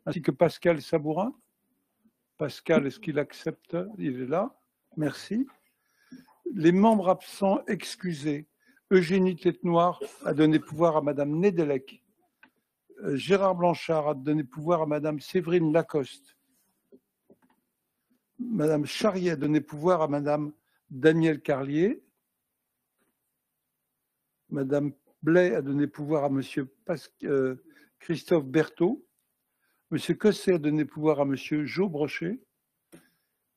ainsi que Pascal Sabourin. Pascal, est-ce qu'il accepte? Il est là. Merci. Les membres absents excusés. Eugénie Tête-Noire a donné pouvoir à Madame Nedelec. Gérard Blanchard a donné pouvoir à Madame Séverine Lacoste. Madame Charrier a donné pouvoir à Madame Danielle Carlier. Madame Blais a donné pouvoir à Monsieur Christophe Berthaud. Monsieur Cosset a donné pouvoir à Monsieur Jo Brochet.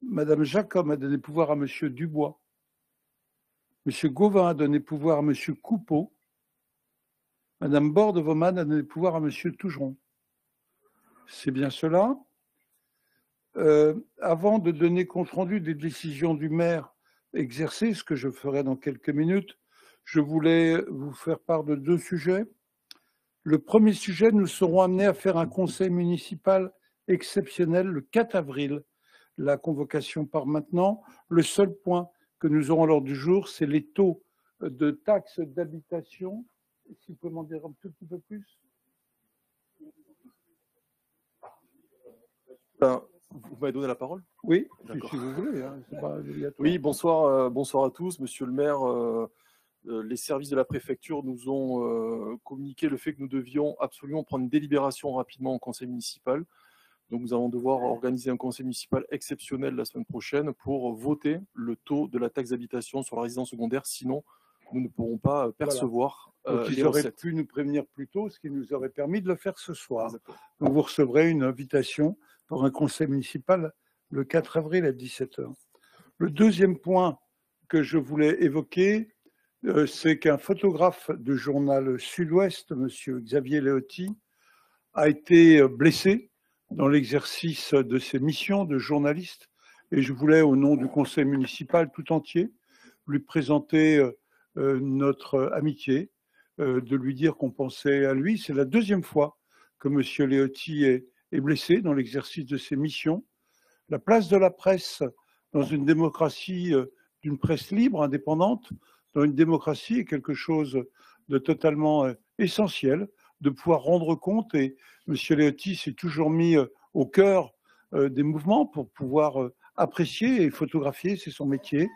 Madame Jacob a donné pouvoir à Monsieur Dubois. Monsieur Gauvin a donné pouvoir à Monsieur Coupeau. Madame Bordevoman a donné pouvoir à Monsieur Tougeron. C'est bien cela. Avant de donner compte rendu des décisions du maire exercées, ce que je ferai dans quelques minutes, je voulais vous faire part de deux sujets. Le premier sujet, nous serons amenés à faire un conseil municipal exceptionnel le 4 avril. La convocation part maintenant. Le seul point que nous aurons à l'ordre du jour, c'est les taux de taxes d'habitation. Si vous pouvez m'en dire un tout petit peu plus. Vous m'avez donné la parole? Oui, si vous voulez. Hein, pas oui, bonsoir, bonsoir à tous. Monsieur le maire, les services de la préfecture nous ont communiqué le fait que nous devions absolument prendre une délibération rapidement au conseil municipal. Donc nous allons devoir organiser un conseil municipal exceptionnel la semaine prochaine pour voter le taux de la taxe d'habitation sur la résidence secondaire. Sinon, nous ne pourrons pas percevoir donc, ils auraient pu nous prévenir plus tôt, ce qui nous aurait permis de le faire ce soir. Exactement. Donc vous recevrez une invitation pour un conseil municipal le 4 avril à 17h. Le deuxième point que je voulais évoquer, c'est qu'un photographe du journal Sud-Ouest, M. Xavier Leotti, a été blessé dans l'exercice de ses missions de journaliste. Et je voulais, au nom du conseil municipal tout entier, lui présenter notre amitié, de lui dire qu'on pensait à lui. C'est la deuxième fois que M. Leotti est blessé dans l'exercice de ses missions. La place de la presse dans une démocratie, d'une presse libre, indépendante, dans une démocratie est quelque chose de totalement essentiel, de pouvoir rendre compte. Et M. Leotti s'est toujours mis au cœur des mouvements pour pouvoir apprécier et photographier, c'est son métier.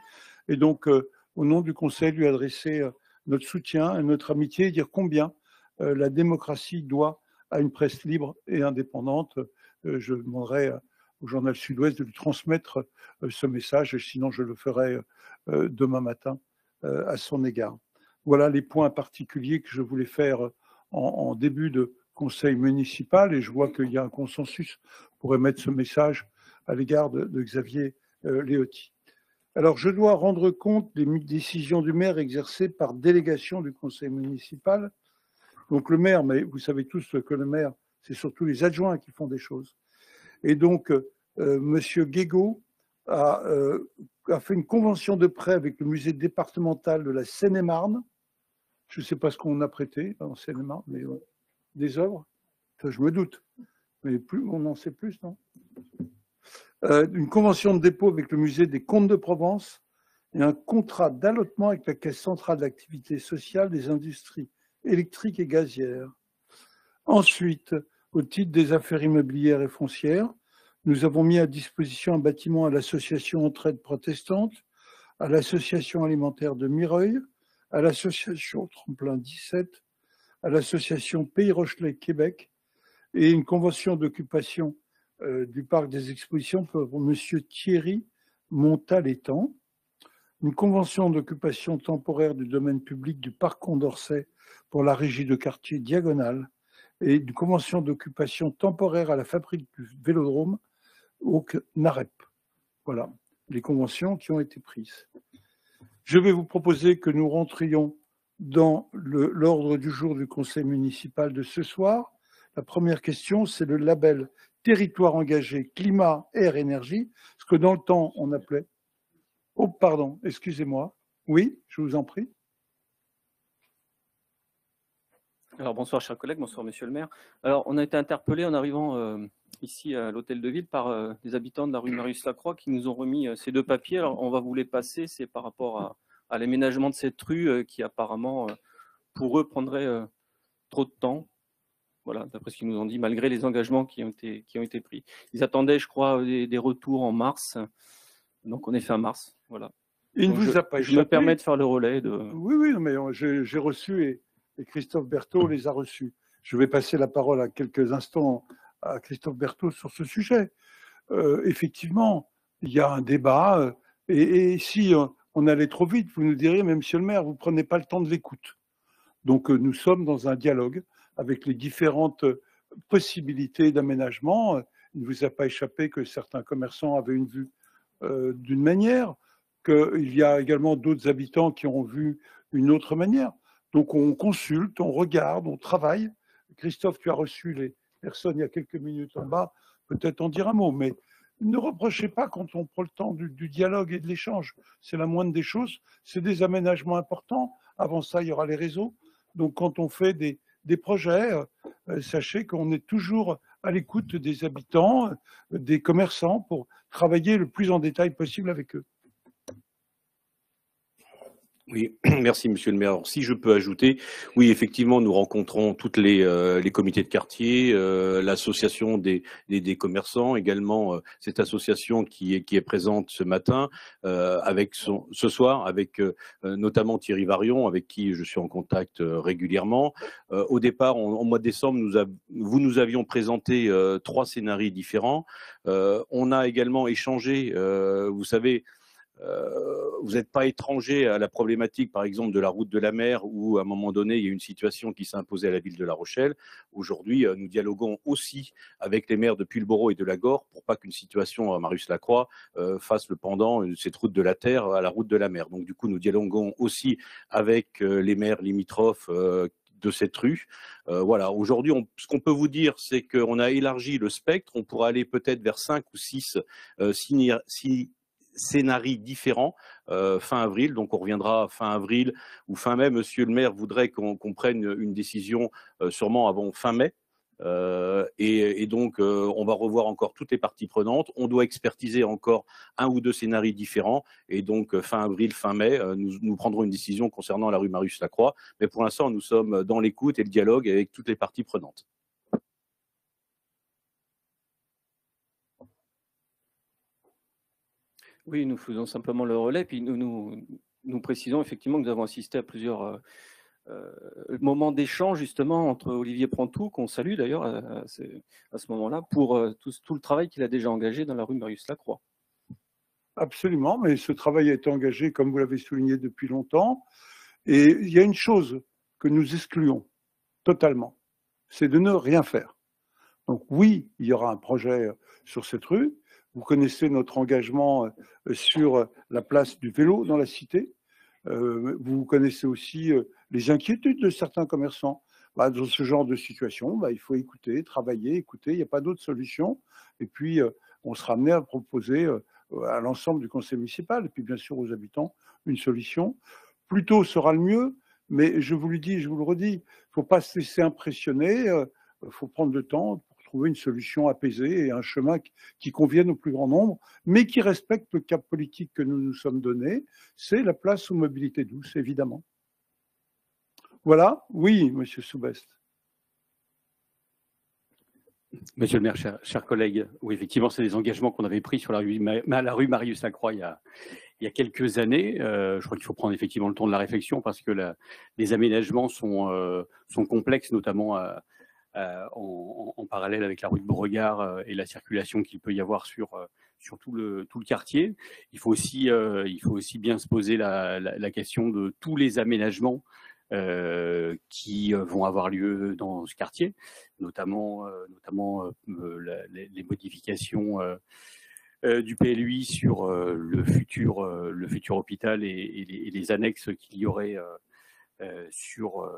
Et donc, au nom du Conseil, lui adresser notre soutien et notre amitié et dire combien la démocratie doit à une presse libre et indépendante. Je demanderai au journal Sud-Ouest de lui transmettre ce message, et sinon je le ferai demain matin à son égard. Voilà les points particuliers que je voulais faire en début de conseil municipal, et je vois qu'il y a un consensus pour émettre ce message à l'égard de Xavier Leotti. Alors, je dois rendre compte des décisions du maire exercées par délégation du conseil municipal. Donc, le maire, mais vous savez tous que le maire, c'est surtout les adjoints qui font des choses. Et donc, Monsieur Guégaud a fait une convention de prêt avec le musée départemental de la Seine-et-Marne. Je ne sais pas ce qu'on a prêté en Seine-et-Marne, mais des œuvres. Enfin, je me doute. Mais plus, on en sait plus, non? Une convention de dépôt avec le musée des Comtes de Provence et un contrat d'allotement avec la Caisse centrale d'activité sociale des industries électriques et gazières. Ensuite, au titre des affaires immobilières et foncières, nous avons mis à disposition un bâtiment à l'association Entraide protestante, à l'association alimentaire de Mireuil, à l'association Tremplin 17, à l'association Pays Rochelet Québec, et une convention d'occupation du parc des expositions pour M. Thierry Montalétan, une convention d'occupation temporaire du domaine public du parc Condorcet pour la régie de quartier Diagonale, et une convention d'occupation temporaire à la fabrique du Vélodrome au NAREP. Voilà les conventions qui ont été prises. Je vais vous proposer que nous rentrions dans l'ordre du jour du conseil municipal de ce soir. La première question, c'est le label territoire engagé climat, air, énergie, ce que dans le temps on appelait... Oh, pardon, excusez-moi. Oui, je vous en prie. Alors bonsoir chers collègues, bonsoir monsieur le maire. Alors on a été interpellés en arrivant ici à l'hôtel de ville par des habitants de la rue Marius Lacroix qui nous ont remis ces deux papiers. Alors on va vous les passer, c'est par rapport à l'aménagement de cette rue qui apparemment pour eux prendrait trop de temps. voilà, d'après ce qu'ils nous ont dit, malgré les engagements qui ont été pris. Ils attendaient, je crois, des retours en mars, donc on est fin mars, voilà. Il ne vous a pas échappé. Je me permets de faire le relais. Oui, oui, mais j'ai reçu et Christophe Berthaud les a reçus. Je vais passer la parole à quelques instants à Christophe Berthaud sur ce sujet. Effectivement, il y a un débat et si on allait trop vite, vous nous diriez, mais monsieur le maire, vous ne prenez pas le temps de l'écoute. Donc nous sommes dans un dialogue avec les différentes possibilités d'aménagement. Il ne vous a pas échappé que certains commerçants avaient une vue d'une manière, qu'il y a également d'autres habitants qui ont vu une autre manière. Donc on consulte, on regarde, on travaille. Christophe, tu as reçu les personnes il y a quelques minutes en bas, peut-être en dire un mot, mais ne reprochez pas quand on prend le temps du dialogue et de l'échange. C'est la moindre des choses. C'est des aménagements importants. Avant ça, il y aura les réseaux. Donc quand on fait des projets, sachez qu'on est toujours à l'écoute des habitants, des commerçants, pour travailler le plus en détail possible avec eux. Oui, merci Monsieur le maire. Alors, si je peux ajouter, oui, effectivement, nous rencontrons toutes les comités de quartier, l'association des commerçants, également cette association qui est présente ce matin, ce soir, avec notamment Thierry Varion, avec qui je suis en contact régulièrement. Au départ, en mois de décembre, nous avions présenté 3 scénarios différents. On a également échangé, vous savez, vous n'êtes pas étranger à la problématique, par exemple, de la route de la mer, où à un moment donné, il y a une situation qui s'est imposée à la ville de La Rochelle. Aujourd'hui, nous dialoguons aussi avec les maires de Pulboro et de Lagor pour pas qu'une situation à Marius-Lacroix fasse le pendant de cette route de la terre à la route de la mer. Donc, du coup, nous dialoguons aussi avec les maires limitrophes de cette rue. Voilà. Aujourd'hui, ce qu'on peut vous dire, c'est qu'on a élargi le spectre. On pourra aller peut-être vers 5 ou 6 scénarios différents fin avril, donc on reviendra fin avril ou fin mai. Monsieur le maire voudrait qu'on prenne une décision sûrement avant fin mai. Et donc, on va revoir encore toutes les parties prenantes. On doit expertiser encore 1 ou 2 scénarios différents. Et donc, fin avril, fin mai, nous prendrons une décision concernant la rue Marius-Lacroix. Mais pour l'instant, nous sommes dans l'écoute et le dialogue avec toutes les parties prenantes. Oui, nous faisons simplement le relais, puis nous précisons effectivement que nous avons assisté à plusieurs moments d'échange justement entre Olivier Prantou, qu'on salue d'ailleurs à ce moment-là, pour tout le travail qu'il a déjà engagé dans la rue Marius-Lacroix. Absolument, mais ce travail a été engagé, comme vous l'avez souligné, depuis longtemps. Et il y a une chose que nous excluons totalement, c'est de ne rien faire. Donc oui, il y aura un projet sur cette rue. Vous connaissez notre engagement sur la place du vélo dans la cité. Vous connaissez aussi les inquiétudes de certains commerçants. Dans ce genre de situation, il faut écouter, travailler, écouter. Il n'y a pas d'autre solution. Et puis, on sera amené à proposer à l'ensemble du conseil municipal et puis bien sûr aux habitants une solution. Plus tôt sera le mieux, mais je vous le dis, je vous le redis, il ne faut pas se laisser impressionner. Il faut prendre le temps pour trouver une solution apaisée et un chemin qui convienne au plus grand nombre, mais qui respecte le cap politique que nous nous sommes donné. C'est la place aux mobilités douces, évidemment. Voilà. Oui, monsieur Soubest. Monsieur le maire, chers collègues, oui, effectivement, c'est des engagements qu'on avait pris sur la rue Marius-Lacroix il y a quelques années. Je crois qu'il faut prendre effectivement le temps de la réflexion parce que les aménagements sont complexes, notamment en parallèle avec la rue de Beauregard et la circulation qu'il peut y avoir sur tout le quartier. Il faut aussi bien se poser la question de tous les aménagements qui vont avoir lieu dans ce quartier, notamment les modifications du PLUI sur le futur hôpital et les annexes qu'il y aurait sur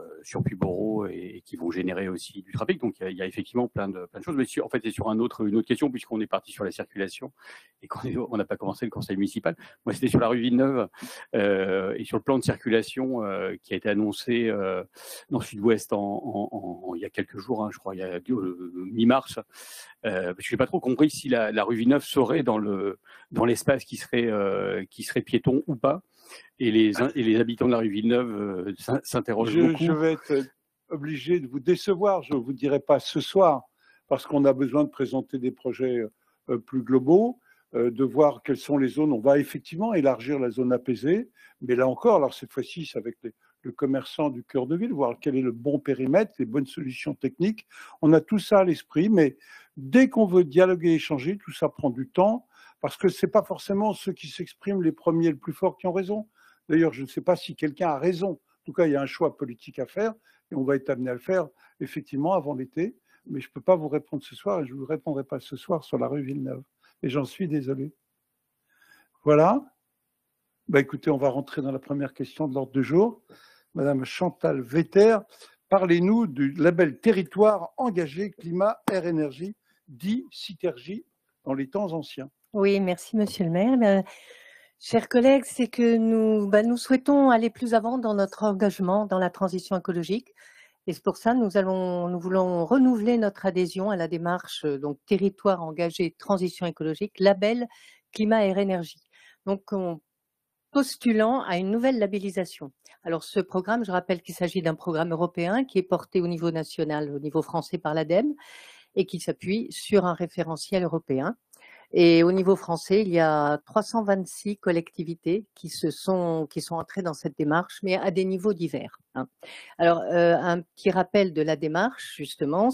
Puyborreau et qui vont générer aussi du trafic. Donc il y a effectivement plein de choses. Mais en fait, c'est sur une autre question, puisqu'on est parti sur la circulation et qu'on n'a pas commencé le conseil municipal. Moi, c'était sur la rue Villeneuve et sur le plan de circulation qui a été annoncé dans le Sud-Ouest il y a quelques jours, je crois, il y a mi-mars. Je n'ai pas trop compris si la rue Villeneuve serait dans l'espace qui serait piéton ou pas. Et les habitants de la rue Villeneuve s'interrogent beaucoup. Je vais être obligé de vous décevoir, je ne vous dirai pas ce soir, parce qu'on a besoin de présenter des projets plus globaux, de voir quelles sont les zones. On va effectivement élargir la zone apaisée, mais là encore, alors cette fois-ci, c'est avec le commerçant du cœur de ville, voir quel est le bon périmètre, les bonnes solutions techniques. On a tout ça à l'esprit, mais dès qu'on veut dialoguer et échanger, tout ça prend du temps, parce que ce n'est pas forcément ceux qui s'expriment les premiers et les plus forts qui ont raison. D'ailleurs, je ne sais pas si quelqu'un a raison. En tout cas, il y a un choix politique à faire, et on va être amené à le faire effectivement avant l'été. Mais je ne peux pas vous répondre ce soir, et je ne vous répondrai pas ce soir sur la rue Villeneuve. Et j'en suis désolé. Voilà. Bah, écoutez, on va rentrer dans la première question de l'ordre du jour. Madame Chantal Vetter, parlez-nous du label territoire engagé climat, air, énergie, dit Citergie dans les temps anciens. Oui, merci Monsieur le maire. Chers collègues, c'est que nous souhaitons aller plus avant dans notre engagement dans la transition écologique. Et c'est pour ça que nous voulons renouveler notre adhésion à la démarche donc territoire engagé transition écologique, label climat, air, énergie. Donc, postulant à une nouvelle labellisation. Alors, ce programme, je rappelle qu'il s'agit d'un programme européen qui est porté au niveau national, au niveau français par l'ADEME, et qui s'appuie sur un référentiel européen. Et au niveau français, il y a 326 collectivités qui sont entrées dans cette démarche, mais à des niveaux divers. Alors, un petit rappel de la démarche, justement,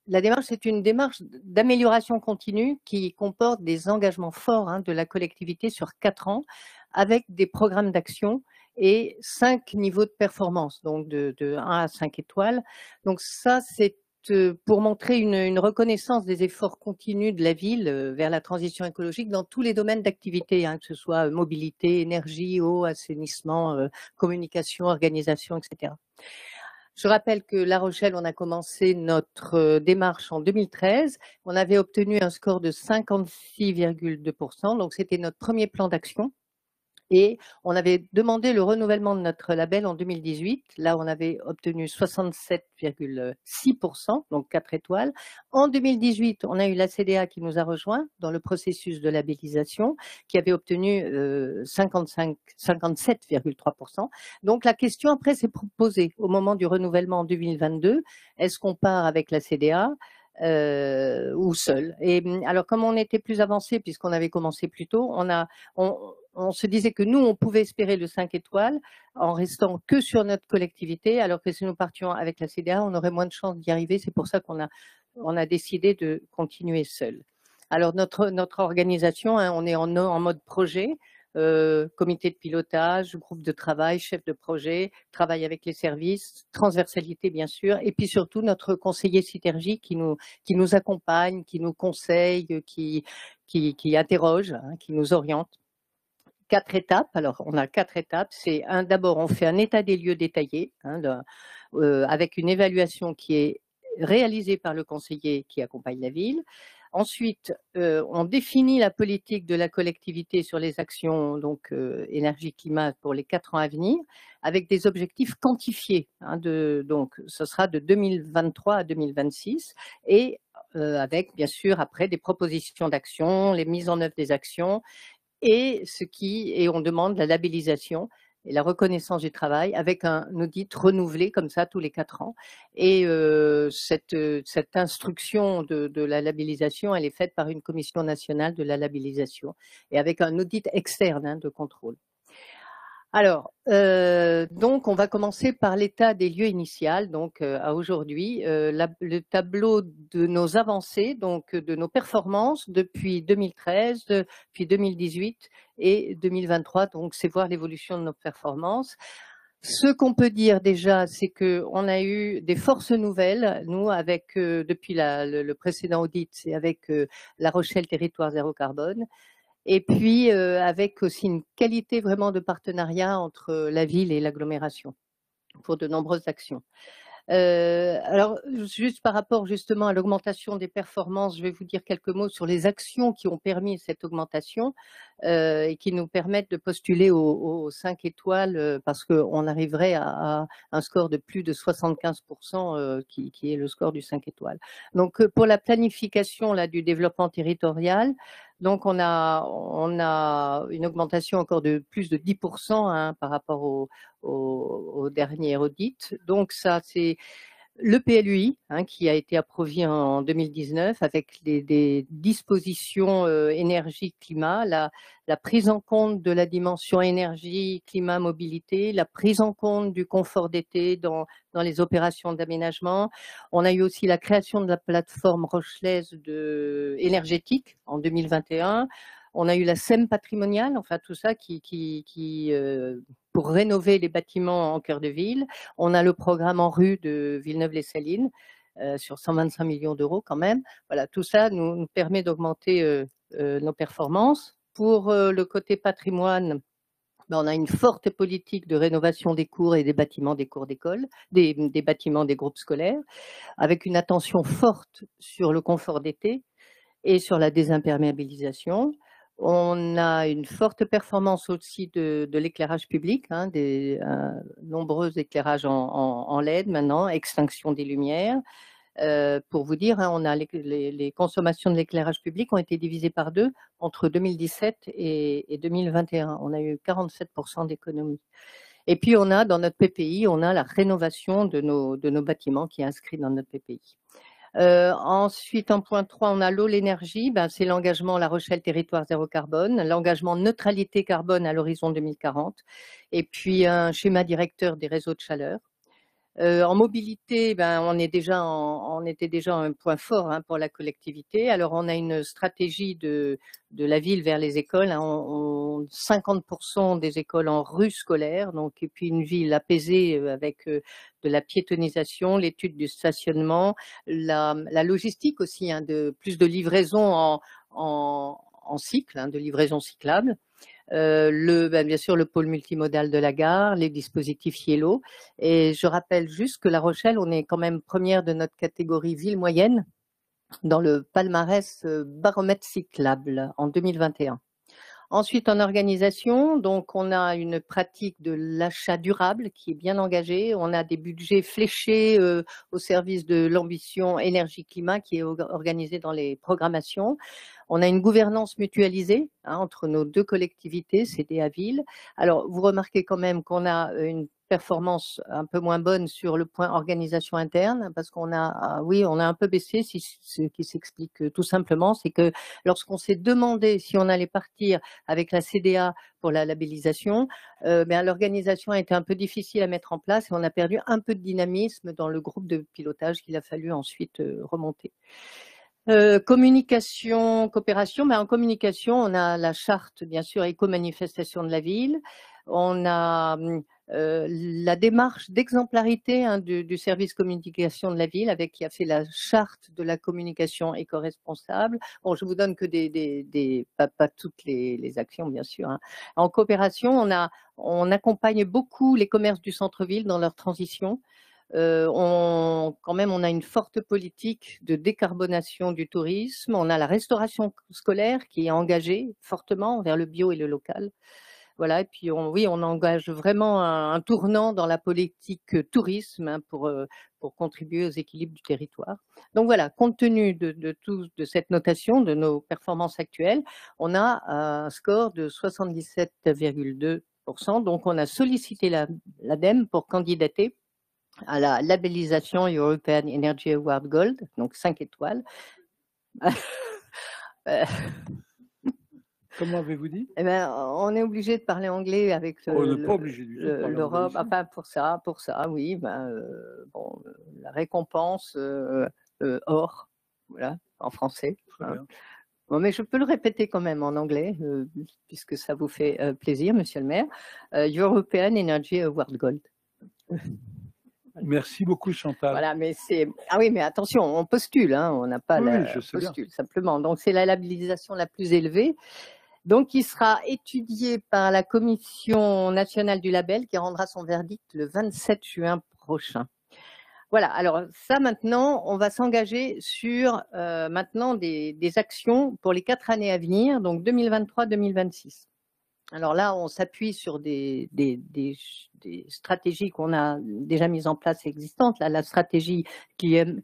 la démarche, c'est une démarche d'amélioration continue qui comporte des engagements forts de la collectivité sur 4 ans, avec des programmes d'action et 5 niveaux de performance, donc de 1 à 5 étoiles. Donc ça, c'est pour montrer une reconnaissance des efforts continus de la ville vers la transition écologique dans tous les domaines d'activité, que ce soit mobilité, énergie, eau, assainissement, communication, organisation, etc. Je rappelle que La Rochelle, on a commencé notre démarche en 2013. On avait obtenu un score de 56,2%, donc c'était notre premier plan d'action. Et on avait demandé le renouvellement de notre label en 2018. Là, on avait obtenu 67,6%, donc 4 étoiles. En 2018, on a eu la CDA qui nous a rejoint dans le processus de labellisation, qui avait obtenu 57,3%. Donc, la question après s'est posée au moment du renouvellement en 2022. Est-ce qu'on part avec la CDA ou seul? Et alors, comme on était plus avancé, puisqu'on avait commencé plus tôt, on se disait que nous, on pouvait espérer le 5 étoiles en restant que sur notre collectivité, alors que si nous partions avec la CDA, on aurait moins de chances d'y arriver. C'est pour ça qu'on a décidé de continuer seul. Alors, notre organisation, on est en mode projet, comité de pilotage, groupe de travail, chef de projet, travail avec les services, transversalité bien sûr, et puis surtout notre conseiller Citergie qui nous accompagne, qui nous conseille, qui interroge, qui nous oriente. 4 étapes. Alors, on a 4 étapes. C'est d'abord, on fait un état des lieux détaillé avec une évaluation qui est réalisée par le conseiller qui accompagne la ville. Ensuite, on définit la politique de la collectivité sur les actions donc énergie-climat pour les 4 ans à venir, avec des objectifs quantifiés. Donc, ce sera de 2023 à 2026 et avec bien sûr après des propositions d'action, les mises en œuvre des actions. Et on demande la labellisation et la reconnaissance du travail avec un audit renouvelé comme ça tous les 4 ans. Et cette instruction de la labellisation, elle est faite par une commission nationale de la labellisation et avec un audit externe de contrôle. Alors, donc on va commencer par l'état des lieux initial, donc à aujourd'hui, le tableau de nos avancées, donc de nos performances depuis 2013, puis 2018 et 2023, donc c'est voir l'évolution de nos performances. Ce qu'on peut dire déjà, c'est qu'on a eu des forces nouvelles, nous, avec depuis le précédent audit, c'est avec La Rochelle Territoire Zéro Carbone. Et puis, avec aussi une qualité vraiment de partenariat entre la ville et l'agglomération pour de nombreuses actions. Alors, juste par rapport justement à l'augmentation des performances, je vais vous dire quelques mots sur les actions qui ont permis cette augmentation et qui nous permettent de postuler aux 5 étoiles parce qu'on arriverait à un score de plus de 75% qui est le score du 5 étoiles. Donc, pour la planification là, du développement territorial, Donc, on a une augmentation encore de plus de 10% hein, par rapport au dernier audit. Donc, ça, c'est le PLUI hein, qui a été approuvé en 2019 avec des dispositions énergie-climat, la prise en compte de la dimension énergie, climat, mobilité, la prise en compte du confort d'été dans les opérations d'aménagement. On a eu aussi la création de la plateforme rochelaise énergétique en 2021. On a eu la SEM patrimoniale, enfin tout ça pour rénover les bâtiments en cœur de ville. On a le programme en rue de Villeneuve-les-Salines sur 125 millions d'euros quand même. Voilà, tout ça nous permet d'augmenter nos performances. Pour le côté patrimoine, on a une forte politique de rénovation des cours et des bâtiments des cours d'école, des bâtiments des groupes scolaires, avec une attention forte sur le confort d'été et sur la désimperméabilisation. On a une forte performance aussi de l'éclairage public, hein, des nombreux éclairages en LED maintenant, extinction des lumières. Pour vous dire, hein, on a les consommations de l'éclairage public ont été divisées par 2 entre 2017 et 2021. On a eu 47% d'économie. Et puis, on a dans notre PPI, on a la rénovation de nos bâtiments qui est inscrit dans notre PPI. Ensuite, en point 3, on a l'eau, l'énergie. C'est l'engagement La Rochelle Territoire Zéro Carbone, l'engagement neutralité carbone à l'horizon 2040, et puis un schéma directeur des réseaux de chaleur. En mobilité, on était déjà un point fort hein, pour la collectivité. Alors, on a une stratégie de la ville vers les écoles. Hein, 50% des écoles en rue scolaire, donc, et puis une ville apaisée avec de la piétonisation, l'étude du stationnement, la logistique aussi, hein, plus de livraison en cycle, hein, de livraison cyclable. Bien sûr, le pôle multimodal de la gare, les dispositifs Yellow. Et je rappelle juste que La Rochelle, on est quand même première de notre catégorie ville moyenne dans le palmarès baromètre cyclable en 2021. Ensuite, en organisation, donc on a une pratique de l'achat durable qui est bien engagée. On a des budgets fléchés au service de l'ambition énergie-climat qui est organisée dans les programmations. On a une gouvernance mutualisée hein, entre nos 2 collectivités, CDA Ville. Alors, vous remarquez quand même qu'on a une performance un peu moins bonne sur le point organisation interne, parce qu'on a, on a un peu baissé, ce qui s'explique tout simplement, c'est que lorsqu'on s'est demandé si on allait partir avec la CDA pour la labellisation, l'organisation a été un peu difficile à mettre en place et on a perdu un peu de dynamisme dans le groupe de pilotage qu'il a fallu ensuite remonter. Communication, coopération. En communication, on a la charte, bien sûr, éco-manifestation de la ville. On a la démarche d'exemplarité hein, du service communication de la ville qui a fait la charte de la communication éco-responsable. Bon, je vous donne que pas toutes les actions, bien sûr. Hein. En coopération, on accompagne beaucoup les commerces du centre-ville dans leur transition. Quand même, on a une forte politique de décarbonation du tourisme. On a la restauration scolaire qui est engagée fortement vers le bio et le local. Voilà, et puis on engage vraiment un tournant dans la politique tourisme hein, pour contribuer aux équilibres du territoire. Donc voilà, compte tenu de cette notation, de nos performances actuelles, on a un score de 77,2%. Donc on a sollicité l'ADEME pour candidater à la labellisation European Energy Award Gold, donc 5 étoiles. Comment avez-vous dit? On est obligé de parler anglais avec l'Europe. Enfin, pour ça, oui. La récompense or, voilà, en français. Hein. Bon, mais je peux le répéter quand même en anglais, puisque ça vous fait plaisir, Monsieur le maire. European Energy Award Gold. Merci beaucoup, Chantal. Voilà, mais c'est. Ah oui, mais attention, on postule, hein, on n'a pas postule, simplement. Donc, c'est la labellisation la plus élevée. Donc, qui sera étudiée par la Commission nationale du label qui rendra son verdict le 27 juin prochain. Voilà, alors ça maintenant, on va s'engager sur maintenant des actions pour les 4 années à venir, donc 2023-2026. Alors là, on s'appuie sur des stratégies qu'on a déjà mises en place existantes. Là, la stratégie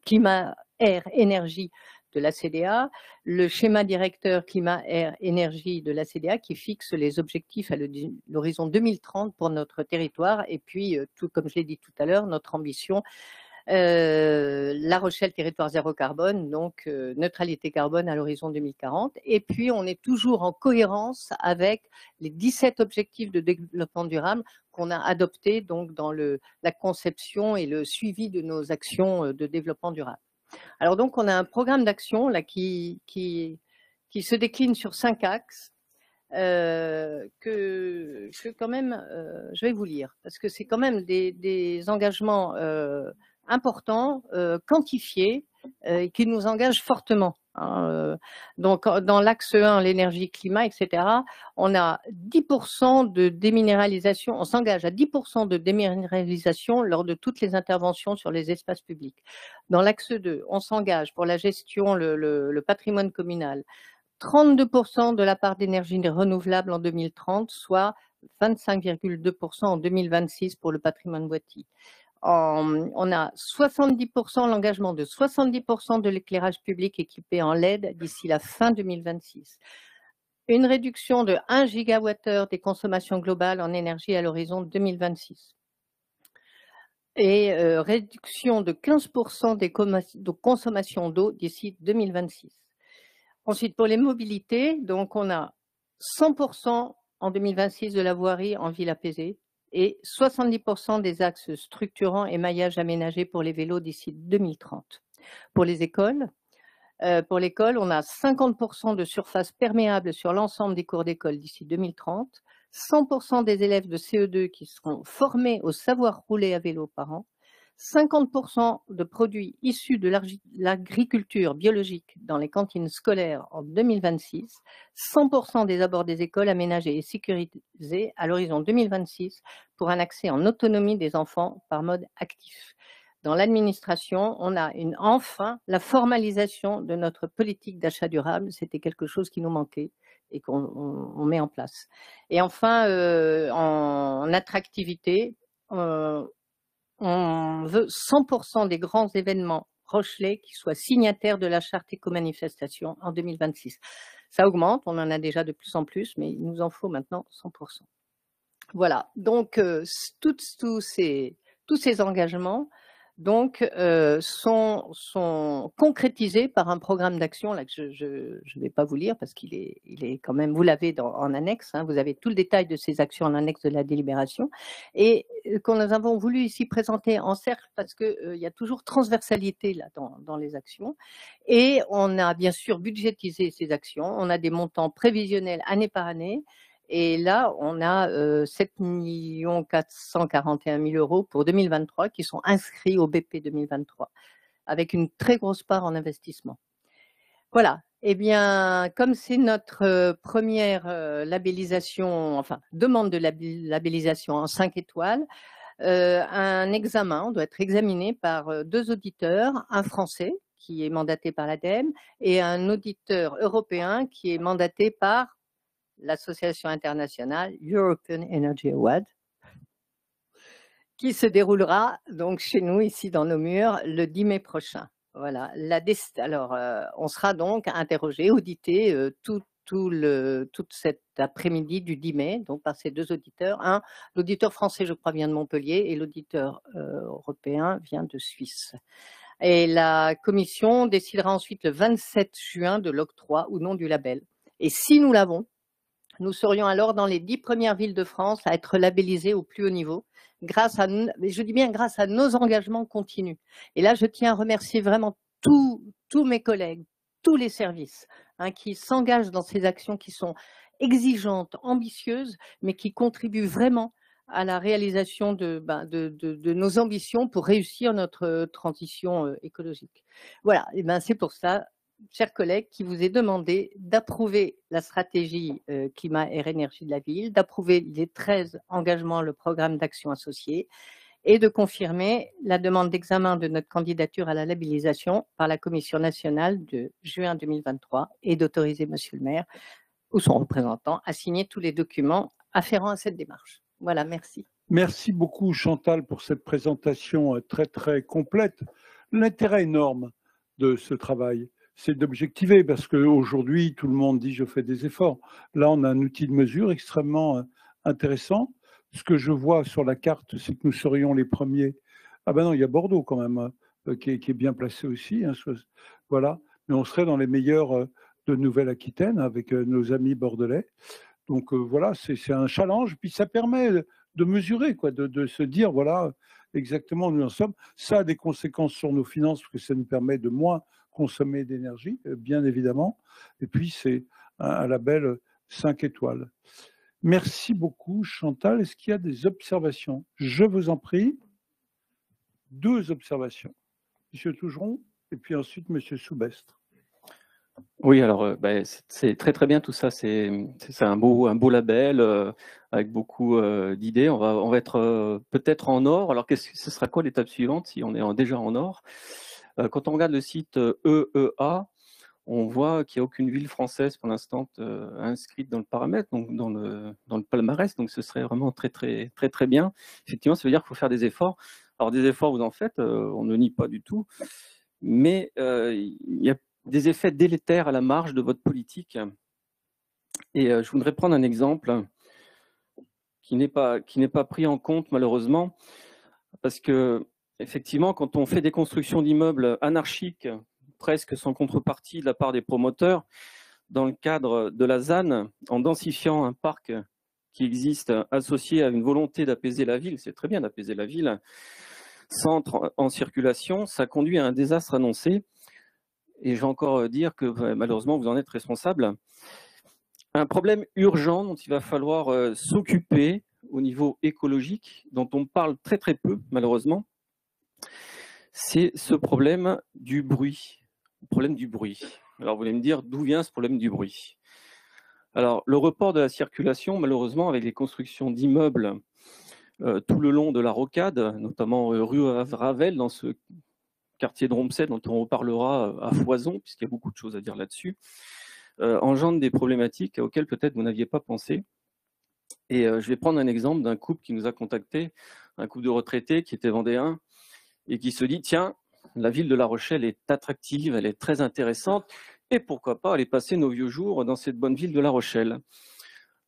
climat, air, énergie de la CDA, le schéma directeur climat, air, énergie de la CDA qui fixe les objectifs à l'horizon 2030 pour notre territoire et puis, tout comme je l'ai dit tout à l'heure, notre ambition La Rochelle, territoire zéro carbone, donc neutralité carbone à l'horizon 2040. Et puis, on est toujours en cohérence avec les 17 objectifs de développement durable qu'on a adoptés donc, dans la conception et le suivi de nos actions de développement durable. Alors donc, on a un programme d'action là qui se décline sur 5 axes. Que quand même, je vais vous lire, parce que c'est quand même des engagements importants, quantifiés, et qui nous engagent fortement. Hein. Donc, dans l'axe 1, l'énergie, climat, etc., on a 10% de déminéralisation, on s'engage à 10% de déminéralisation lors de toutes les interventions sur les espaces publics. Dans l'axe 2, on s'engage pour la gestion, le patrimoine communal, 32% de la part d'énergie renouvelable en 2030, soit 25,2% en 2026 pour le patrimoine boîtier. On a 70%, l'engagement de 70% de l'éclairage public équipé en LED d'ici la fin 2026. Une réduction de 1 gigawattheure des consommations globales en énergie à l'horizon 2026. Et réduction de 15% des consommations d'eau d'ici 2026. Ensuite, pour les mobilités, donc on a 100% en 2026 de la voirie en ville apaisée et 70% des axes structurants et maillages aménagés pour les vélos d'ici 2030. Pour les écoles, on a 50% de surface perméable sur l'ensemble des cours d'école d'ici 2030, 100% des élèves de CE2 qui seront formés au savoir rouler à vélo par an, 50% de produits issus de l'agriculture biologique dans les cantines scolaires en 2026, 100% des abords des écoles aménagés et sécurisés à l'horizon 2026 pour un accès en autonomie des enfants par mode actif. Dans l'administration, on a enfin la formalisation de notre politique d'achat durable. C'était quelque chose qui nous manquait et qu'on met en place. Et enfin, en attractivité, on veut 100% des grands événements Rochelais qui soient signataires de la charte éco-manifestation en 2026. Ça augmente, on en a déjà de plus en plus, mais il nous en faut maintenant 100%. Voilà, donc tous ces engagements donc, sont concrétisés par un programme d'action là, que je ne vais pas vous lire parce qu'il est quand même, vous l'avez en annexe, hein, vous avez tout le détail de ces actions en annexe de la délibération et qu'on nous avons voulu ici présenter en cercle parce qu'il y a toujours transversalité là, dans les actions et on a bien sûr budgétisé ces actions, on a des montants prévisionnels année par année. Et là, on a 7 441 000 € pour 2023 qui sont inscrits au BP 2023, avec une très grosse part en investissement. Voilà. Eh bien, comme c'est notre première labellisation, enfin, demande de labellisation en 5 étoiles, un examen doit être examiné par 2 auditeurs, un Français qui est mandaté par l'ADEME et un auditeur européen qui est mandaté par l'association internationale European Energy Award, qui se déroulera donc chez nous, ici dans nos murs, le 10 mai prochain. Voilà. Alors, on sera donc interrogé, audité tout cet après-midi du 10 mai, donc par ces 2 auditeurs. L'auditeur français, je crois, vient de Montpellier et l'auditeur européen vient de Suisse. Et la commission décidera ensuite le 27 juin de l'octroi ou non du label. Et si nous l'avons, nous serions alors dans les 10 premières villes de France à être labellisées au plus haut niveau, grâce à, je dis bien grâce à nos engagements continus. Et là, je tiens à remercier vraiment tous mes collègues, tous les services qui s'engagent dans ces actions qui sont exigeantes, ambitieuses, mais qui contribuent vraiment à la réalisation de nos ambitions pour réussir notre transition écologique. Voilà, et c'est pour ça, chers collègues, qui vous est demandé d'approuver la stratégie climat et énergie de la ville, d'approuver les 13 engagements, le programme d'action associé et de confirmer la demande d'examen de notre candidature à la labellisation par la Commission nationale de juin 2023 et d'autoriser Monsieur le maire ou son représentant à signer tous les documents afférents à cette démarche. Voilà, merci. Merci beaucoup Chantal pour cette présentation très très complète. L'intérêt énorme de ce travail, c'est d'objectiver, parce qu'aujourd'hui, tout le monde dit je fais des efforts. Là, on a un outil de mesure extrêmement intéressant. Ce que je vois sur la carte, c'est que nous serions les premiers. Ah ben non, il y a Bordeaux quand même, qui est bien placé aussi. Hein, voilà. Mais on serait dans les meilleurs de Nouvelle-Aquitaine avec nos amis bordelais. Donc voilà, c'est un challenge. Puis ça permet de mesurer, quoi, de se dire, voilà, exactement où nous en sommes. Ça a des conséquences sur nos finances, parce que ça nous permet de moins consommer d'énergie, bien évidemment. Et puis, c'est un label 5 étoiles. Merci beaucoup, Chantal. Est-ce qu'il y a des observations? Je vous en prie. 2 observations. Monsieur Tougeron, et puis ensuite Monsieur Soubestre. Oui, alors c'est très très bien tout ça. C'est un beau label avec beaucoup d'idées. On va être peut-être en or. Alors ce sera quoi l'étape suivante si on est déjà en or? Quand on regarde le site EEA, on voit qu'il n'y a aucune ville française pour l'instant inscrite dans le paramètre, donc dans le palmarès. Donc ce serait vraiment très très très très bien. Effectivement, ça veut dire qu'il faut faire des efforts. Alors des efforts, vous en faites, on ne nie pas du tout, mais il y a des effets délétères à la marge de votre politique. Et je voudrais prendre un exemple qui n'est pas pris en compte malheureusement, parce que effectivement, quand on fait des constructions d'immeubles anarchiques, presque sans contrepartie de la part des promoteurs, dans le cadre de la ZAN, en densifiant un parc qui existe associé à une volonté d'apaiser la ville, c'est très bien d'apaiser la ville, centre en circulation, ça conduit à un désastre annoncé. Et je vais encore dire que malheureusement, vous en êtes responsable. Un problème urgent dont il va falloir s'occuper au niveau écologique, dont on parle très très peu malheureusement, c'est ce problème du bruit. Le problème du bruit. Alors vous allez me dire d'où vient ce problème du bruit. Alors le report de la circulation, malheureusement, avec les constructions d'immeubles tout le long de la rocade, notamment rue Ravel, dans ce quartier de Rompset, dont on reparlera à foison, puisqu'il y a beaucoup de choses à dire là-dessus, engendre des problématiques auxquelles peut-être vous n'aviez pas pensé. Et je vais prendre un exemple d'un couple qui nous a contacté, un couple de retraités qui était vendéen, et qui se dit, tiens, la ville de La Rochelle est attractive, elle est très intéressante, et pourquoi pas aller passer nos vieux jours dans cette bonne ville de La Rochelle.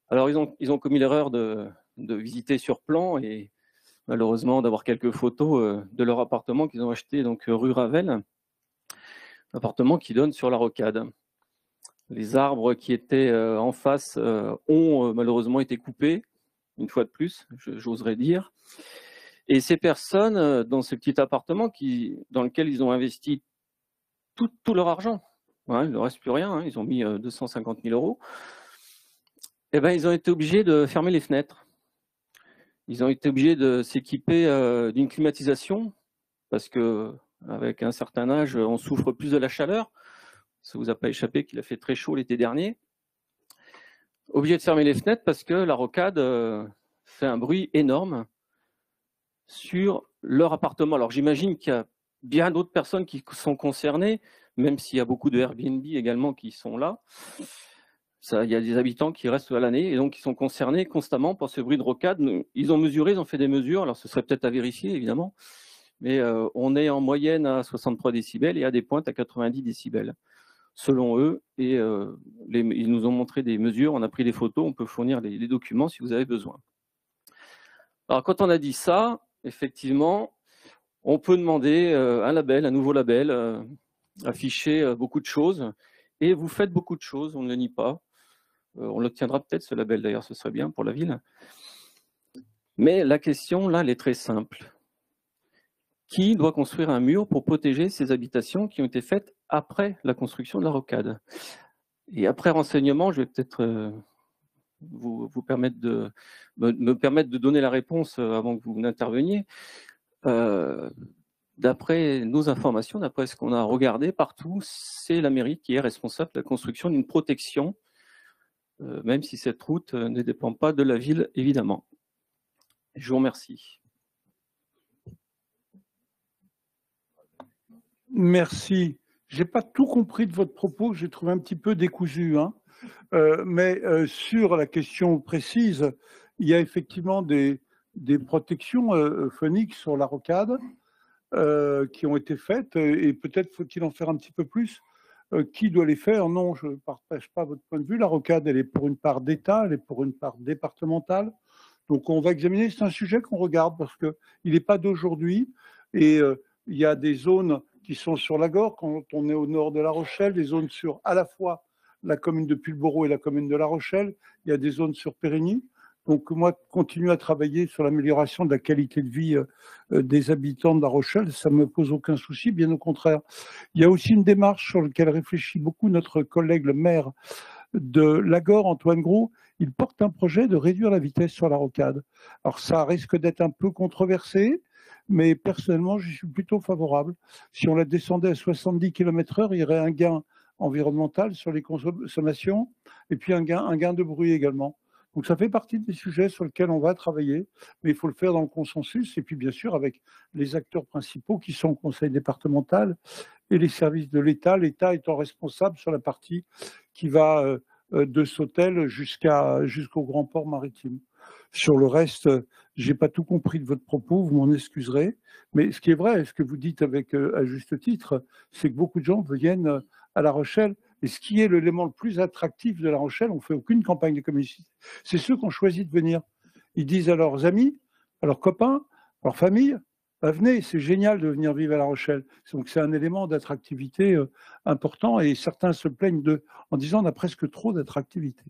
Alors ils ont commis l'erreur de visiter sur plan, et malheureusement d'avoir quelques photos de leur appartement qu'ils ont acheté donc rue Ravel, un appartement qui donne sur la rocade. Les arbres qui étaient en face ont malheureusement été coupés, une fois de plus, j'oserais dire. Et ces personnes, dans ce petit appartement dans lequel ils ont investi tout leur argent, il ne reste plus rien, hein, ils ont mis 250 000 €, eh ben, ils ont été obligés de fermer les fenêtres. Ils ont été obligés de s'équiper d'une climatisation, parce qu'avec un certain âge, on souffre plus de la chaleur. Ça ne vous a pas échappé qu'il a fait très chaud l'été dernier. Obligés de fermer les fenêtres parce que la rocade fait un bruit énorme sur leur appartement. Alors j'imagine qu'il y a bien d'autres personnes qui sont concernées, même s'il y a beaucoup de Airbnb également qui sont là. Il y a des habitants qui restent à l'année et donc qui sont concernés constamment par ce bruit de rocade. Ils ont mesuré, ils ont fait des mesures, alors ce serait peut-être à vérifier évidemment, mais on est en moyenne à 63 décibels et à des pointes à 90 décibels, selon eux. Et ils nous ont montré des mesures, on a pris des photos, on peut fournir les documents si vous avez besoin. Alors quand on a dit ça, effectivement, on peut demander un label, un nouveau label, afficher beaucoup de choses, et vous faites beaucoup de choses, on ne le nie pas. On l'obtiendra peut-être ce label d'ailleurs, ce serait bien pour la ville. Mais la question là, elle est très simple. Qui doit construire un mur pour protéger ces habitations qui ont été faites après la construction de la rocade? Et après renseignement, je vais peut-être vous permettre me permettre de donner la réponse avant que vous n'interveniez. D'après nos informations, d'après ce qu'on a regardé partout, c'est la mairie qui est responsable de la construction d'une protection, même si cette route ne dépend pas de la ville, évidemment. Je vous remercie. Merci. Je n'ai pas tout compris de votre propos, que j'ai trouvé un petit peu décousu, hein. Mais sur la question précise, il y a effectivement des protections phoniques sur la rocade qui ont été faites, et peut-être faut-il en faire un petit peu plus. Qui doit les faire? Non, je ne partage pas votre point de vue. La rocade, elle est pour une part d'État, elle est pour une part départementale. Donc on va examiner, c'est un sujet qu'on regarde parce qu'il n'est pas d'aujourd'hui. Et il y a des zones qui sont sur la Gorre, quand on est au nord de La Rochelle, des zones sur à la fois la commune de Pulboro et la commune de La Rochelle. Il y a des zones sur Périgny. Donc moi, continuer à travailler sur l'amélioration de la qualité de vie des habitants de La Rochelle, ça ne me pose aucun souci, bien au contraire. Il y a aussi une démarche sur laquelle réfléchit beaucoup notre collègue le maire de Lagore, Antoine Gros. Il porte un projet de réduire la vitesse sur la rocade. Alors ça risque d'être un peu controversé, mais personnellement, je suis plutôt favorable. Si on la descendait à 70 km/h, il y aurait un gain environnemental sur les consommations et puis un gain de bruit également. Donc ça fait partie des sujets sur lesquels on va travailler, mais il faut le faire dans le consensus et puis bien sûr avec les acteurs principaux qui sont le conseil départemental et les services de l'État, l'État étant responsable sur la partie qui va de Sautel jusqu'au grand port maritime. Sur le reste, je n'ai pas tout compris de votre propos, vous m'en excuserez, mais ce qui est vrai, ce que vous dites avec à juste titre, c'est que beaucoup de gens viennent à La Rochelle. Et ce qui est l'élément le plus attractif de La Rochelle, on ne fait aucune campagne de communication, c'est ceux qui ont choisi de venir. Ils disent à leurs amis, à leurs copains, à leur famille, bah, venez, c'est génial de venir vivre à La Rochelle. Donc c'est un élément d'attractivité important et certains se plaignent en disant on a presque trop d'attractivité.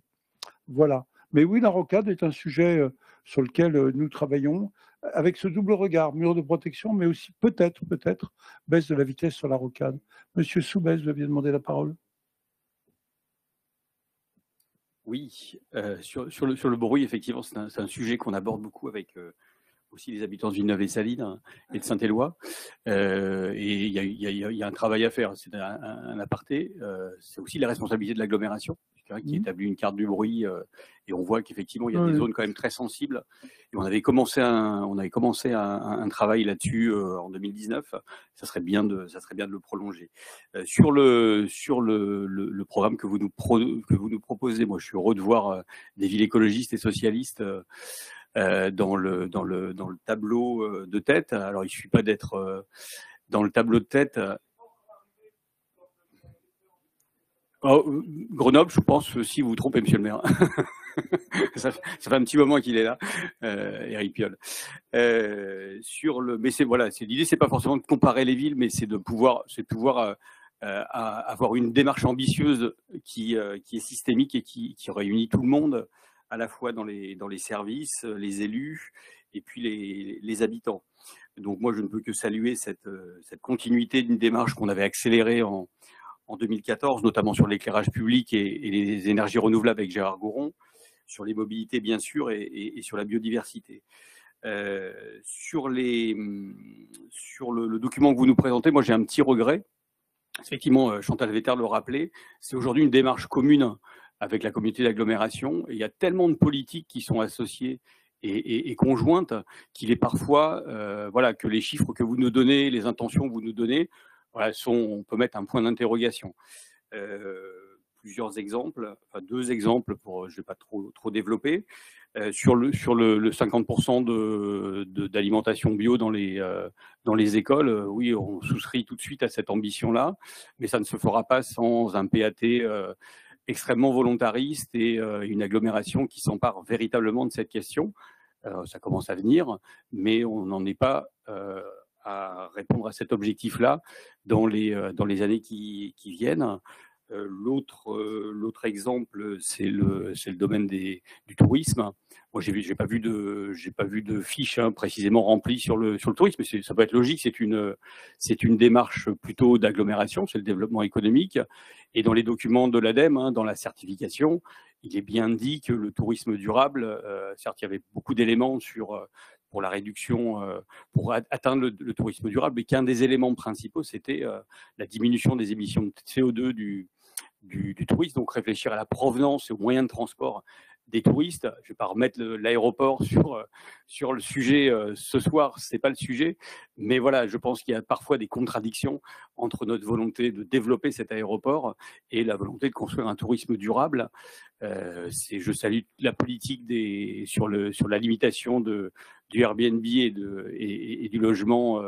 Voilà. Mais oui, la rocade est un sujet sur lequel nous travaillons avec ce double regard, mur de protection, mais aussi peut-être, baisse de la vitesse sur la rocade. Monsieur Soubès, vous aviez demandé la parole. Oui, sur le bruit, effectivement, c'est un sujet qu'on aborde beaucoup avec aussi les habitants de Villeneuve et Salines et de Saint-Éloi. Et il y a un travail à faire, c'est un aparté. C'est aussi la responsabilité de l'agglomération, qui établit une carte du bruit. Et on voit qu'effectivement, il y a des zones quand même très sensibles. Et on avait commencé un travail là-dessus en 2019. Ça serait bien de le prolonger. Sur le programme que vous nous proposez, moi, je suis heureux de voir des villes écologistes et socialistes dans le tableau de tête. Alors, il ne suffit pas d'être dans le tableau de tête. Grenoble, je pense, si vous vous trompez, monsieur le maire. ça fait un petit moment qu'il est là, Eric Piolle. Mais l'idée, c'est pas forcément de comparer les villes, mais c'est de pouvoir avoir une démarche ambitieuse qui est systémique et qui réunit tout le monde, à la fois dans les services, les élus et puis les habitants. Donc moi, je ne peux que saluer cette continuité d'une démarche qu'on avait accélérée en 2014, notamment sur l'éclairage public et les énergies renouvelables avec Gérard Goron, sur les mobilités bien sûr et sur la biodiversité. Sur le document que vous nous présentez, moi j'ai un petit regret. Effectivement, Chantal Vetter le rappelait, c'est aujourd'hui une démarche commune avec la communauté d'agglomération. Et il y a tellement de politiques qui sont associées et conjointes qu'il est parfois que les chiffres que vous nous donnez, les intentions que vous nous donnez, on peut mettre un point d'interrogation. Plusieurs exemples, deux exemples je ne vais pas trop développer. Sur le 50% d'alimentation bio dans les écoles, oui, on souscrit tout de suite à cette ambition-là, mais ça ne se fera pas sans un PAT extrêmement volontariste et une agglomération qui s'empare véritablement de cette question. Ça commence à venir, mais on n'en est pas à répondre à cet objectif-là dans les années qui viennent. L'autre exemple, c'est le domaine du tourisme. Moi, j'ai pas vu de fiche précisément remplie sur le tourisme, mais ça peut être logique. C'est une démarche plutôt d'agglomération, c'est le développement économique. Et dans les documents de l'ADEME, dans la certification, il est bien dit que le tourisme durable, certes, il y avait beaucoup d'éléments pour la réduction, pour atteindre le tourisme durable, mais qu'un des éléments principaux, c'était la diminution des émissions de CO2 du tourisme, donc réfléchir à la provenance et aux moyens de transport des touristes. Je ne vais pas remettre l'aéroport sur le sujet ce soir, ce n'est pas le sujet, mais voilà, je pense qu'il y a parfois des contradictions entre notre volonté de développer cet aéroport et la volonté de construire un tourisme durable. Je salue la politique sur la limitation du Airbnb et du logement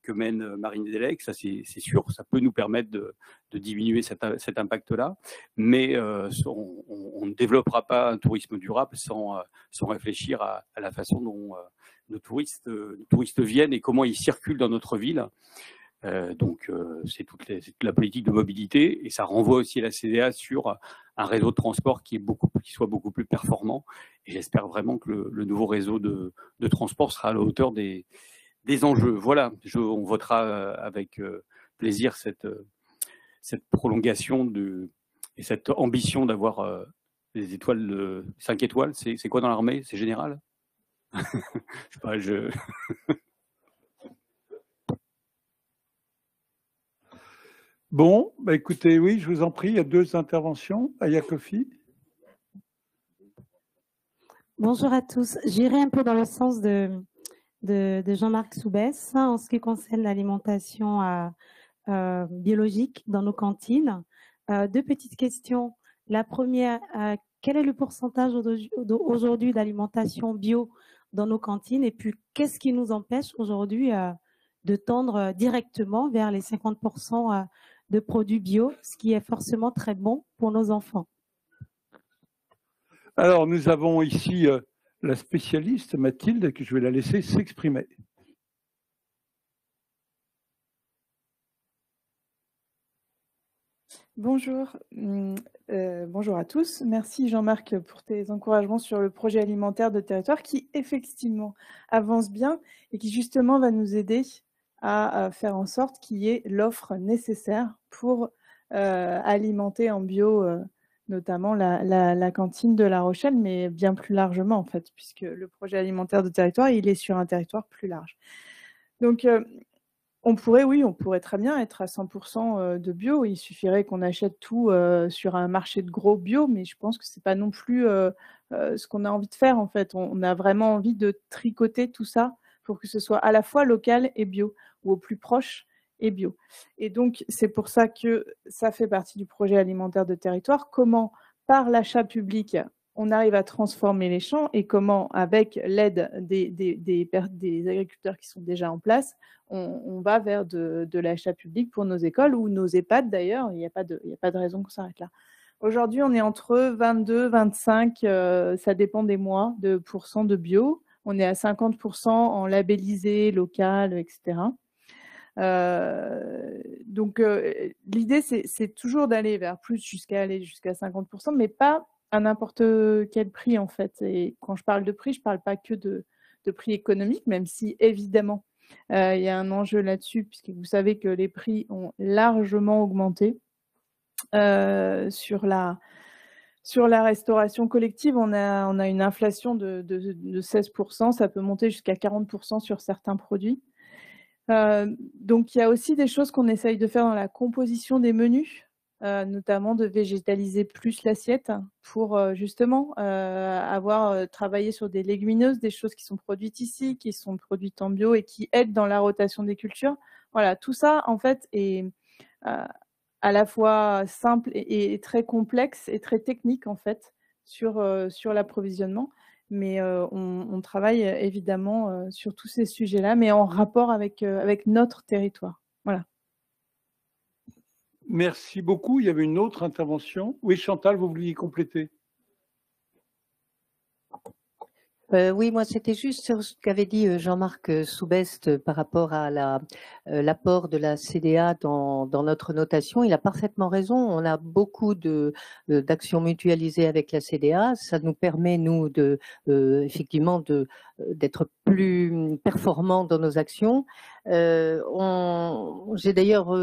mène Marine Delec, ça c'est sûr, ça peut nous permettre de diminuer cet impact-là, mais on ne développera pas un tourisme durable sans réfléchir à la façon dont nos touristes viennent et comment ils circulent dans notre ville. Donc c'est toute la politique de mobilité, et ça renvoie aussi à la CDA sur un réseau de transport qui soit beaucoup plus performant, et j'espère vraiment que le nouveau réseau de transport sera à la hauteur des enjeux. Voilà, on votera avec plaisir cette prolongation et cette ambition d'avoir des étoiles 5 étoiles. C'est quoi dans l'armée? C'est général? Je sais pas, Bon, bah écoutez, oui, je vous en prie, il y a 2 interventions. Aya Kofi. Bonjour à tous. J'irai un peu dans le sens de Jean-Marc Soubès en ce qui concerne l'alimentation biologique dans nos cantines. 2 petites questions. La première, quel est le pourcentage aujourd'hui d'alimentation bio dans nos cantines? Et puis, qu'est-ce qui nous empêche aujourd'hui de tendre directement vers les 50% de produits bio, ce qui est forcément très bon pour nos enfants? Alors, nous avons ici la spécialiste, Mathilde, que je vais la laisser s'exprimer. Bonjour, bonjour à tous. Merci Jean-Marc pour tes encouragements sur le projet alimentaire de territoire qui effectivement avance bien et qui justement va nous aider à faire en sorte qu'il y ait l'offre nécessaire pour alimenter en bio notamment la cantine de La Rochelle, mais bien plus largement en fait, puisque le projet alimentaire de territoire, il est sur un territoire plus large. Donc, on pourrait très bien être à 100% de bio. Il suffirait qu'on achète tout sur un marché de gros bio, mais je pense que c'est pas non plus ce qu'on a envie de faire en fait. On a vraiment envie de tricoter tout ça pour que ce soit à la fois local et bio, ou au plus proche et bio. Et donc, c'est pour ça que ça fait partie du projet alimentaire de territoire. Comment, par l'achat public, on arrive à transformer les champs et comment, avec l'aide des agriculteurs qui sont déjà en place, on va vers de l'achat public pour nos écoles ou nos EHPAD d'ailleurs. Il n'y a pas de raison qu'on s'arrête là. Aujourd'hui, on est entre 22, 25, ça dépend des mois, de % de bio. On est à 50% en labellisé, local, etc. Donc, l'idée, c'est toujours d'aller vers plus, jusqu'à 50%, mais pas à n'importe quel prix, en fait. Et quand je parle de prix, je ne parle pas que de prix économique, même si, évidemment, il y a un enjeu là-dessus, puisque vous savez que les prix ont largement augmenté. Sur la restauration collective, on a une inflation de 16%, ça peut monter jusqu'à 40% sur certains produits. Donc, il y a aussi des choses qu'on essaye de faire dans la composition des menus, notamment de végétaliser plus l'assiette pour justement avoir travaillé sur des légumineuses, des choses qui sont produites ici, qui sont produites en bio et qui aident dans la rotation des cultures. Voilà, tout ça, en fait, est à la fois simple et très complexe et très technique, en fait, sur l'approvisionnement. Mais on travaille évidemment sur tous ces sujets-là, mais en rapport avec notre territoire. Voilà. Merci beaucoup. Il y avait une autre intervention. Oui, Chantal, vous vouliez compléter? Oui, moi, c'était juste sur ce qu'avait dit Jean-Marc Soubest par rapport à l'apport de la CDA dans notre notation. Il a parfaitement raison. On a beaucoup d'actions mutualisées avec la CDA. Ça nous permet, nous, effectivement, d'être plus performants dans nos actions. J'ai d'ailleurs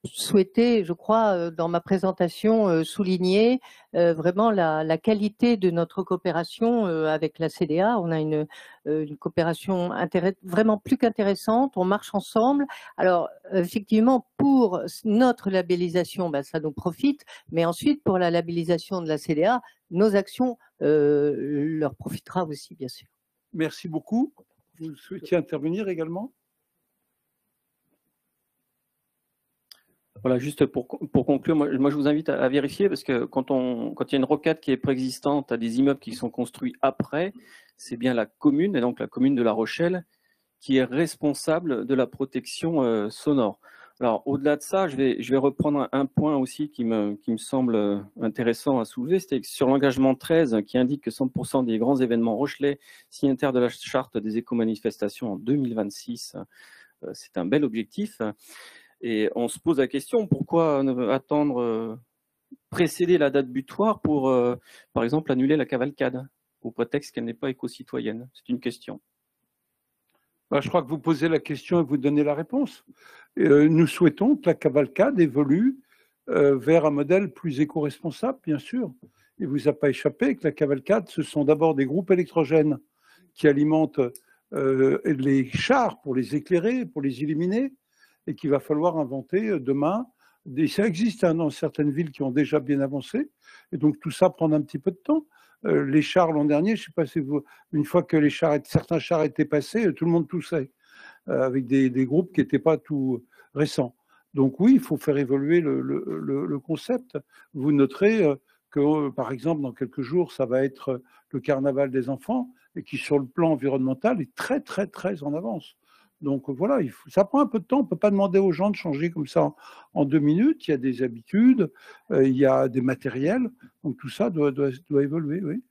souhaité, je crois, dans ma présentation, souligner vraiment la qualité de notre coopération avec la CDA. On a une coopération vraiment plus qu'intéressante. On marche ensemble. Alors, effectivement, pour notre labellisation, ça nous profite. Mais ensuite, pour la labellisation de la CDA, nos actions leur profitera aussi, bien sûr. Merci beaucoup. Vous souhaitiez intervenir également? Voilà, juste pour conclure, moi je vous invite à vérifier parce que quand il y a une rocade qui est préexistante à des immeubles qui sont construits après, c'est bien la commune, et donc la commune de La Rochelle, qui est responsable de la protection sonore. Alors, au-delà de ça, je vais reprendre un point aussi qui me semble intéressant à soulever, c'était sur l'engagement 13 qui indique que 100% des grands événements Rochelais signataires de la charte des éco-manifestations en 2026, c'est un bel objectif. Et on se pose la question, pourquoi attendre, précéder la date butoir pour, par exemple, annuler la cavalcade, au prétexte qu'elle n'est pas éco-citoyenne? C'est une question. Je crois que vous posez la question et vous donnez la réponse. Nous souhaitons que la cavalcade évolue vers un modèle plus éco-responsable, bien sûr. Il ne vous a pas échappé que la cavalcade, ce sont d'abord des groupes électrogènes qui alimentent les chars pour les éclairer, pour les illuminer, et qu'il va falloir inventer demain. Ça existe dans certaines villes qui ont déjà bien avancé, et donc tout ça prend un petit peu de temps. Les chars l'an dernier, je ne sais pas si vous, une fois que certains chars étaient passés, tout le monde toussait, avec des groupes qui n'étaient pas tout récents. Donc oui, il faut faire évoluer le concept. Vous noterez que, par exemple, dans quelques jours, ça va être le carnaval des enfants, et qui, sur le plan environnemental, est très, très, très en avance. Donc voilà, ça prend un peu de temps. On ne peut pas demander aux gens de changer comme ça en 2 minutes. Il y a des habitudes, il y a des matériels. Donc tout ça doit évoluer, oui.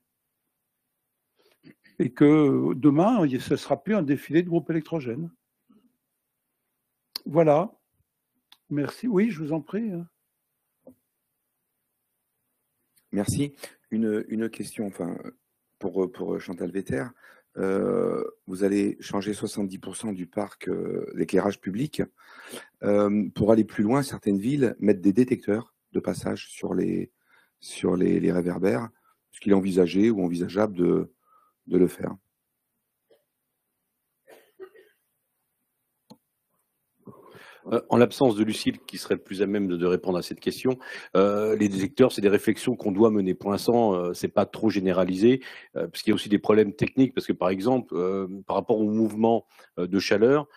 Et que demain, ce ne sera plus un défilé de groupes électrogènes. Voilà. Merci. Oui, je vous en prie. Merci. Une question, enfin, pour Chantal Vetter. Vous allez changer 70% du parc d'éclairage public. Pour aller plus loin, certaines villes mettent des détecteurs de passage sur les réverbères. Est-ce qu'il est envisagé ou envisageable de le faire? En l'absence de Lucille, qui serait plus à même de répondre à cette question, les détecteurs, c'est des réflexions qu'on doit mener. Pour l'instant, c'est pas trop généralisé, parce qu'il y a aussi des problèmes techniques, parce que par exemple, par rapport au mouvement de chaleur,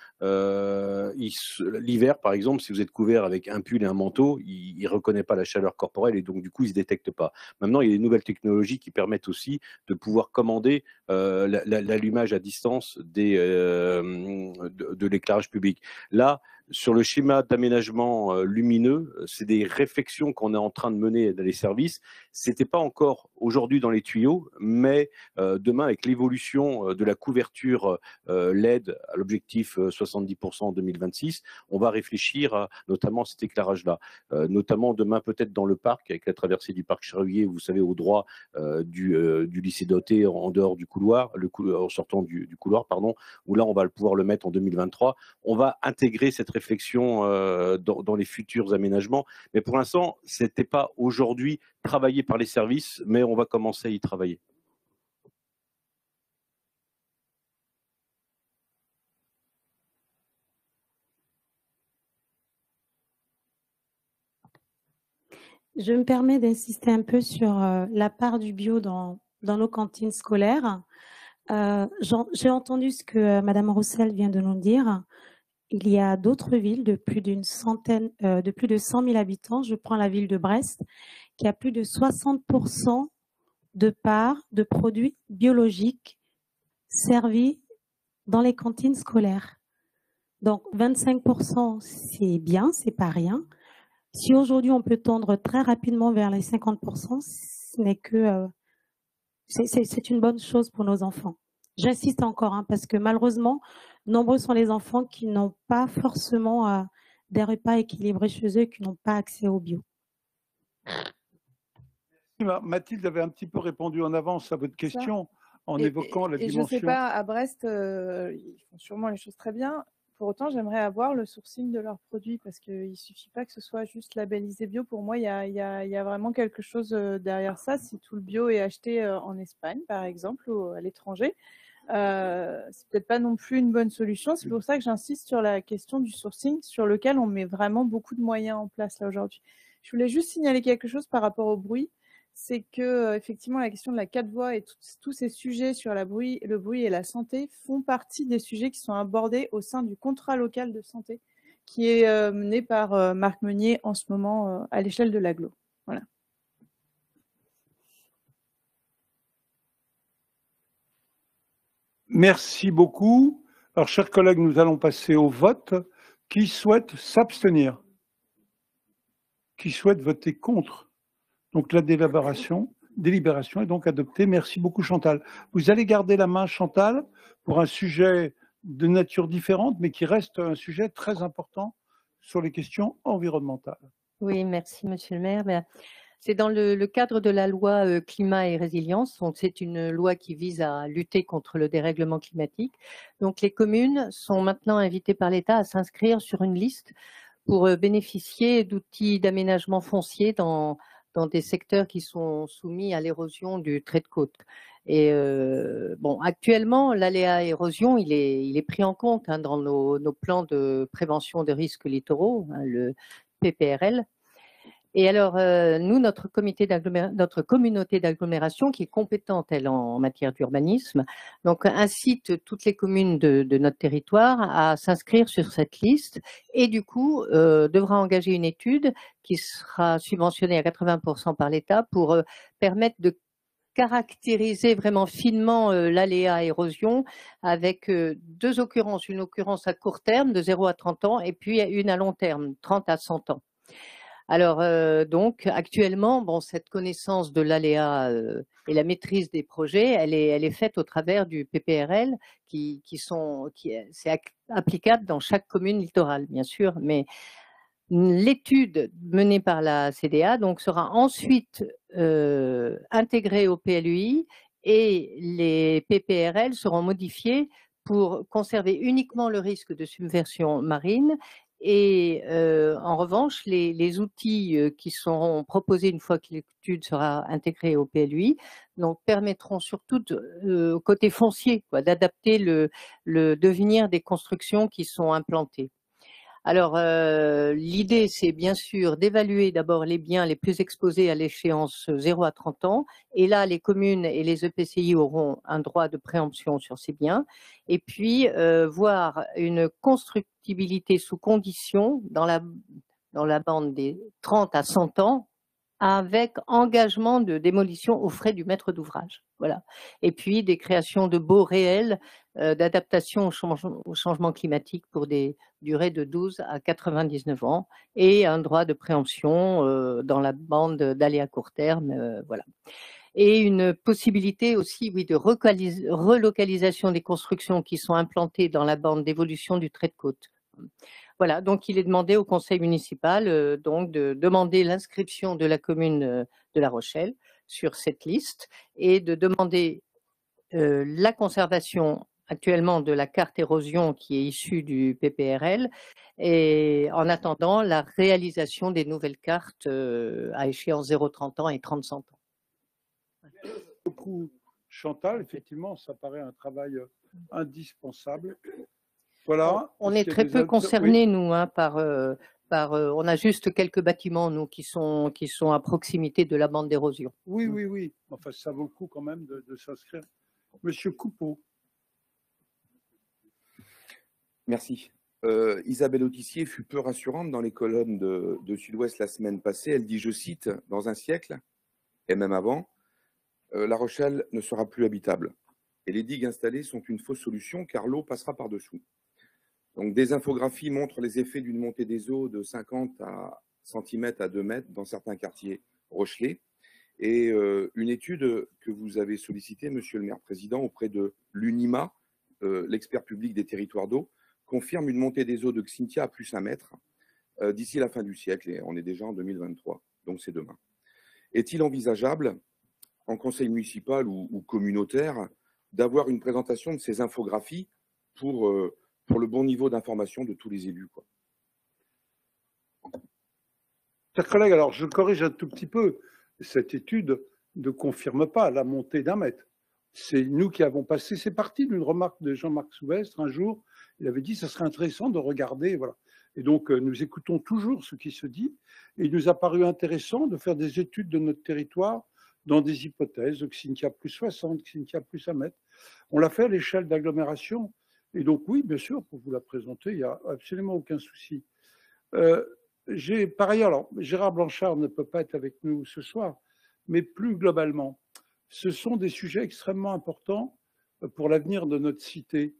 l'hiver, par exemple, si vous êtes couvert avec un pull et un manteau, il ne reconnaît pas la chaleur corporelle et donc du coup, il ne se détecte pas. Maintenant, il y a des nouvelles technologies qui permettent aussi de pouvoir commander l'allumage à distance de l'éclairage public. Là, sur le schéma d'aménagement lumineux, c'est des réflexions qu'on est en train de mener dans les services. Ce n'était pas encore aujourd'hui dans les tuyaux, mais demain, avec l'évolution de la couverture LED à l'objectif 70% en 2026, on va réfléchir à notamment cet éclairage-là. Notamment demain, peut-être dans le parc, avec la traversée du parc Charruillet, vous savez, au droit du lycée d'Othé, en dehors du couloir, en sortant du couloir, pardon, où là, on va pouvoir le mettre en 2023. On va intégrer cette réflexion dans les futurs aménagements. Mais pour l'instant, ce n'était pas aujourd'hui travaillé par les services, mais on va commencer à y travailler. Je me permets d'insister un peu sur la part du bio dans nos cantines scolaires. J'ai entendu ce que Madame Roussel vient de nous dire. Il y a d'autres villes de plus de 100 000 habitants. Je prends la ville de Brest, qui a plus de 60% de part de produits biologiques servis dans les cantines scolaires. Donc 25%, c'est bien, c'est pas rien. Si aujourd'hui on peut tendre très rapidement vers les 50%, ce n'est que c'est une bonne chose pour nos enfants. J'insiste encore, parce que malheureusement, nombreux sont les enfants qui n'ont pas forcément des repas équilibrés chez eux et qui n'ont pas accès au bio. Mathilde avait un petit peu répondu en avance à votre question en évoquant la dimension. Je ne sais pas, à Brest, ils font sûrement les choses très bien. Pour autant, j'aimerais avoir le sourcing de leurs produits parce qu'il ne suffit pas que ce soit juste labellisé bio. Pour moi, il y a vraiment quelque chose derrière ça. Si tout le bio est acheté en Espagne, par exemple, ou à l'étranger, c'est peut-être pas non plus une bonne solution. C'est pour ça que j'insiste sur la question du sourcing, sur lequel on met vraiment beaucoup de moyens en place là aujourd'hui. Je voulais juste signaler quelque chose par rapport au bruit. C'est que effectivement la question de la 4 voies et tous ces sujets sur le bruit et la santé font partie des sujets qui sont abordés au sein du contrat local de santé qui est mené par Marc Meunier en ce moment à l'échelle de l'Agglo. Voilà. Merci beaucoup. Alors, chers collègues, nous allons passer au vote. Qui souhaite s'abstenir? Qui souhaite voter contre? Donc, la délibération est donc adoptée. Merci beaucoup, Chantal. Vous allez garder la main, Chantal, pour un sujet de nature différente, mais qui reste un sujet très important sur les questions environnementales. Oui, merci, monsieur le maire. C'est dans le cadre de la loi climat et résilience. Donc, c'est une loi qui vise à lutter contre le dérèglement climatique. Donc, les communes sont maintenant invitées par l'État à s'inscrire sur une liste pour bénéficier d'outils d'aménagement foncier dans des secteurs qui sont soumis à l'érosion du trait de côte. Et bon, actuellement, l'aléa érosion, il est pris en compte dans nos plans de prévention des risques littoraux, le PPRL. Et alors, nous, notre communauté d'agglomération, qui est compétente, elle, en matière d'urbanisme, donc incite toutes les communes de notre territoire à s'inscrire sur cette liste et du coup, devra engager une étude qui sera subventionnée à 80% par l'État pour permettre de caractériser vraiment finement l'aléa érosion avec deux occurrences, une occurrence à court terme de 0 à 30 ans et puis une à long terme, 30 à 100 ans. Alors, donc, actuellement, bon, cette connaissance de l'aléa et la maîtrise des projets, elle est faite au travers du PPRL, c'est applicable dans chaque commune littorale, bien sûr, mais l'étude menée par la CDA donc, sera ensuite intégrée au PLUI et les PPRL seront modifiés pour conserver uniquement le risque de submersion marine. Et en revanche, les outils qui seront proposés une fois que l'étude sera intégrée au PLUI donc, permettront surtout, côté foncier, d'adapter le devenir des constructions qui sont implantées. Alors, l'idée, c'est bien sûr d'évaluer d'abord les biens les plus exposés à l'échéance 0 à 30 ans. Et là, les communes et les EPCI auront un droit de préemption sur ces biens. Et puis, voir une constructibilité sous condition dans la bande des 30 à 100 ans avec engagement de démolition aux frais du maître d'ouvrage. Voilà. Et puis des créations de baux réels d'adaptation au changement climatique pour des durées de 12 à 99 ans et un droit de préemption dans la bande d'aléas court terme. Voilà. Et une possibilité aussi, oui, de relocalisation des constructions qui sont implantées dans la bande d'évolution du trait de côte. Voilà, donc il est demandé au conseil municipal donc de demander l'inscription de la commune de La Rochelle sur cette liste et de demander la conservation actuellement de la carte érosion qui est issue du PPRL et en attendant la réalisation des nouvelles cartes à échéance 0-30 ans et 30-100 ans. Merci beaucoup, Chantal. Effectivement, ça paraît un travail indispensable. Voilà. On est très peu concernés, nous, par on a juste quelques bâtiments, nous, qui sont à proximité de la bande d'érosion. Oui, oui, oui. Enfin, ça vaut le coup quand même de s'inscrire. Monsieur Coupeau. Merci. Isabelle Autissier fut peu rassurante dans les colonnes de Sud-Ouest la semaine passée. Elle dit, je cite, « Dans un siècle, et même avant, La Rochelle ne sera plus habitable. Et les digues installées sont une fausse solution car l'eau passera par-dessous. » Donc, des infographies montrent les effets d'une montée des eaux de 50 cm à 2 mètres dans certains quartiers rochelais. Et une étude que vous avez sollicitée, Monsieur le maire président, auprès de l'UNIMA, l'expert public des territoires d'eau, confirme une montée des eaux de Xynthia à plus 1 mètre d'ici la fin du siècle. Et on est déjà en 2023, donc c'est demain. Est-il envisageable, en conseil municipal ou communautaire, d'avoir une présentation de ces infographies pour le bon niveau d'information de tous les élus, quoi. Chers collègues, alors je corrige un tout petit peu. Cette étude ne confirme pas la montée d'1 mètre. C'est nous qui avons passé, c'est parti d'une remarque de Jean-Marc Soubestre un jour. Il avait dit que ça serait intéressant de regarder, voilà. Et donc nous écoutons toujours ce qui se dit. Et il nous a paru intéressant de faire des études de notre territoire dans des hypothèses, Xynthia plus 60, Xynthia plus 1 mètre. On l'a fait à l'échelle d'agglomération. Et donc, oui, bien sûr, pour vous la présenter, il n'y a absolument aucun souci. Par ailleurs, alors, Gérard Blanchard ne peut pas être avec nous ce soir, mais plus globalement, ce sont des sujets extrêmement importants pour l'avenir de notre cité.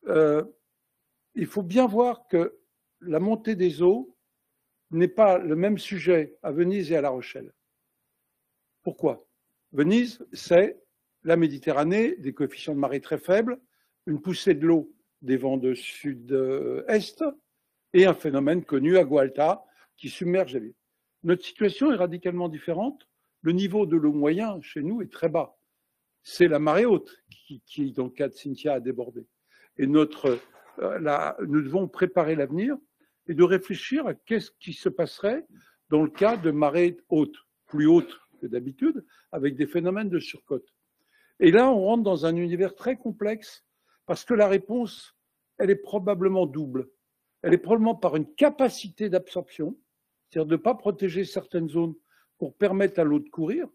il faut bien voir que la montée des eaux n'est pas le même sujet à Venise et à La Rochelle. Pourquoi? Venise, c'est la Méditerranée, des coefficients de marée très faibles, une poussée de l'eau des vents de sud-est et un phénomène connu, Agua Alta, qui submerge la ville. Notre situation est radicalement différente. Le niveau de l'eau moyen chez nous est très bas. C'est la marée haute qui, dans le cas de Cynthia, a débordé. Et nous devons préparer l'avenir et de réfléchir à qu'est-ce qui se passerait dans le cas de marée haute, plus haute que d'habitude, avec des phénomènes de surcote. Et là, on rentre dans un univers très complexe parce que la réponse, elle est probablement double. Elle est probablement par une capacité d'absorption, c'est-à-dire de ne pas protéger certaines zones pour permettre à l'eau de courir.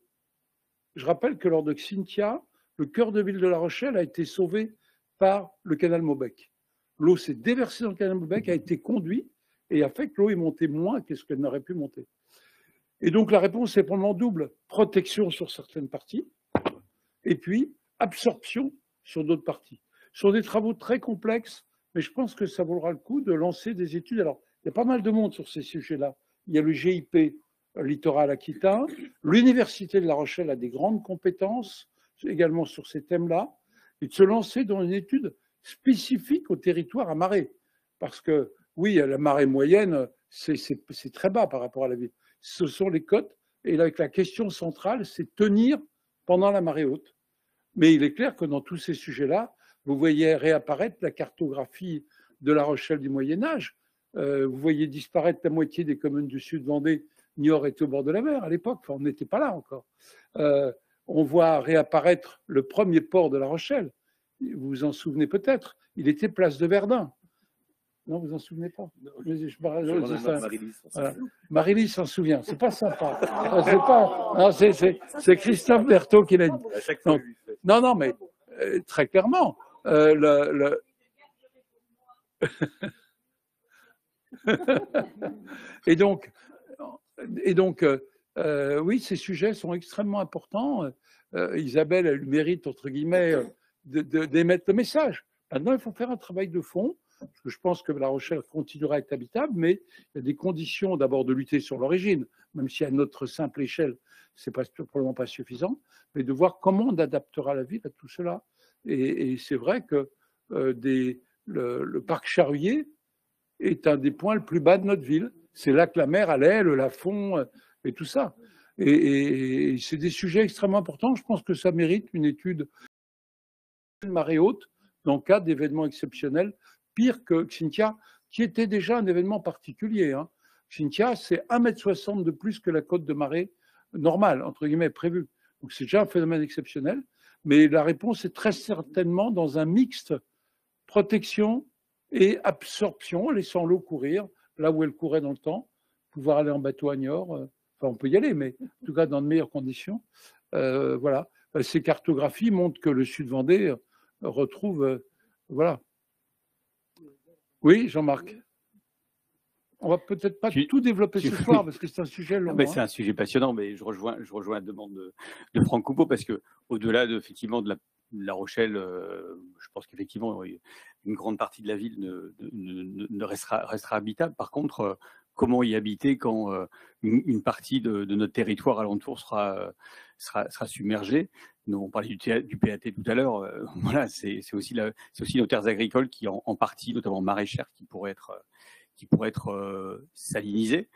Je rappelle que lors de Cynthia, le cœur de ville de La Rochelle a été sauvé par le canal Maubec. L'eau s'est déversée dans le canal Maubec, a été conduite et a fait que l'eau est montée moins que ce qu'elle n'aurait pu monter. Et donc la réponse est probablement double. Protection sur certaines parties et puis absorption sur d'autres parties. Ce sont des travaux très complexes, mais je pense que ça vaudra le coup de lancer des études. Alors, il y a pas mal de monde sur ces sujets-là. Il y a le GIP Littoral Aquitain. L'Université de La Rochelle a des grandes compétences également sur ces thèmes-là. Et de se lancer dans une étude spécifique au territoire à marée. Parce que, oui, la marée moyenne, c'est très bas par rapport à la ville. Ce sont les côtes. Et là, avec la question centrale, c'est tenir pendant la marée haute. Mais il est clair que dans tous ces sujets-là, vous voyez réapparaître la cartographie de La Rochelle du Moyen-Âge. Vous voyez disparaître la moitié des communes du sud Vendée. Niort était au bord de la mer à l'époque, enfin, on n'était pas là encore. On voit réapparaître le premier port de La Rochelle. Vous vous en souvenez peut-être. Il était place de Verdun. Non, vous en souvenez pas? Marie-Lise s'en souvient. C'est pas sympa. C'est Christophe Berthaud qui l'a dit. Donc, non, mais très clairement, et donc, oui, ces sujets sont extrêmement importants. Isabelle a eu le mérite, entre guillemets, d'émettre le message. Maintenant, il faut faire un travail de fond. Parce que je pense que La Rochelle continuera à être habitable, mais il y a des conditions d'abord de lutter sur l'origine, même si à notre simple échelle, ce n'est probablement pas suffisant, mais de voir comment on adaptera la ville à tout cela. Et c'est vrai que le parc Charrier est un des points les plus bas de notre ville. C'est là que la mer allait, le Lafond et tout ça. Et c'est des sujets extrêmement importants. Je pense que ça mérite une étude de marée haute dans le cas d'événements exceptionnels, pire que Cynthia, qui était déjà un événement particulier. Hein. Cynthia, c'est 1,60 m de plus que la cote de marée normale, entre guillemets, prévue. Donc c'est déjà un phénomène exceptionnel. Mais la réponse est très certainement dans un mixte protection et absorption, laissant l'eau courir là où elle courait dans le temps, pouvoir aller en bateau à Niort. Enfin, on peut y aller, mais en tout cas dans de meilleures conditions. Voilà. Ces cartographies montrent que le Sud-Vendée retrouve... voilà. Oui, Jean-Marc. On va peut-être pas tout développer ce soir parce que c'est un sujet long. C'est un sujet passionnant, mais je rejoins la demande de Franck Coupeau parce que au-delà effectivement de La Rochelle, je pense qu'effectivement une grande partie de la ville ne restera habitable. Par contre, comment y habiter quand une partie de notre territoire alentour sera submergée? On parlait du PAT tout à l'heure. Voilà, c'est aussi nos terres agricoles qui, en partie, notamment maraîchères, qui pourraient être salinisées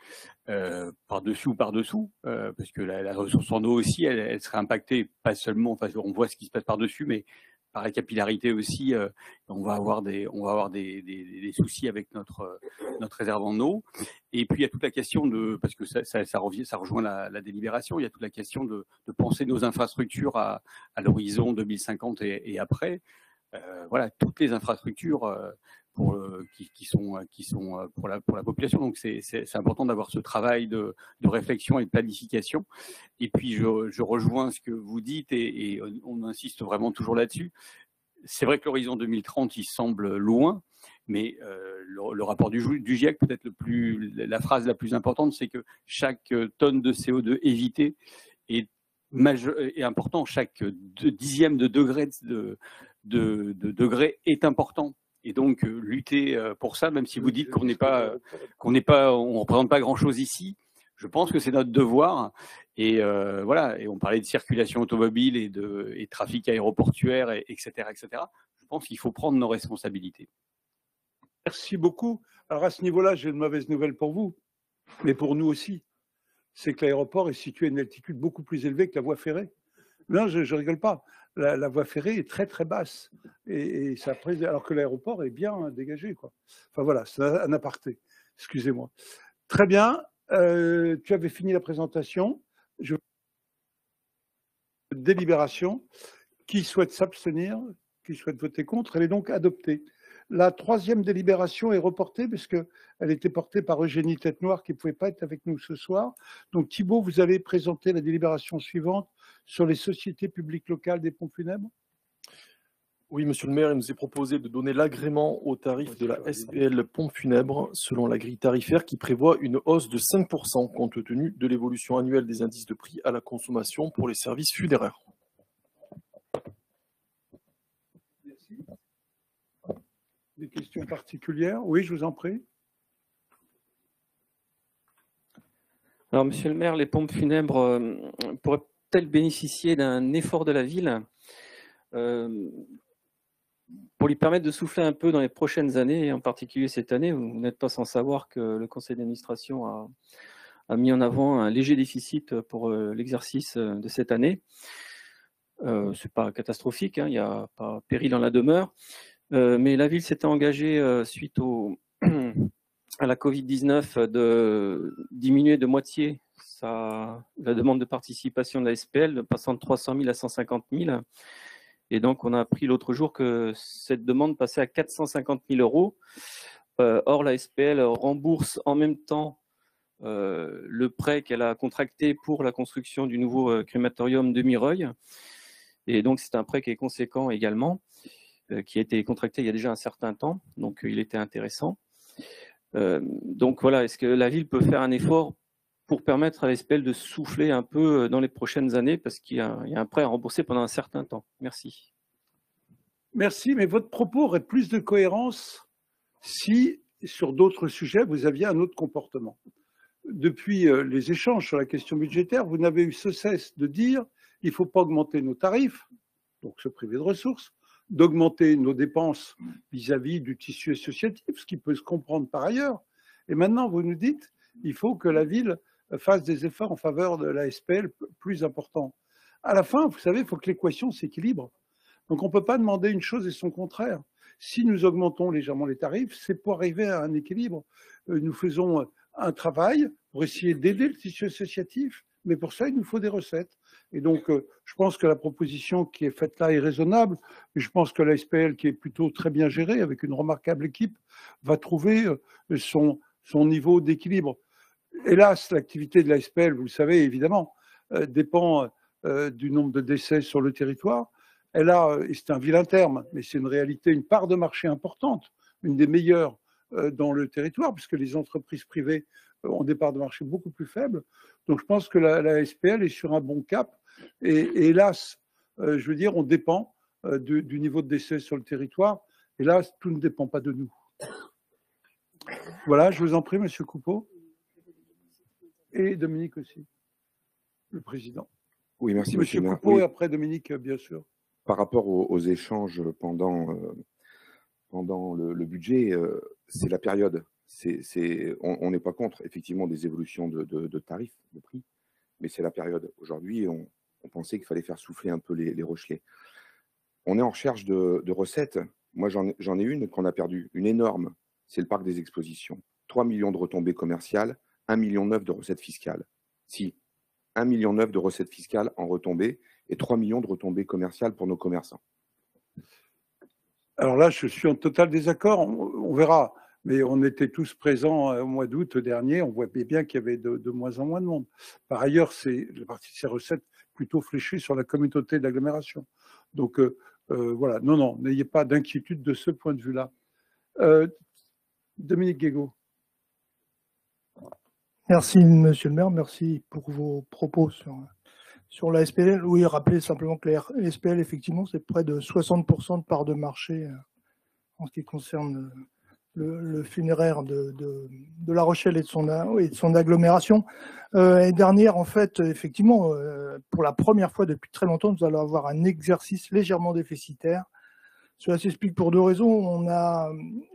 par-dessus ou par-dessous, parce que la ressource en eau aussi, elle serait impactée, pas seulement, enfin, on voit ce qui se passe par-dessus, mais par la capillarité aussi, on va avoir des soucis avec notre réserve en eau. Et puis il y a toute la question parce que ça rejoint la délibération, il y a toute la question de penser nos infrastructures à l'horizon 2050 et après. Voilà, toutes les infrastructures qui sont pour la population. Donc c'est important d'avoir ce travail de réflexion et de planification. Et puis je rejoins ce que vous dites et on insiste vraiment toujours là-dessus. C'est vrai que l'horizon 2030, il semble loin, mais le rapport du GIEC, peut-être la phrase la plus importante, c'est que chaque tonne de CO2 évitée est important. Chaque dixième de degré est important. et donc lutter pour ça, même si vous dites qu'on on représente pas grand-chose ici. Je pense que c'est notre devoir. Et voilà. Et on parlait de circulation automobile et de trafic aéroportuaire, etc., etc. Je pense qu'il faut prendre nos responsabilités. Merci beaucoup. Alors à ce niveau-là, j'ai une mauvaise nouvelle pour vous, mais pour nous aussi. C'est que l'aéroport est situé à une altitude beaucoup plus élevée que la voie ferrée. Non, je ne rigole pas. La voie ferrée est très très basse, et ça, alors que l'aéroport est bien dégagé, quoi. Enfin voilà, c'est un aparté. Excusez-moi. Très bien. Tu avais fini la présentation. Délibération. Qui souhaite s'abstenir, qui souhaite voter contre, elle est donc adoptée. La troisième délibération est reportée puisqu'elle était portée par Eugénie Tête-Noire qui ne pouvait pas être avec nous ce soir. Donc Thibault, vous allez présenter la délibération suivante sur les sociétés publiques locales des pompes funèbres. Oui, monsieur le maire, il nous est proposé de donner l'agrément au tarif de la SPL Pompes Funèbres selon la grille tarifaire qui prévoit une hausse de 5% compte tenu de l'évolution annuelle des indices de prix à la consommation pour les services funéraires. Merci. Des questions particulières? Oui, je vous en prie. Alors, monsieur le maire, les pompes funèbres pourraient-elles bénéficier d'un effort de la ville pour lui permettre de souffler un peu dans les prochaines années, et en particulier cette année? Vous n'êtes pas sans savoir que le conseil d'administration a mis en avant un léger déficit pour l'exercice de cette année. Ce n'est pas catastrophique, hein, il n'y a pas péril dans la demeure. Mais la ville s'était engagée suite à la Covid-19 de diminuer de moitié la demande de participation de la SPL, passant de 300 000 à 150 000. Et donc, on a appris l'autre jour que cette demande passait à 450 000 euros. Or, la SPL rembourse en même temps le prêt qu'elle a contracté pour la construction du nouveau crématorium de Mireuil. Et donc, c'est un prêt qui est conséquent également, qui a été contracté il y a déjà un certain temps. Donc, il était intéressant. Donc, voilà, est-ce que la ville peut faire un effort pour permettre à la SPL de souffler un peu dans les prochaines années, parce qu'il y a un prêt à rembourser pendant un certain temps? Merci. Merci, mais votre propos aurait plus de cohérence si, sur d'autres sujets, vous aviez un autre comportement. Depuis les échanges sur la question budgétaire, vous n'avez eu cesse de dire il ne faut pas augmenter nos tarifs, donc se priver de ressources, d'augmenter nos dépenses vis-à-vis du tissu associatif, ce qui peut se comprendre par ailleurs. Et maintenant, vous nous dites il faut que la ville fasse des efforts en faveur de la SPL plus importants. À la fin, vous savez, il faut que l'équation s'équilibre. Donc on ne peut pas demander une chose et son contraire. Si nous augmentons légèrement les tarifs, c'est pour arriver à un équilibre. Nous faisons un travail pour essayer d'aider le tissu associatif, mais pour ça, il nous faut des recettes. Et donc, je pense que la proposition qui est faite là est raisonnable. Je pense que la SPL, qui est plutôt très bien gérée, avec une remarquable équipe, va trouver son niveau d'équilibre. Hélas, l'activité de la SPL, vous le savez évidemment, dépend du nombre de décès sur le territoire. Elle a, et c'est un vilain terme, mais c'est une réalité, une part de marché importante, une des meilleures dans le territoire, puisque les entreprises privées ont des parts de marché beaucoup plus faibles. Donc je pense que la SPL est sur un bon cap. Et hélas, je veux dire, on dépend du niveau de décès sur le territoire. Hélas, tout ne dépend pas de nous. Voilà, je vous en prie, Monsieur Coupeau. Et Dominique aussi, le président. Oui, merci, Monsieur Coupeau, oui. Et après Dominique, bien sûr. Par rapport aux échanges pendant le budget, c'est la période. On n'est pas contre, effectivement, des évolutions de tarifs, de prix, mais c'est la période. Aujourd'hui, on pensait qu'il fallait faire souffler un peu les Rochelais. On est en recherche de recettes. Moi, j'en ai une qu'on a perdue, une énorme. C'est le parc des expositions. 3 millions de retombées commerciales, 1,9 million de recettes fiscales. Si, 1,9 million de recettes fiscales en retombées et 3 millions de retombées commerciales pour nos commerçants. Alors là, je suis en total désaccord. On verra. Mais on était tous présents au mois d'août dernier. On voyait bien qu'il y avait de moins en moins de monde. Par ailleurs, c'est la partie de ces recettes plutôt fléchée sur la communauté d'agglomération. Donc voilà. Non, n'ayez pas d'inquiétude de ce point de vue-là. Dominique Guégaud. Merci, monsieur le maire. Merci pour vos propos sur la SPL. Oui, rappelez simplement que la SPL, effectivement, c'est près de 60% de part de marché en ce qui concerne le funéraire de La Rochelle et de son agglomération. L'année dernière, en fait, effectivement, pour la première fois depuis très longtemps, nous allons avoir un exercice légèrement déficitaire. Cela s'explique pour deux raisons. On a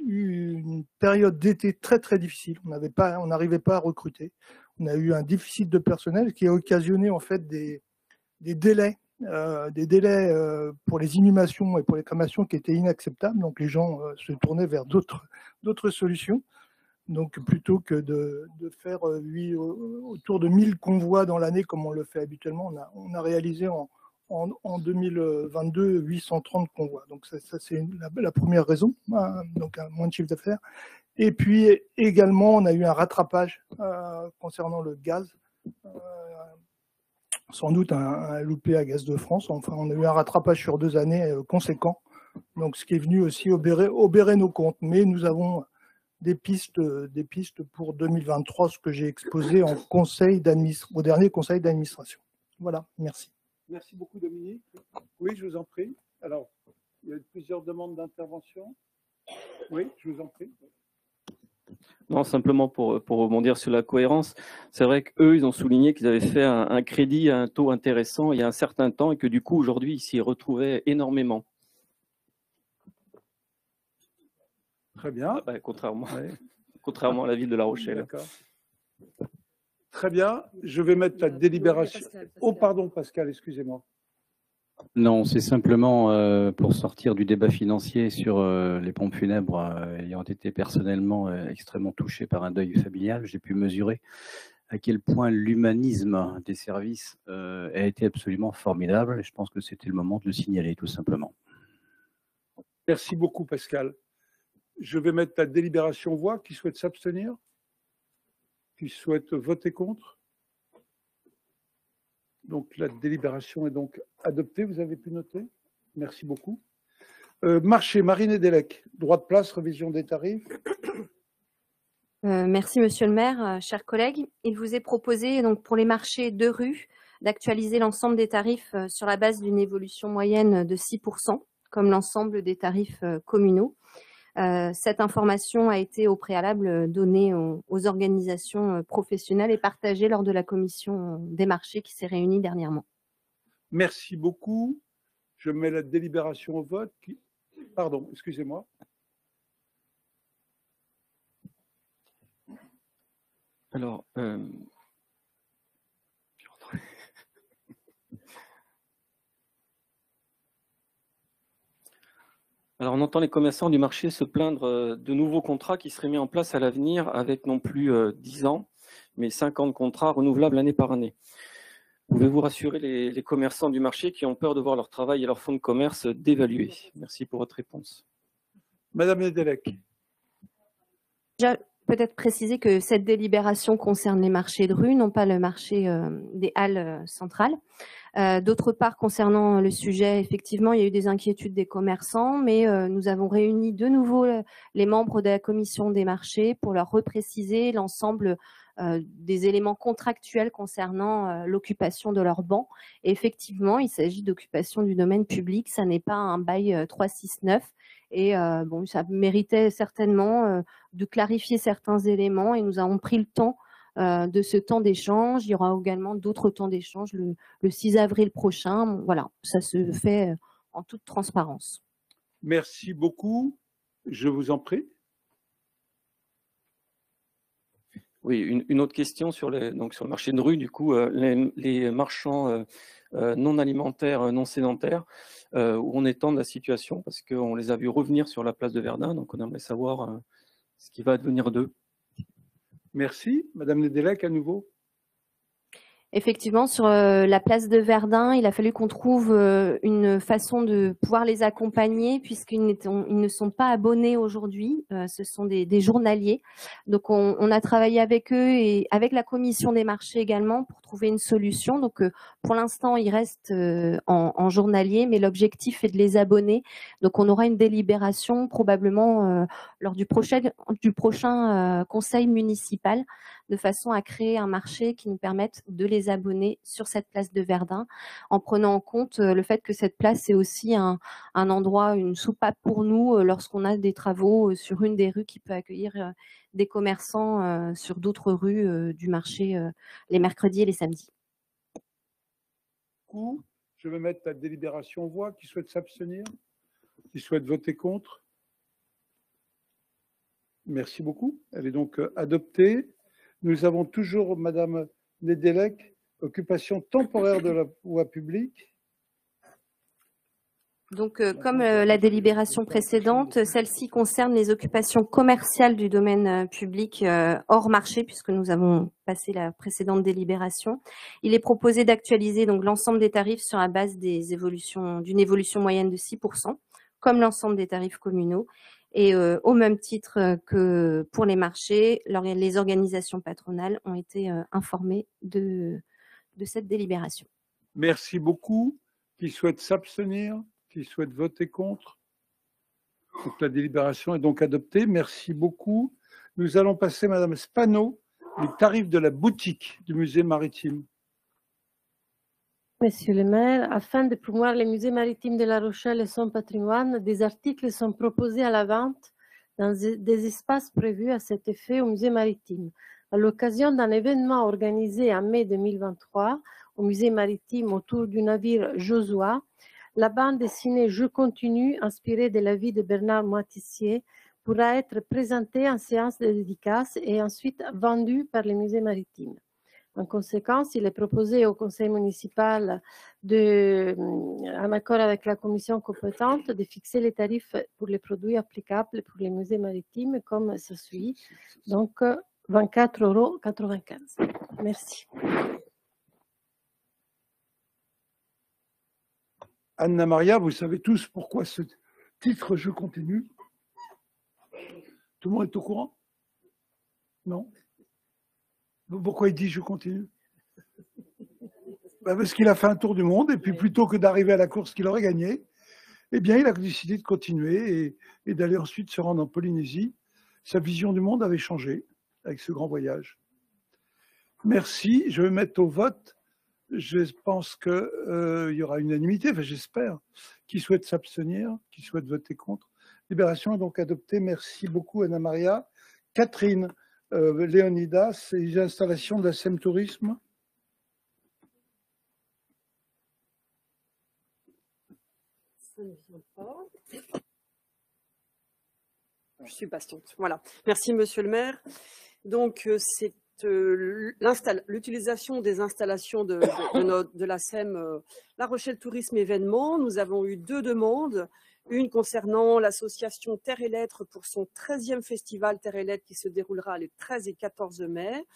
eu une période d'été très très difficile. On n'arrivait pas à recruter. On a eu un déficit de personnel qui a occasionné en fait des délais pour les inhumations et pour les crémations qui étaient inacceptables. Donc les gens se tournaient vers d'autres solutions. Donc plutôt que de faire autour de 1000 convois dans l'année comme on le fait habituellement, on a réalisé en 2022 830 convois. Donc ça c'est la première raison, donc un moins de chiffre d'affaires. Et puis également on a eu un rattrapage concernant le gaz. Sans doute un loupé à Gaz de France. Enfin, on a eu un rattrapage sur 2 années conséquent. Donc, ce qui est venu aussi obérer nos comptes. Mais nous avons des pistes pour 2023, ce que j'ai exposé au dernier conseil d'administration. Voilà, merci. Merci beaucoup, Dominique. Oui, je vous en prie. Alors, il y a plusieurs demandes d'intervention. Oui, je vous en prie. Non, simplement pour rebondir sur la cohérence, c'est vrai qu'eux, ils ont souligné qu'ils avaient fait un crédit à un taux intéressant il y a un certain temps et que du coup, aujourd'hui, ils s'y retrouvaient énormément. Très bien. Contrairement à la ville de La Rochelle. D'accord. Très bien. Je vais mettre la délibération. Oh, pardon, Pascal, excusez-moi. Non, c'est simplement pour sortir du débat financier sur les pompes funèbres, ayant été personnellement extrêmement touché par un deuil familial, j'ai pu mesurer à quel point l'humanisme des services a été absolument formidable. Et je pense que c'était le moment de le signaler, tout simplement. Merci beaucoup, Pascal. Je vais mettre la délibération voix. Qui souhaite s'abstenir? Qui souhaite voter contre? Donc, la délibération est donc adoptée. Vous avez pu noter? Merci beaucoup. Marché, Marine Edelec, droit de place, révision des tarifs. Merci, Monsieur le maire. Chers collègues, il vous est proposé donc pour les marchés de rue d'actualiser l'ensemble des tarifs sur la base d'une évolution moyenne de 6%, comme l'ensemble des tarifs communaux. Cette information a été au préalable donnée aux organisations professionnelles et partagée lors de la commission des marchés qui s'est réunie dernièrement. Merci beaucoup. Je mets la délibération au vote. Pardon, excusez-moi. Alors, Alors, on entend les commerçants du marché se plaindre de nouveaux contrats qui seraient mis en place à l'avenir avec non plus 10 ans, mais 50 contrats renouvelables année par année. Pouvez-vous rassurer les commerçants du marché qui ont peur de voir leur travail et leur fonds de commerce dévalués? Merci pour votre réponse. Madame Nedelec. Peut-être préciser que cette délibération concerne les marchés de rue, non pas le marché des halles centrales. D'autre part, concernant le sujet, effectivement, il y a eu des inquiétudes des commerçants, mais nous avons réuni de nouveau les membres de la commission des marchés pour leur repréciser l'ensemble des éléments contractuels concernant l'occupation de leurs bancs. Et effectivement, il s'agit d'occupation du domaine public, ça n'est pas un bail 369. Et bon, ça méritait certainement de clarifier certains éléments et nous avons pris le temps de ce temps d'échange. Il y aura également d'autres temps d'échange le 6 avril prochain. Voilà, ça se fait en toute transparence. Merci beaucoup. Je vous en prie. Oui, une autre question sur le marché de rue, du coup, les marchands non alimentaires, non sédentaires, où on est de la situation, parce qu'on les a vus revenir sur la place de Verdun, donc on aimerait savoir ce qui va advenir d'eux. Merci. Madame Nedelec, à nouveau. Effectivement, sur la place de Verdun, il a fallu qu'on trouve une façon de pouvoir les accompagner puisqu'ils ne sont pas abonnés aujourd'hui, ce sont des journaliers. Donc, on a travaillé avec eux et avec la commission des marchés également pour trouver une solution. Donc, pour l'instant, ils restent en journalier, mais l'objectif est de les abonner. Donc, on aura une délibération probablement lors du prochain conseil municipal. de façon à créer un marché qui nous permette de les abonner sur cette place de Verdun, en prenant en compte le fait que cette place est aussi un endroit, une soupape pour nous lorsqu'on a des travaux sur une des rues qui peut accueillir des commerçants sur d'autres rues du marché les mercredis et les samedis. Je vais mettre la délibération aux voix. Qui souhaite s'abstenir? Qui souhaite voter contre? Merci beaucoup. Elle est donc adoptée. Nous avons toujours Madame Nedelec, occupation temporaire de la voie publique. Donc, comme la délibération précédente, celle-ci concerne les occupations commerciales du domaine public hors marché, puisque nous avons passé la précédente délibération. Il est proposé d'actualiser donc l'ensemble des tarifs sur la base d'une évolution moyenne de 6%, comme l'ensemble des tarifs communaux. Et au même titre que pour les marchés, les organisations patronales ont été informées de cette délibération. Merci beaucoup. Qui souhaite s'abstenir? Qui souhaite voter contre? Donc, la délibération est donc adoptée. Merci beaucoup. Nous allons passer, Madame Spano, les tarifs de la boutique du musée maritime. Monsieur le maire, afin de promouvoir les musées maritimes de La Rochelle et son patrimoine, des articles sont proposés à la vente dans des espaces prévus à cet effet au musée maritime. À l'occasion d'un événement organisé en mai 2023 au musée maritime autour du navire Josua, la bande dessinée Je continue, inspirée de la vie de Bernard Moitissier, pourra être présentée en séance de dédicace et ensuite vendue par les musées maritimes. En conséquence, il est proposé au conseil municipal, en accord avec la commission compétente, de fixer les tarifs pour les produits applicables pour les musées maritimes comme ça suit. Donc, 24,95 €. Merci. Anna-Maria, vous savez tous pourquoi ce titre « Je continue ». Tout le monde est au courant? Non? Pourquoi il dit « Je continue » Parce qu'il a fait un tour du monde et puis plutôt que d'arriver à la course qu'il aurait gagnée, eh bien, il a décidé de continuer et d'aller ensuite se rendre en Polynésie. Sa vision du monde avait changé avec ce grand voyage. Merci. Je vais mettre au vote. Je pense qu'il y aura unanimité, enfin j'espère. Qui souhaite s'abstenir? Qui souhaite voter contre? Libération est donc adoptée. Merci beaucoup, Anna-Maria. Catherine Léonidas, les installations de la SEM Tourisme. Ça ne vient pas. Je suis patiente. Voilà. Merci, monsieur le maire. Donc, c'est l'utilisation des installations de la SEM La Rochelle Tourisme Événements. Nous avons eu 2 demandes, une concernant l'association Terre et Lettres pour son 13e festival Terre et Lettres qui se déroulera les 13 et 14 mai.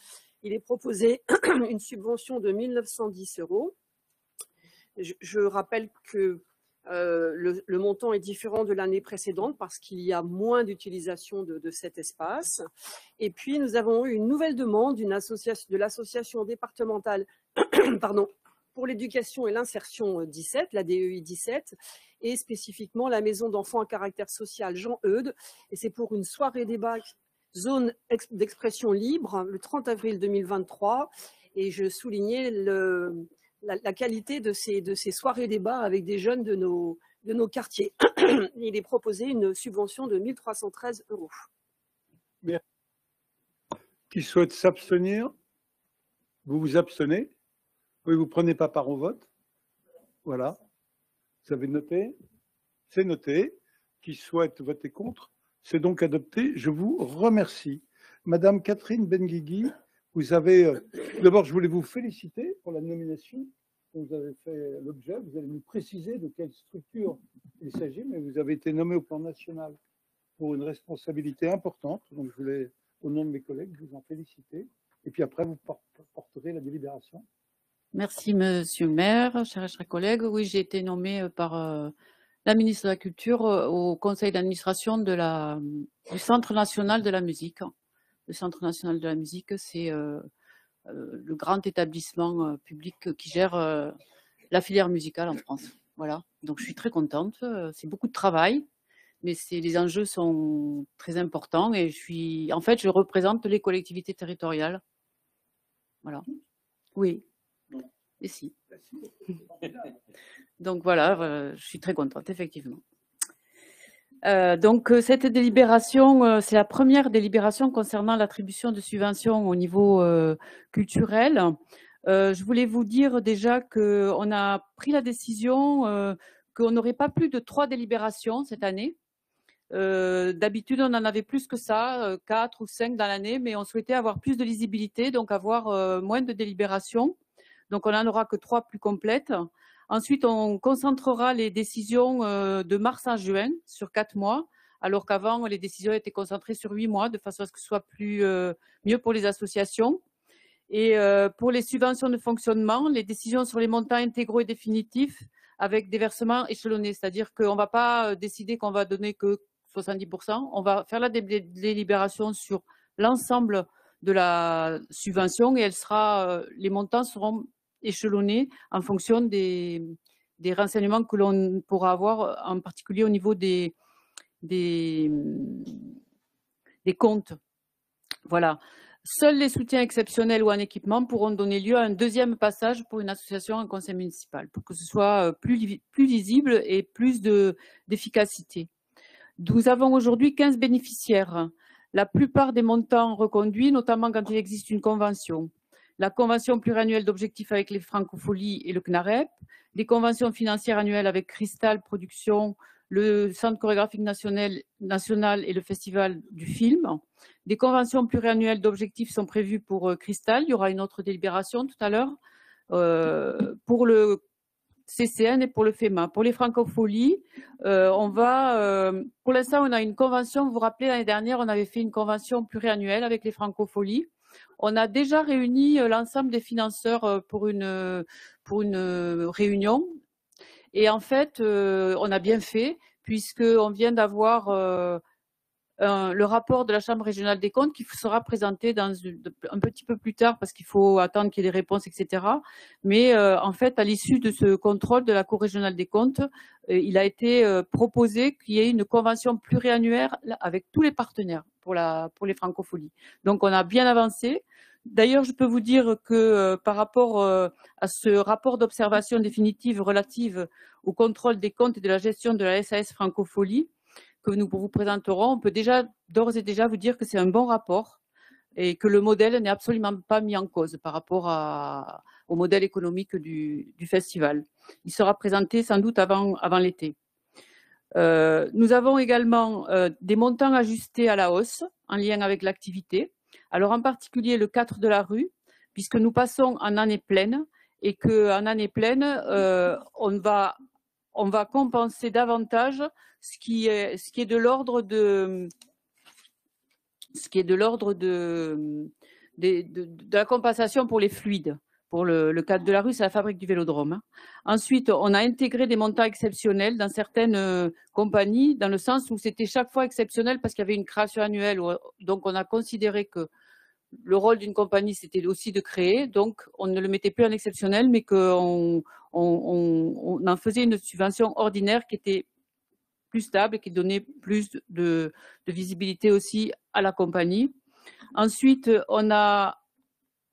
Il est proposé une subvention de 1 910 €. Je rappelle que le montant est différent de l'année précédente parce qu'il y a moins d'utilisation de cet espace. Et puis, nous avons eu une nouvelle demande de l'association départementale pour l'éducation et l'insertion 17, la DEI 17, et spécifiquement la maison d'enfants à caractère social Jean Eudes. Et c'est pour une soirée débat zone d'expression libre le 30 avril 2023. Et je soulignais la qualité de ces soirées débats avec des jeunes de nos quartiers. Il est proposé une subvention de 1 313 €. Bien. Qui souhaite s'abstenir? Vous vous abstenez? Oui, vous ne prenez pas part au vote? Voilà. Vous avez noté? C'est noté. Qui souhaite voter contre? C'est donc adopté. Je vous remercie. Madame Catherine Benguigui, vous avez... D'abord, je voulais vous féliciter pour la nomination dont vous avez fait l'objet. Vous allez nous préciser de quelle structure il s'agit, mais vous avez été nommé au plan national pour une responsabilité importante. Donc, je voulais, au nom de mes collègues, vous en féliciter. Et puis après, vous porterez la délibération. Merci, monsieur le maire, chers collègues. Oui, j'ai été nommée par la ministre de la Culture au conseil d'administration du Centre national de la musique. Le Centre national de la musique, c'est le grand établissement public qui gère la filière musicale en France. Voilà. Donc, je suis très contente. C'est beaucoup de travail, mais les enjeux sont très importants et je représente les collectivités territoriales Voilà. Oui. Et si. Donc voilà, je suis très contente, effectivement. Donc cette délibération, c'est la première délibération concernant l'attribution de subventions au niveau culturel. Je voulais vous dire déjà qu'on a pris la décision qu'on n'aurait pas plus de 3 délibérations cette année. D'habitude, on en avait plus que ça, 4 ou 5 dans l'année, mais on souhaitait avoir plus de lisibilité, donc avoir moins de délibérations. Donc, on n'en aura que 3 plus complètes. Ensuite, on concentrera les décisions de mars à juin sur 4 mois, alors qu'avant, les décisions étaient concentrées sur 8 mois, de façon à ce que ce soit mieux pour les associations. Et pour les subventions de fonctionnement, les décisions sur les montants intégraux et définitifs avec des versements échelonnés, c'est-à-dire qu'on ne va pas décider qu'on va donner que 70%, on va faire la délibération sur l'ensemble de la subvention et les montants seront échelonnés en fonction des renseignements que l'on pourra avoir, en particulier au niveau des comptes. Voilà. Seuls les soutiens exceptionnels ou en équipement pourront donner lieu à un deuxième passage pour une association en conseil municipal, pour que ce soit plus lisible et plus d'efficacité. Nous avons aujourd'hui 15 bénéficiaires. La plupart des montants reconduits, notamment quand il existe une convention. La convention pluriannuelle d'objectifs avec les Francopholies et le CNAREP, des conventions financières annuelles avec Cristal Productions, le Centre chorégraphique national et le Festival du film. Des conventions pluriannuelles d'objectifs sont prévues pour Cristal. Il y aura une autre délibération tout à l'heure pour le CCN et pour le FEMA. Pour les Francopholies, pour l'instant, on a une convention. Vous vous rappelez, l'année dernière, on avait fait une convention pluriannuelle avec les Francopholies. On a déjà réuni l'ensemble des financeurs pour une réunion. Et en fait, on a bien fait, puisqu'on vient d'avoir le rapport de la Chambre régionale des comptes qui sera présenté un petit peu plus tard parce qu'il faut attendre qu'il y ait des réponses, etc. Mais en fait, à l'issue de ce contrôle de la Cour régionale des comptes, il a été proposé qu'il y ait une convention pluriannuelle avec tous les partenaires pour les Francopholies. Donc, on a bien avancé. D'ailleurs, je peux vous dire que par rapport à ce rapport d'observation définitive relative au contrôle des comptes et de la gestion de la SAS Francophonie, que nous vous présenterons, on peut d'ores et déjà vous dire que c'est un bon rapport et que le modèle n'est absolument pas mis en cause par rapport au modèle économique du festival. Il sera présenté sans doute avant l'été. Nous avons également des montants ajustés à la hausse en lien avec l'activité. Alors en particulier le 4 de la rue, puisque nous passons en année pleine et qu'en année pleine, on va compenser davantage ce qui est de l'ordre de la compensation pour les fluides. Pour le cadre de la rue, c'est la fabrique du Vélodrome. Ensuite, on a intégré des montants exceptionnels dans certaines compagnies, dans le sens où c'était chaque fois exceptionnel parce qu'il y avait une création annuelle. Donc, on a considéré que le rôle d'une compagnie, c'était aussi de créer. Donc, on ne le mettait plus en exceptionnel, mais qu'on en faisait une subvention ordinaire qui était plus stable et qui donnait plus de visibilité aussi à la compagnie. Ensuite, on a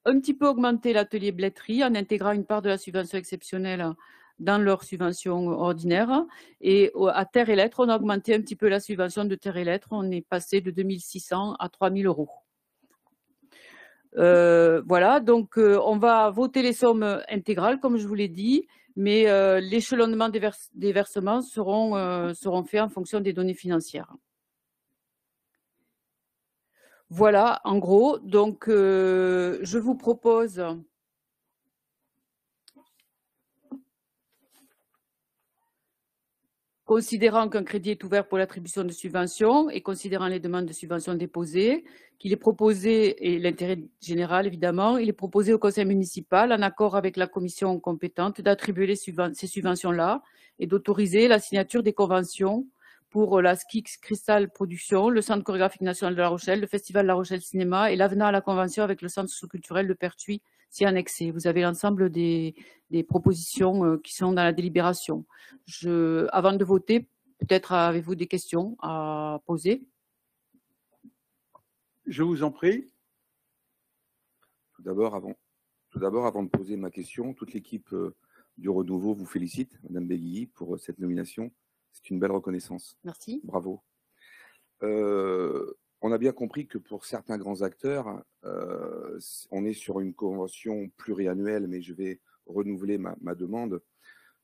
un petit peu augmenté l'atelier Bletterie en intégrant une part de la subvention exceptionnelle dans leur subvention ordinaire. Et à Terre et Lettres, on a augmenté un petit peu la subvention de Terre et Lettres. On est passé de 2 600 à 3 000 euros. Voilà, donc on va voter les sommes intégrales, comme je vous l'ai dit, mais l'échelonnement des versements seront faits en fonction des données financières. Voilà, en gros, donc je vous propose considérant qu'un crédit est ouvert pour l'attribution de subventions et considérant les demandes de subventions déposées, qu'il est proposé, et l'intérêt général évidemment, il est proposé au conseil municipal, en accord avec la commission compétente, d'attribuer ces subventions-là et d'autoriser la signature des conventions pour la Skix Cristal Productions, le Centre chorégraphique national de La Rochelle, le Festival La Rochelle Cinéma et l'avenant à la convention avec le Centre socioculturel de Pertuis, s'y annexé. Vous avez l'ensemble des propositions qui sont dans la délibération. Avant de voter, peut-être avez-vous des questions à poser? Je vous en prie. Tout d'abord, avant Tout d'abord, avant de poser ma question, toute l'équipe du Renouveau vous félicite, Madame Béguilly, pour cette nomination. C'est une belle reconnaissance. Merci. Bravo. On a bien compris que pour certains grands acteurs, on est sur une convention pluriannuelle, mais je vais renouveler ma demande.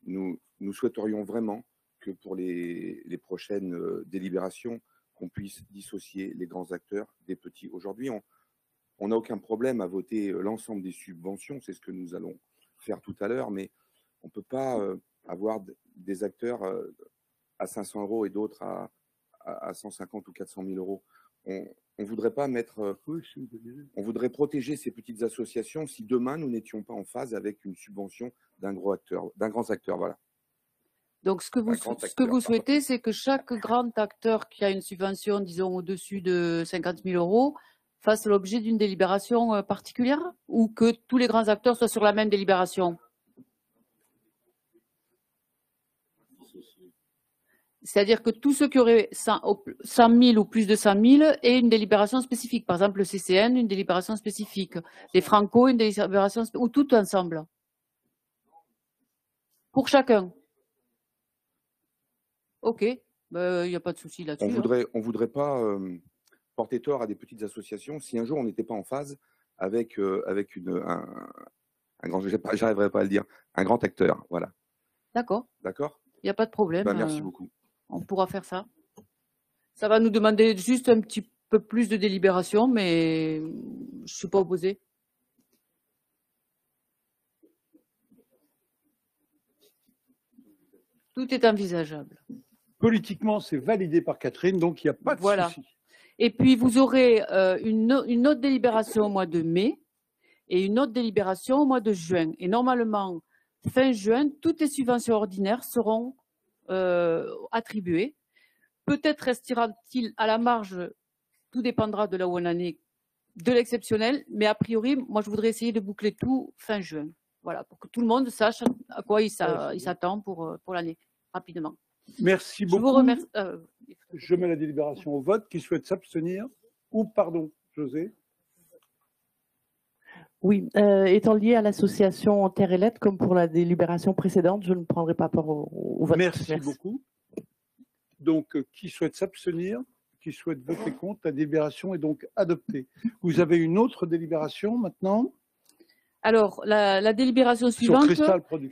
Nous souhaiterions vraiment que pour les prochaines délibérations, qu'on puisse dissocier les grands acteurs des petits. Aujourd'hui, on n'a aucun problème à voter l'ensemble des subventions, c'est ce que nous allons faire tout à l'heure, mais on ne peut pas avoir des acteurs à 500 € et d'autres à 150 ou 400 000 €. On voudrait pas mettre, on voudrait protéger ces petites associations si demain nous n'étions pas en phase avec une subvention d'un grand acteur, voilà. Donc, ce que vous souhaitez, c'est que chaque grand acteur qui a une subvention, disons, au-dessus de 50 000 € fasse l'objet d'une délibération particulière, ou que tous les grands acteurs soient sur la même délibération? C'est-à-dire que tous ceux qui auraient 100 000 ou plus de 100 000 aient une délibération spécifique. Par exemple, le CCN, une délibération spécifique. Les Franco, une délibération spécifique. Ou tout ensemble. Pour chacun. Ok. Il n'y a pas de souci là-dessus. On voudrait pas porter tort à des petites associations si un jour on n'était pas en phase avec un grand, j'arriverai pas à le dire, un grand acteur. Voilà. D'accord. D'accord. Il n'y a pas de problème. Merci beaucoup. On pourra faire ça. Ça va nous demander juste un petit peu plus de délibération, mais je ne suis pas opposée. Tout est envisageable. Politiquement, c'est validé par Catherine, donc il n'y a pas de souci. Et puis, vous aurez une autre délibération au mois de mai et une autre délibération au mois de juin. Et normalement, fin juin, toutes les subventions ordinaires seront attribuées. Peut-être restera-t-il à la marge, tout dépendra de là où on en est, de l'exceptionnel, mais a priori, moi, je voudrais essayer de boucler tout fin juin. Voilà, pour que tout le monde sache à quoi il s'attend pour l'année, rapidement. Merci beaucoup. Je vous remercie. Je mets la délibération au vote. Qui souhaite s'abstenir? Ou, pardon, José? Oui, étant lié à l'association Terre et Lettres, comme pour la délibération précédente, je ne prendrai pas part au vote. Merci beaucoup. Donc, qui souhaite s'abstenir? Qui souhaite voter contre? La délibération est donc adoptée. Vous avez une autre délibération maintenant? Alors, la délibération suivante,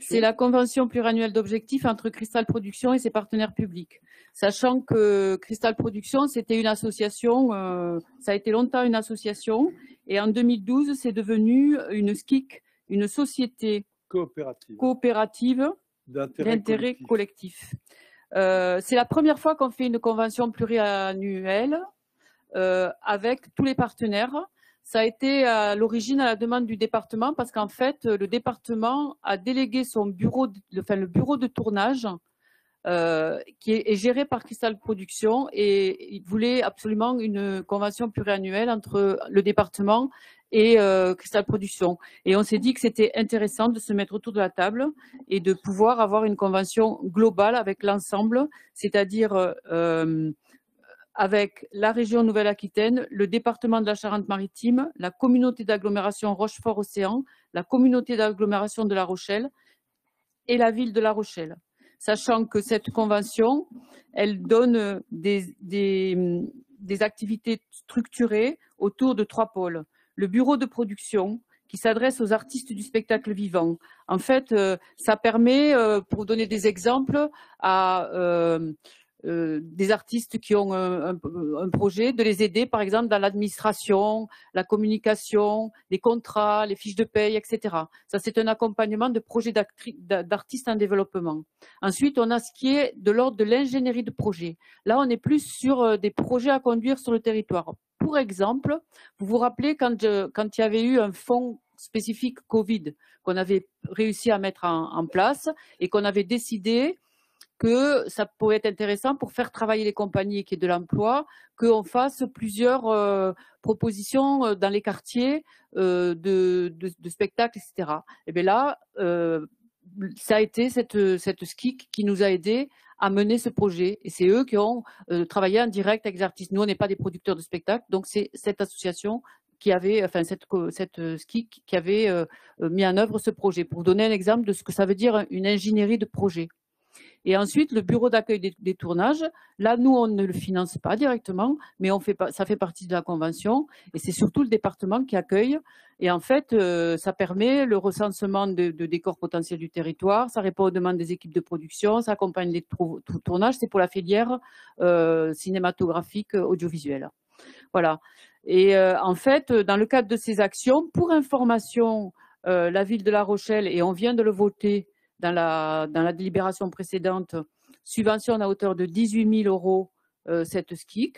c'est la convention pluriannuelle d'objectifs entre Cristal Production et ses partenaires publics. Sachant que Cristal Production, c'était une association, ça a été longtemps une association, et en 2012, c'est devenu une SCIC, une société coopérative d'intérêt collectif. C'est la première fois qu'on fait une convention pluriannuelle avec tous les partenaires. Ça a été à l'origine à la demande du département parce qu'en fait, le département a délégué son bureau, le bureau de tournage qui est géré par Cristal Production et il voulait absolument une convention pluriannuelle entre le département et Cristal Production. Et on s'est dit que c'était intéressant de se mettre autour de la table et de pouvoir avoir une convention globale avec l'ensemble, c'est-à-dire avec la région Nouvelle-Aquitaine, le département de la Charente-Maritime, la communauté d'agglomération Rochefort-Océan, la communauté d'agglomération de La Rochelle et la ville de La Rochelle. Sachant que cette convention, elle donne des activités structurées autour de 3 pôles. Le bureau de production, qui s'adresse aux artistes du spectacle vivant. En fait, ça permet, pour donner des exemples, à des artistes qui ont un projet, de les aider par exemple dans l'administration, la communication, les contrats, les fiches de paye, etc. Ça, c'est un accompagnement de projets d'artistes en développement. Ensuite, on a ce qui est de l'ordre de l'ingénierie de projet. Là, on est plus sur des projets à conduire sur le territoire. Pour exemple, vous vous rappelez quand il y avait eu un fonds spécifique Covid qu'on avait réussi à mettre en place et qu'on avait décidé que ça pourrait être intéressant pour faire travailler les compagnies et qu'il y ait de l'emploi, qu'on fasse plusieurs propositions dans les quartiers de spectacles, etc. Et bien là, ça a été cette SCIC qui nous a aidés à mener ce projet. Et c'est eux qui ont travaillé en direct avec les artistes. Nous, on n'est pas des producteurs de spectacles, donc c'est cette association qui avait, enfin cette SCIC qui avait mis en œuvre ce projet, pour vous donner un exemple de ce que ça veut dire une ingénierie de projet. Et ensuite, le bureau d'accueil des tournages, là, nous, on ne le finance pas directement, mais ça fait partie de la convention, et c'est surtout le département qui accueille. Et en fait, ça permet le recensement de décors potentiels du territoire, ça répond aux demandes des équipes de production, ça accompagne les tournages, c'est pour la filière cinématographique audiovisuelle. Voilà. Et en fait, dans le cadre de ces actions, pour information, la ville de La Rochelle, et on vient de le voter dans la délibération précédente, subventionne à hauteur de 18 000 € cette SCIC.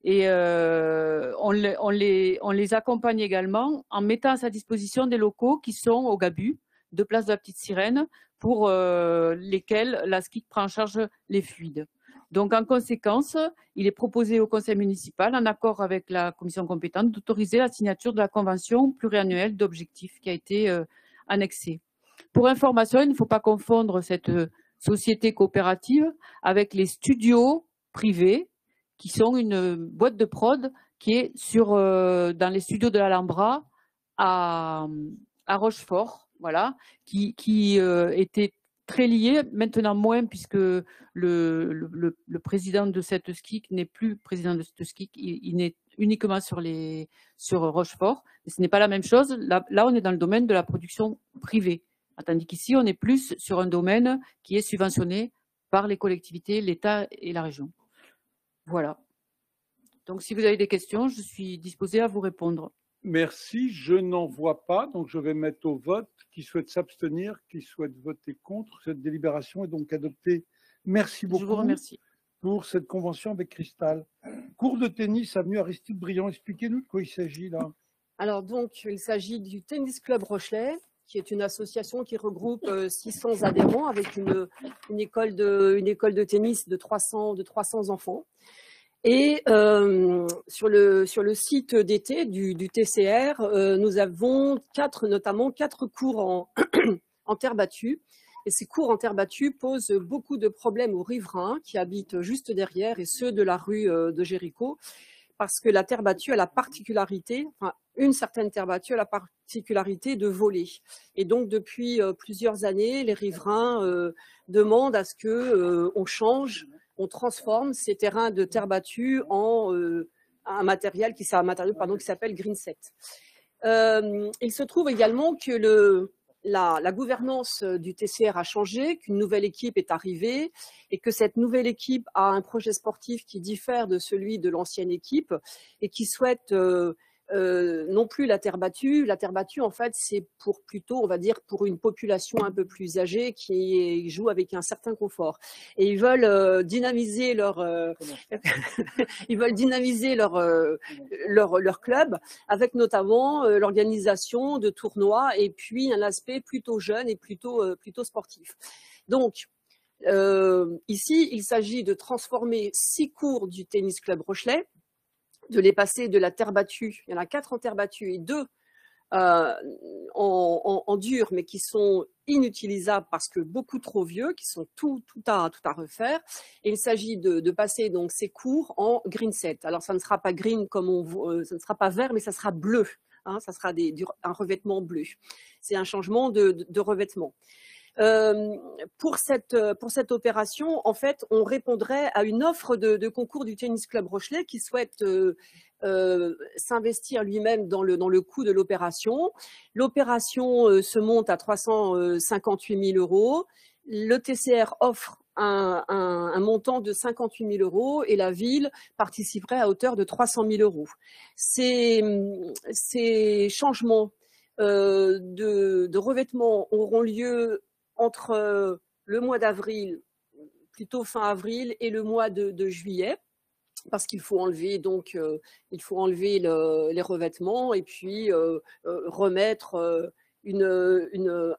Et on les accompagne également en mettant à sa disposition des locaux qui sont au Gabu, de place de la Petite Sirène, pour lesquels la SCIC prend en charge les fluides. Donc, en conséquence, il est proposé au conseil municipal, en accord avec la commission compétente, d'autoriser la signature de la convention pluriannuelle d'objectifs qui a été annexée. Pour information, il ne faut pas confondre cette société coopérative avec les studios privés, qui sont une boîte de prod qui est dans les studios de l'Alhambra à Rochefort, voilà, qui était très lié, maintenant moins, puisque le président de cette SCIC n'est plus président de cette SCIC, il est uniquement sur Rochefort, et ce n'est pas la même chose. Là, on est dans le domaine de la production privée, tandis qu'ici, on est plus sur un domaine qui est subventionné par les collectivités, l'État et la région. Voilà. Donc, si vous avez des questions, je suis disposée à vous répondre. Merci, je n'en vois pas, donc je vais mettre au vote. Qui souhaite s'abstenir, qui souhaite voter contre. Cette délibération est donc adoptée. Merci beaucoup. Je vous remercie. Pour cette convention avec Cristal. Cours de tennis, avenue Aristide Briand. Expliquez-nous de quoi il s'agit là. Alors donc, il s'agit du Tennis Club Rochelet, qui est une association qui regroupe 600 adhérents avec une école de tennis de 300 enfants. Et sur le site d'été du TCR, nous avons notamment quatre cours en terre battue. Et ces cours en terre battue posent beaucoup de problèmes aux riverains qui habitent juste derrière et ceux de la rue de Jéricho, parce que la terre battue a la particularité, enfin une certaine terre battue a la particularité de voler. Et donc depuis plusieurs années, les riverains demandent à ce que on change, on transforme ces terrains de terre battue en un matériau qui s'appelle Greenset. Il se trouve également que la gouvernance du TCR a changé, qu'une nouvelle équipe est arrivée et que cette nouvelle équipe a un projet sportif qui diffère de celui de l'ancienne équipe et qui souhaite non plus la terre battue. La terre battue, en fait, c'est plutôt, on va dire, pour une population un peu plus âgée qui joue avec un certain confort. Et ils veulent dynamiser leur club avec notamment l'organisation de tournois et puis un aspect plutôt jeune et plutôt sportif. Donc, ici, il s'agit de transformer 6 cours du Tennis Club Rochelet, de les passer de la terre battue, il y en a 4 en terre battue et 2 en dur, mais qui sont inutilisables parce que beaucoup trop vieux, qui sont tout à refaire. Et il s'agit de passer donc ces cours en Greenset. Alors ça ne sera pas green comme ça ne sera pas vert, mais ça sera bleu. Hein, ça sera un revêtement bleu. C'est un changement de revêtement. Pour cette opération, en fait, on répondrait à une offre de concours du Tennis Club Rochelet qui souhaite s'investir lui-même dans le coût de l'opération. L'opération se monte à 358 000 €. Le TCR offre un montant de 58 000 € et la ville participerait à hauteur de 300 000 €. Ces changements de revêtement auront lieu entre le mois d'avril, plutôt fin avril, et le mois de juillet, parce qu'il faut enlever les revêtements et puis remettre une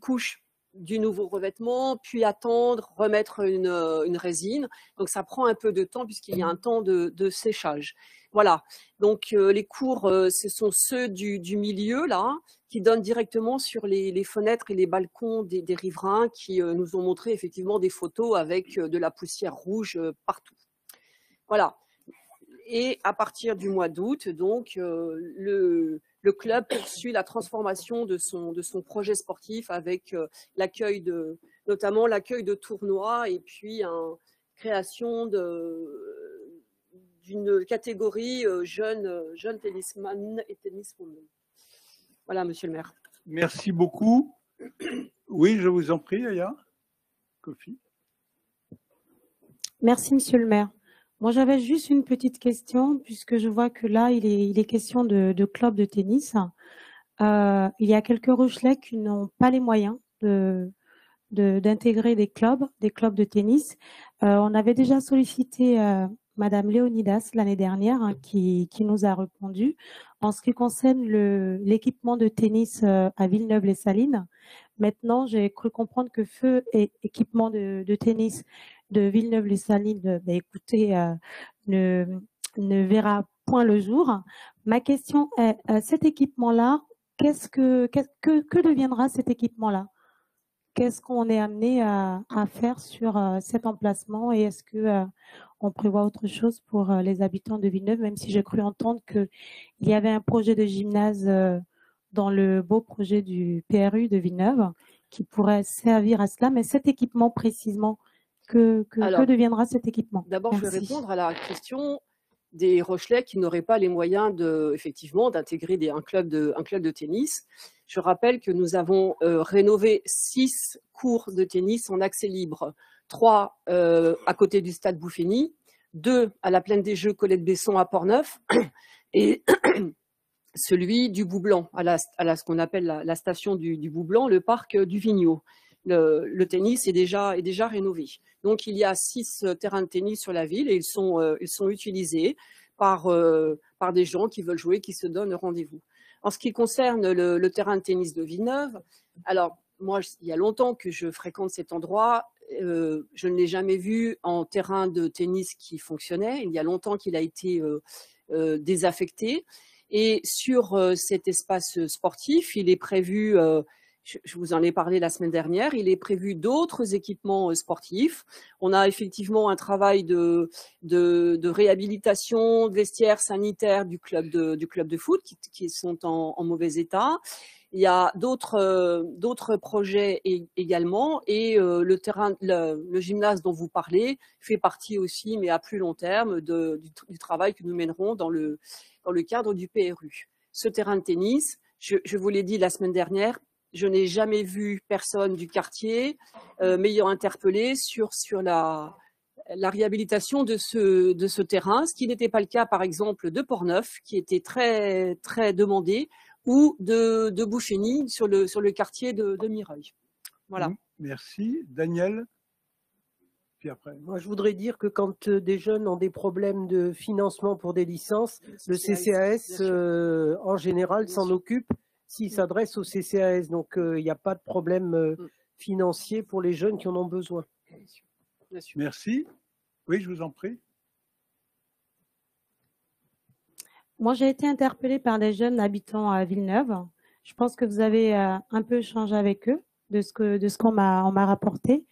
couche du nouveau revêtement, puis attendre, remettre une résine. Donc ça prend un peu de temps puisqu'il y a un temps de séchage. Voilà, donc les cours, ce sont ceux du milieu là, qui donnent directement sur les fenêtres et les balcons des riverains qui nous ont montré effectivement des photos avec de la poussière rouge partout. Voilà. Et à partir du mois d'août, donc, le club poursuit la transformation de son projet sportif avec notamment l'accueil de tournois et puis création d'une catégorie jeunes tennisman et tenniswoman. Voilà, monsieur le maire. Merci beaucoup. Oui, je vous en prie, Aya. Kofi. Merci, monsieur le maire. Moi, j'avais juste une petite question, puisque je vois que là, il est question de club de tennis. Il y a quelques Rochelais qui n'ont pas les moyens d'intégrer des clubs de tennis. On avait déjà sollicité Madame Léonidas l'année dernière, hein, qui nous a répondu. En ce qui concerne l'équipement de tennis à Villeneuve-les-Salines, maintenant, j'ai cru comprendre que feu et équipement de tennis de Villeneuve-les-Salines, écoutez, ne verra point le jour. Ma question est, cet équipement-là, que deviendra cet équipement-là? Qu'est-ce qu'on est amené à faire sur cet emplacement et est-ce que on prévoit autre chose pour les habitants de Villeneuve, même si j'ai cru entendre qu'il y avait un projet de gymnase dans le beau projet du PRU de Villeneuve qui pourrait servir à cela, mais cet équipement précisément, que deviendra cet équipement? D'abord, je vais répondre à la question des Rochelais qui n'auraient pas les moyens effectivement d'intégrer un club de tennis. Je rappelle que nous avons rénové 6 cours de tennis en accès libre, 3 à côté du stade Bouffény, 2 à la Plaine des Jeux Colette-Besson à Port-Neuf et celui du Bout-Blanc, à ce qu'on appelle la station du Bout-Blanc, le parc du Vigneault. Le tennis est déjà rénové. Donc il y a 6 terrains de tennis sur la ville et ils sont utilisés par des gens qui veulent jouer, qui se donnent rendez-vous. En ce qui concerne le terrain de tennis de Villeneuve, alors moi il y a longtemps que je fréquente cet endroit, je ne l'ai jamais vu en terrain de tennis qui fonctionnait, il y a longtemps qu'il a été désaffecté et sur cet espace sportif, il est prévu je vous en ai parlé la semaine dernière, il est prévu d'autres équipements sportifs. On a effectivement un travail de réhabilitation, de vestiaires sanitaires du club de foot qui sont en mauvais état. Il y a d'autres projets également et le gymnase dont vous parlez fait partie aussi, mais à plus long terme, du travail que nous mènerons dans le cadre du PRU. Ce terrain de tennis, je vous l'ai dit la semaine dernière, je n'ai jamais vu personne du quartier m'ayant interpellé sur la réhabilitation de ce terrain, ce qui n'était pas le cas, par exemple, de Port-Neuf, qui était très, très demandé, ou de Bouffény sur le quartier de Mireuil. Voilà. Merci. Daniel? Puis après. Moi, je voudrais dire que quand des jeunes ont des problèmes de financement pour des licences, le CCAS, en général, s'en occupe s'ils s'adressent au CCAS. Donc, il n'y a pas de problème financier pour les jeunes qui en ont besoin. Merci. Oui, je vous en prie. Moi, j'ai été interpellée par des jeunes habitants à Villeneuve. Je pense que vous avez un peu échangé avec eux de ce qu'on m'a rapporté,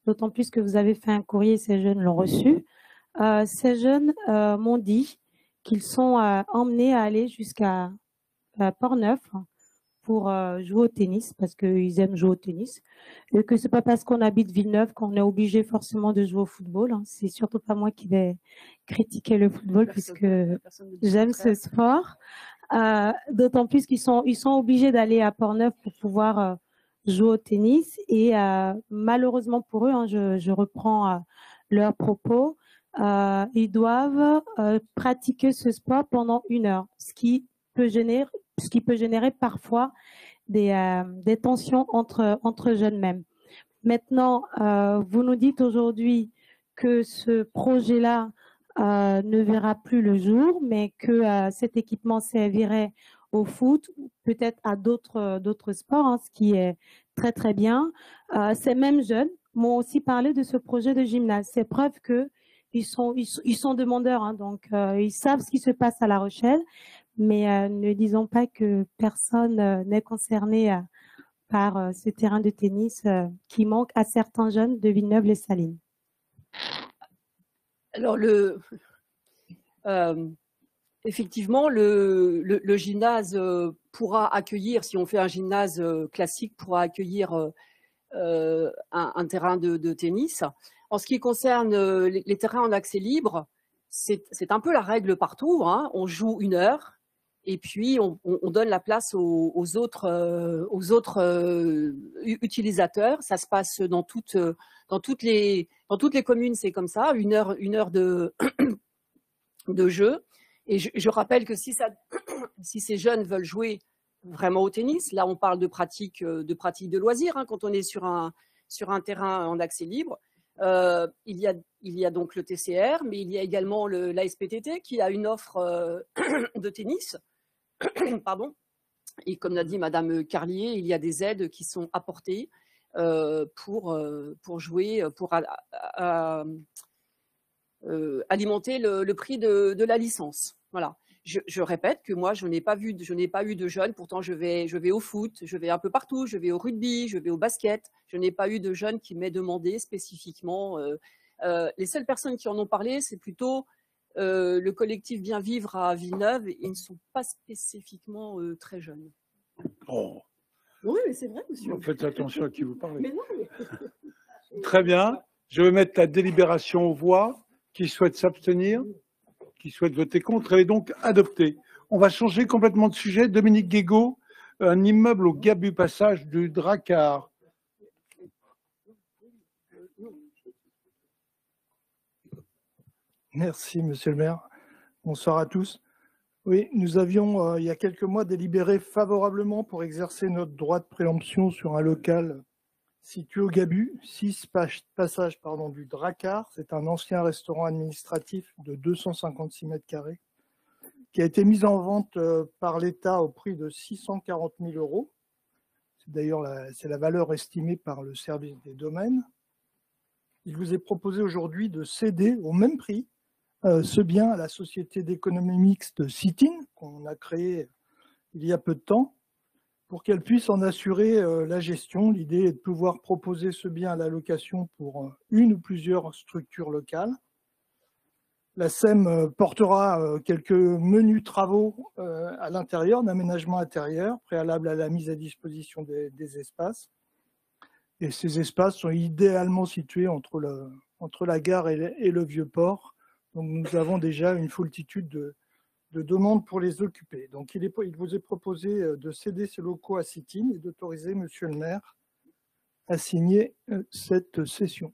d'autant plus que vous avez fait un courrier, ces jeunes l'ont reçu. Ces jeunes m'ont dit qu'ils sont emmenés à aller jusqu'à Port-Neuf pour jouer au tennis, parce qu'ils aiment jouer au tennis, et que c'est pas parce qu'on habite Villeneuve qu'on est obligé forcément de jouer au football. Hein. C'est surtout pas moi qui vais critiquer le football, puisque j'aime ce sport. D'autant plus qu'ils sont obligés d'aller à Port-Neuf pour pouvoir jouer au tennis, et malheureusement pour eux, hein, je reprends leurs propos, ils doivent pratiquer ce sport pendant 1 heure, ce qui peut générer parfois des tensions entre jeunes même. Maintenant, vous nous dites aujourd'hui que ce projet-là ne verra plus le jour, mais que cet équipement servirait au foot, peut-être à d'autres sports, hein, ce qui est très très bien. Ces mêmes jeunes m'ont aussi parlé de ce projet de gymnase. C'est preuve que ils sont demandeurs, hein, donc ils savent ce qui se passe à La Rochelle, mais ne disons pas que personne n'est concerné par ce terrain de tennis qui manque à certains jeunes de Villeneuve-les-Salines. Alors, Effectivement, le gymnase pourra accueillir, si on fait un gymnase classique, pourra accueillir un terrain de tennis. En ce qui concerne les terrains en accès libre, c'est un peu la règle partout, hein. On joue 1 heure et puis on donne la place aux autres utilisateurs. Ça se passe dans toutes les communes, c'est comme ça, 1 heure de jeu. Et je rappelle que si ces jeunes veulent jouer vraiment au tennis, là on parle de pratique de loisirs, hein, quand on est sur un terrain en accès libre, il y a donc le TCR, mais il y a également l'ASPTT qui a une offre de tennis. Pardon. Et comme l'a dit Madame Carlier, il y a des aides qui sont apportées pour jouer, pour alimenter le prix de la licence. Voilà. Je répète que moi, je n'ai pas eu de jeunes. Pourtant, je vais au foot, je vais un peu partout, je vais au rugby, je vais au basket. Je n'ai pas eu de jeunes qui m'aient demandé spécifiquement. Les seules personnes qui en ont parlé, c'est plutôt le collectif Bien Vivre à Villeneuve. Et ils ne sont pas spécifiquement très jeunes. Oh. Oui, mais c'est vrai, monsieur. Faites attention à qui vous parlez. Mais non, mais... Très bien. Je vais mettre la délibération aux voix. Qui souhaite s'abstenir? Qui souhaite voter contre? Elle est donc adoptée. On va changer complètement de sujet. Dominique Guégaud, un immeuble au Gabu Passage du Drakkar. Merci, monsieur le maire. Bonsoir à tous. Oui, nous avions, il y a quelques mois, délibéré favorablement pour exercer notre droit de préemption sur un local situé au Gabu, 6 passage du Drakkar. C'est un ancien restaurant administratif de 256 mètres carrés qui a été mis en vente par l'État au prix de 640 000 €. D'ailleurs, c'est la valeur estimée par le service des domaines. Il vous est proposé aujourd'hui de céder au même prix ce bien à la société d'économie mixte Citin, qu'on a créée il y a peu de temps, pour qu'elle puisse en assurer la gestion. L'idée est de pouvoir proposer ce bien à la location pour une ou plusieurs structures locales. La SEM portera quelques menus travaux à l'intérieur, d'aménagement intérieur, préalable à la mise à disposition des espaces. Et ces espaces sont idéalement situés entre la gare et le Vieux-Port. Donc nous avons déjà une foultitude de demandes pour les occuper. Donc il vous est proposé de céder ces locaux à Citin et d'autoriser monsieur le maire à signer cette cession.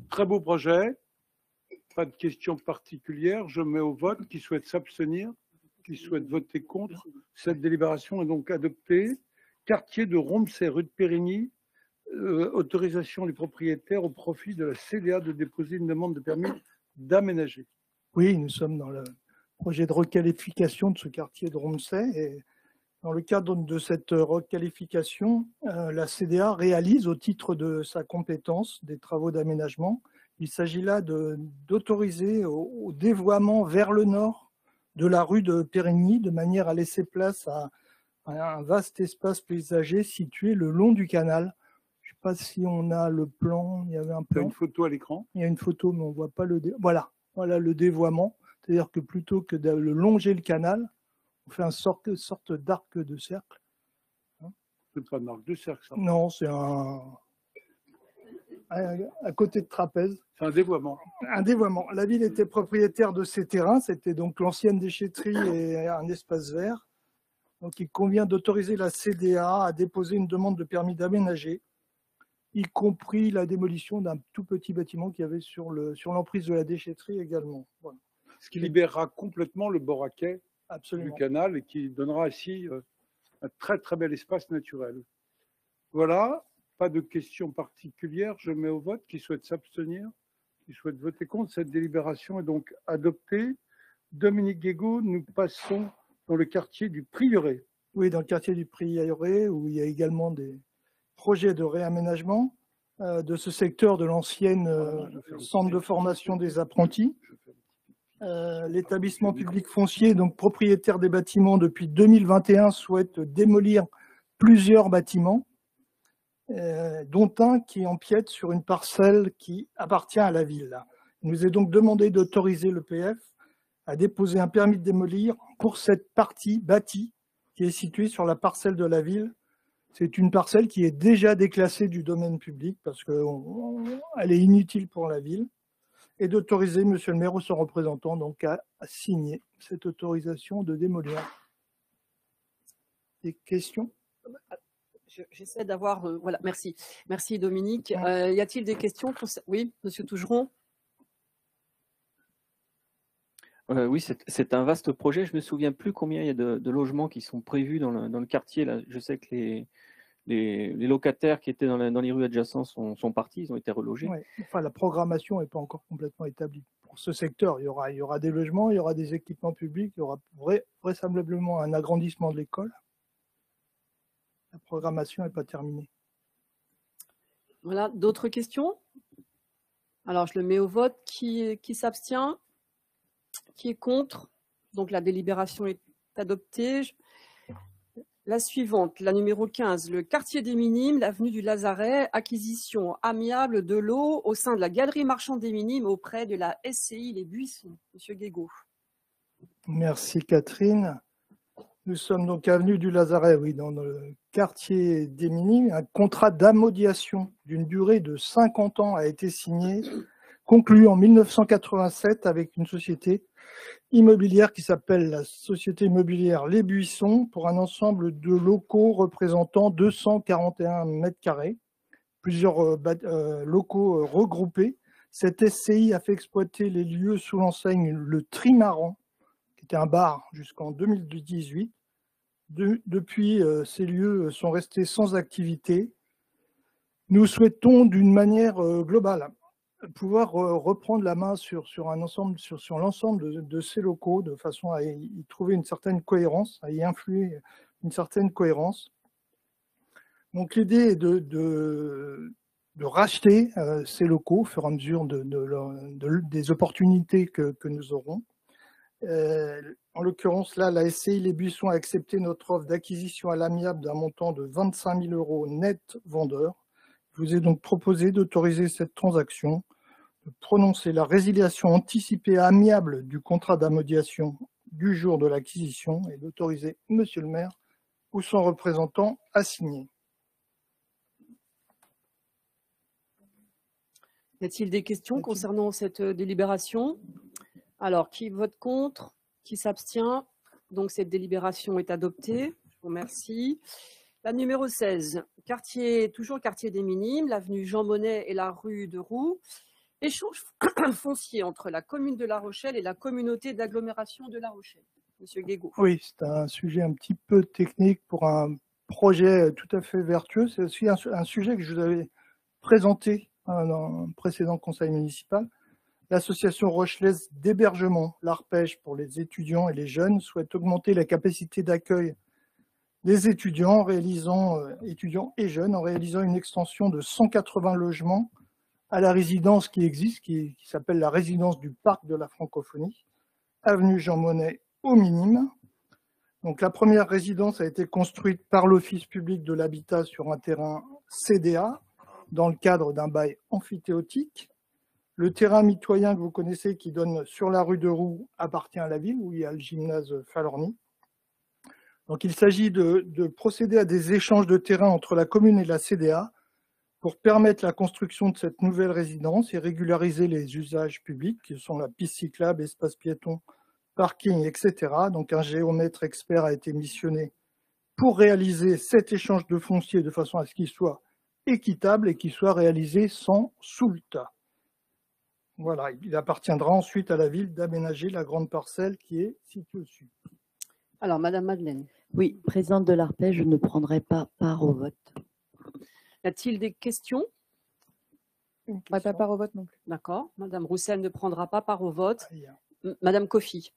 Très beau projet. Pas de questions particulières. Je mets au vote. Qui souhaite s'abstenir? Qui souhaite voter contre? Cette délibération est donc adoptée. Quartier de Romsey, rue de Périgny. Autorisation du propriétaire au profit de la CDA de déposer une demande de permis d'aménager. Oui, nous sommes dans le projet de requalification de ce quartier de Romsey. Et dans le cadre de cette requalification, la CDA réalise au titre de sa compétence des travaux d'aménagement. Il s'agit là d'autoriser au dévoiement vers le nord de la rue de Périgny, de manière à laisser place à un vaste espace paysager situé le long du canal. Je ne sais pas si on a le plan. Il y avait un plan. Il y a une photo à l'écran. Il y a une photo, mais on ne voit pas le dévoiement. Voilà le dévoiement. C'est-à-dire que plutôt que de longer le canal, on fait une sorte d'arc de cercle. C'est pas un arc de cercle, ça. Non, c'est à côté de trapèze. C'est un dévoiement. Un dévoiement. La ville était propriétaire de ces terrains. C'était donc l'ancienne déchetterie et un espace vert. Donc il convient d'autoriser la CDA à déposer une demande de permis d'aménager, y compris la démolition d'un tout petit bâtiment qu'il y avait sur l'emprise de la déchetterie également. Voilà. Ce qui libérera complètement le bord à quai du canal et qui donnera ainsi un très très bel espace naturel. Voilà, pas de questions particulières. Je mets au vote. Qui souhaite s'abstenir? Qui souhaite voter contre? Cette délibération est donc adoptée. Dominique Guégaud, nous passons dans le quartier du Prieuré. Oui, dans le quartier du Prieuré, où il y a également des projets de réaménagement de ce secteur de l'ancienne centre de formation des apprentis. L'établissement public foncier, donc propriétaire des bâtiments depuis 2021, souhaite démolir plusieurs bâtiments, dont un qui empiète sur une parcelle qui appartient à la ville. Il nous est donc demandé d'autoriser l'EPF a déposé un permis de démolir pour cette partie bâtie qui est située sur la parcelle de la ville. C'est une parcelle qui est déjà déclassée du domaine public parce qu'elle est inutile pour la ville. Et d'autoriser monsieur le maire ou son représentant donc à signer cette autorisation de démolir. Des questions? J'essaie d'avoir... voilà, merci. Merci Dominique. Y a-t-il des questions? Oui, monsieur Tougeron. Oui, c'est un vaste projet. Je ne me souviens plus combien il y a de logements qui sont prévus dans le quartier. Là. Je sais que les locataires qui étaient dans les rues adjacentes sont partis, ils ont été relogés. Ouais. Enfin, la programmation n'est pas encore complètement établie. Pour ce secteur, il y aura des logements, il y aura des équipements publics, il y aura vraisemblablement un agrandissement de l'école. La programmation n'est pas terminée. Voilà, d'autres questions? Alors, je le mets au vote. Qui s'abstient? Qui est contre? Donc, la délibération est adoptée. La suivante, la numéro 15, le quartier des Minimes, l'avenue du Lazaret, acquisition amiable de l'eau au sein de la galerie marchande des Minimes auprès de la SCI Les Buissons. Monsieur Guégaud. Merci Catherine. Nous sommes donc avenue du Lazaret, oui, dans le quartier des Minimes. Un contrat d'ammodiation d'une durée de 50 ans a été signé, conclu en 1987 avec une société immobilière qui s'appelle la Société immobilière Les Buissons pour un ensemble de locaux représentant 241 mètres carrés, plusieurs locaux regroupés. Cette SCI a fait exploiter les lieux sous l'enseigne Le Trimaran, qui était un bar jusqu'en 2018. Depuis, ces lieux sont restés sans activité. Nous souhaitons d'une manière globale pouvoir reprendre la main sur l'ensemble de ces locaux de façon à y trouver une certaine cohérence, à y influer une certaine cohérence. Donc l'idée est de racheter ces locaux au fur et à mesure des opportunités que nous aurons. En l'occurrence, là, la SCI Les Buissons a accepté notre offre d'acquisition à l'amiable d'un montant de 25 000 € net vendeur. Je vous ai donc proposé d'autoriser cette transaction, de prononcer la résiliation anticipée amiable du contrat d'ammodiation du jour de l'acquisition et d'autoriser monsieur le maire ou son représentant à signer. Y a-t-il des questions concernant cette délibération? Alors, qui vote contre? Qui s'abstient? Donc, cette délibération est adoptée. Je vous remercie. La numéro 16, toujours quartier des Minimes, l'avenue Jean Monnet et la rue de Roux. Échange foncier entre la commune de La Rochelle et la communauté d'agglomération de La Rochelle. Monsieur Guégaud. Oui, c'est un sujet un petit peu technique pour un projet tout à fait vertueux. C'est aussi un sujet que je vous avais présenté dans un précédent conseil municipal. L'association rochelaise d'hébergement, l'Arpège pour les étudiants et les jeunes, souhaite augmenter la capacité d'accueil des étudiants, étudiants et jeunes, en réalisant une extension de 180 logements à la résidence qui existe, qui s'appelle la résidence du Parc de la Francophonie, avenue Jean Monnet aux Minimes. Donc la première résidence a été construite par l'Office public de l'habitat sur un terrain CDA, dans le cadre d'un bail amphithéotique. Le terrain mitoyen que vous connaissez, qui donne sur la rue de Roux, appartient à la ville, où il y a le gymnase Falorni. Donc il s'agit de procéder à des échanges de terrain entre la commune et la CDA pour permettre la construction de cette nouvelle résidence et régulariser les usages publics, qui sont la piste cyclable, espace piéton, parking, etc. Donc un géomètre expert a été missionné pour réaliser cet échange de foncier de façon à ce qu'il soit équitable et qu'il soit réalisé sans soult. Voilà, il appartiendra ensuite à la ville d'aménager la grande parcelle qui est située au-dessus. Alors, Madame Madeleine. Oui, présidente de l'Arpège, je ne prendrai pas part au vote. Y a-t-il des questions? Je ne prendrai pas part au vote non plus. D'accord. Madame Roussel ne prendra pas part au vote. Madame Coffy.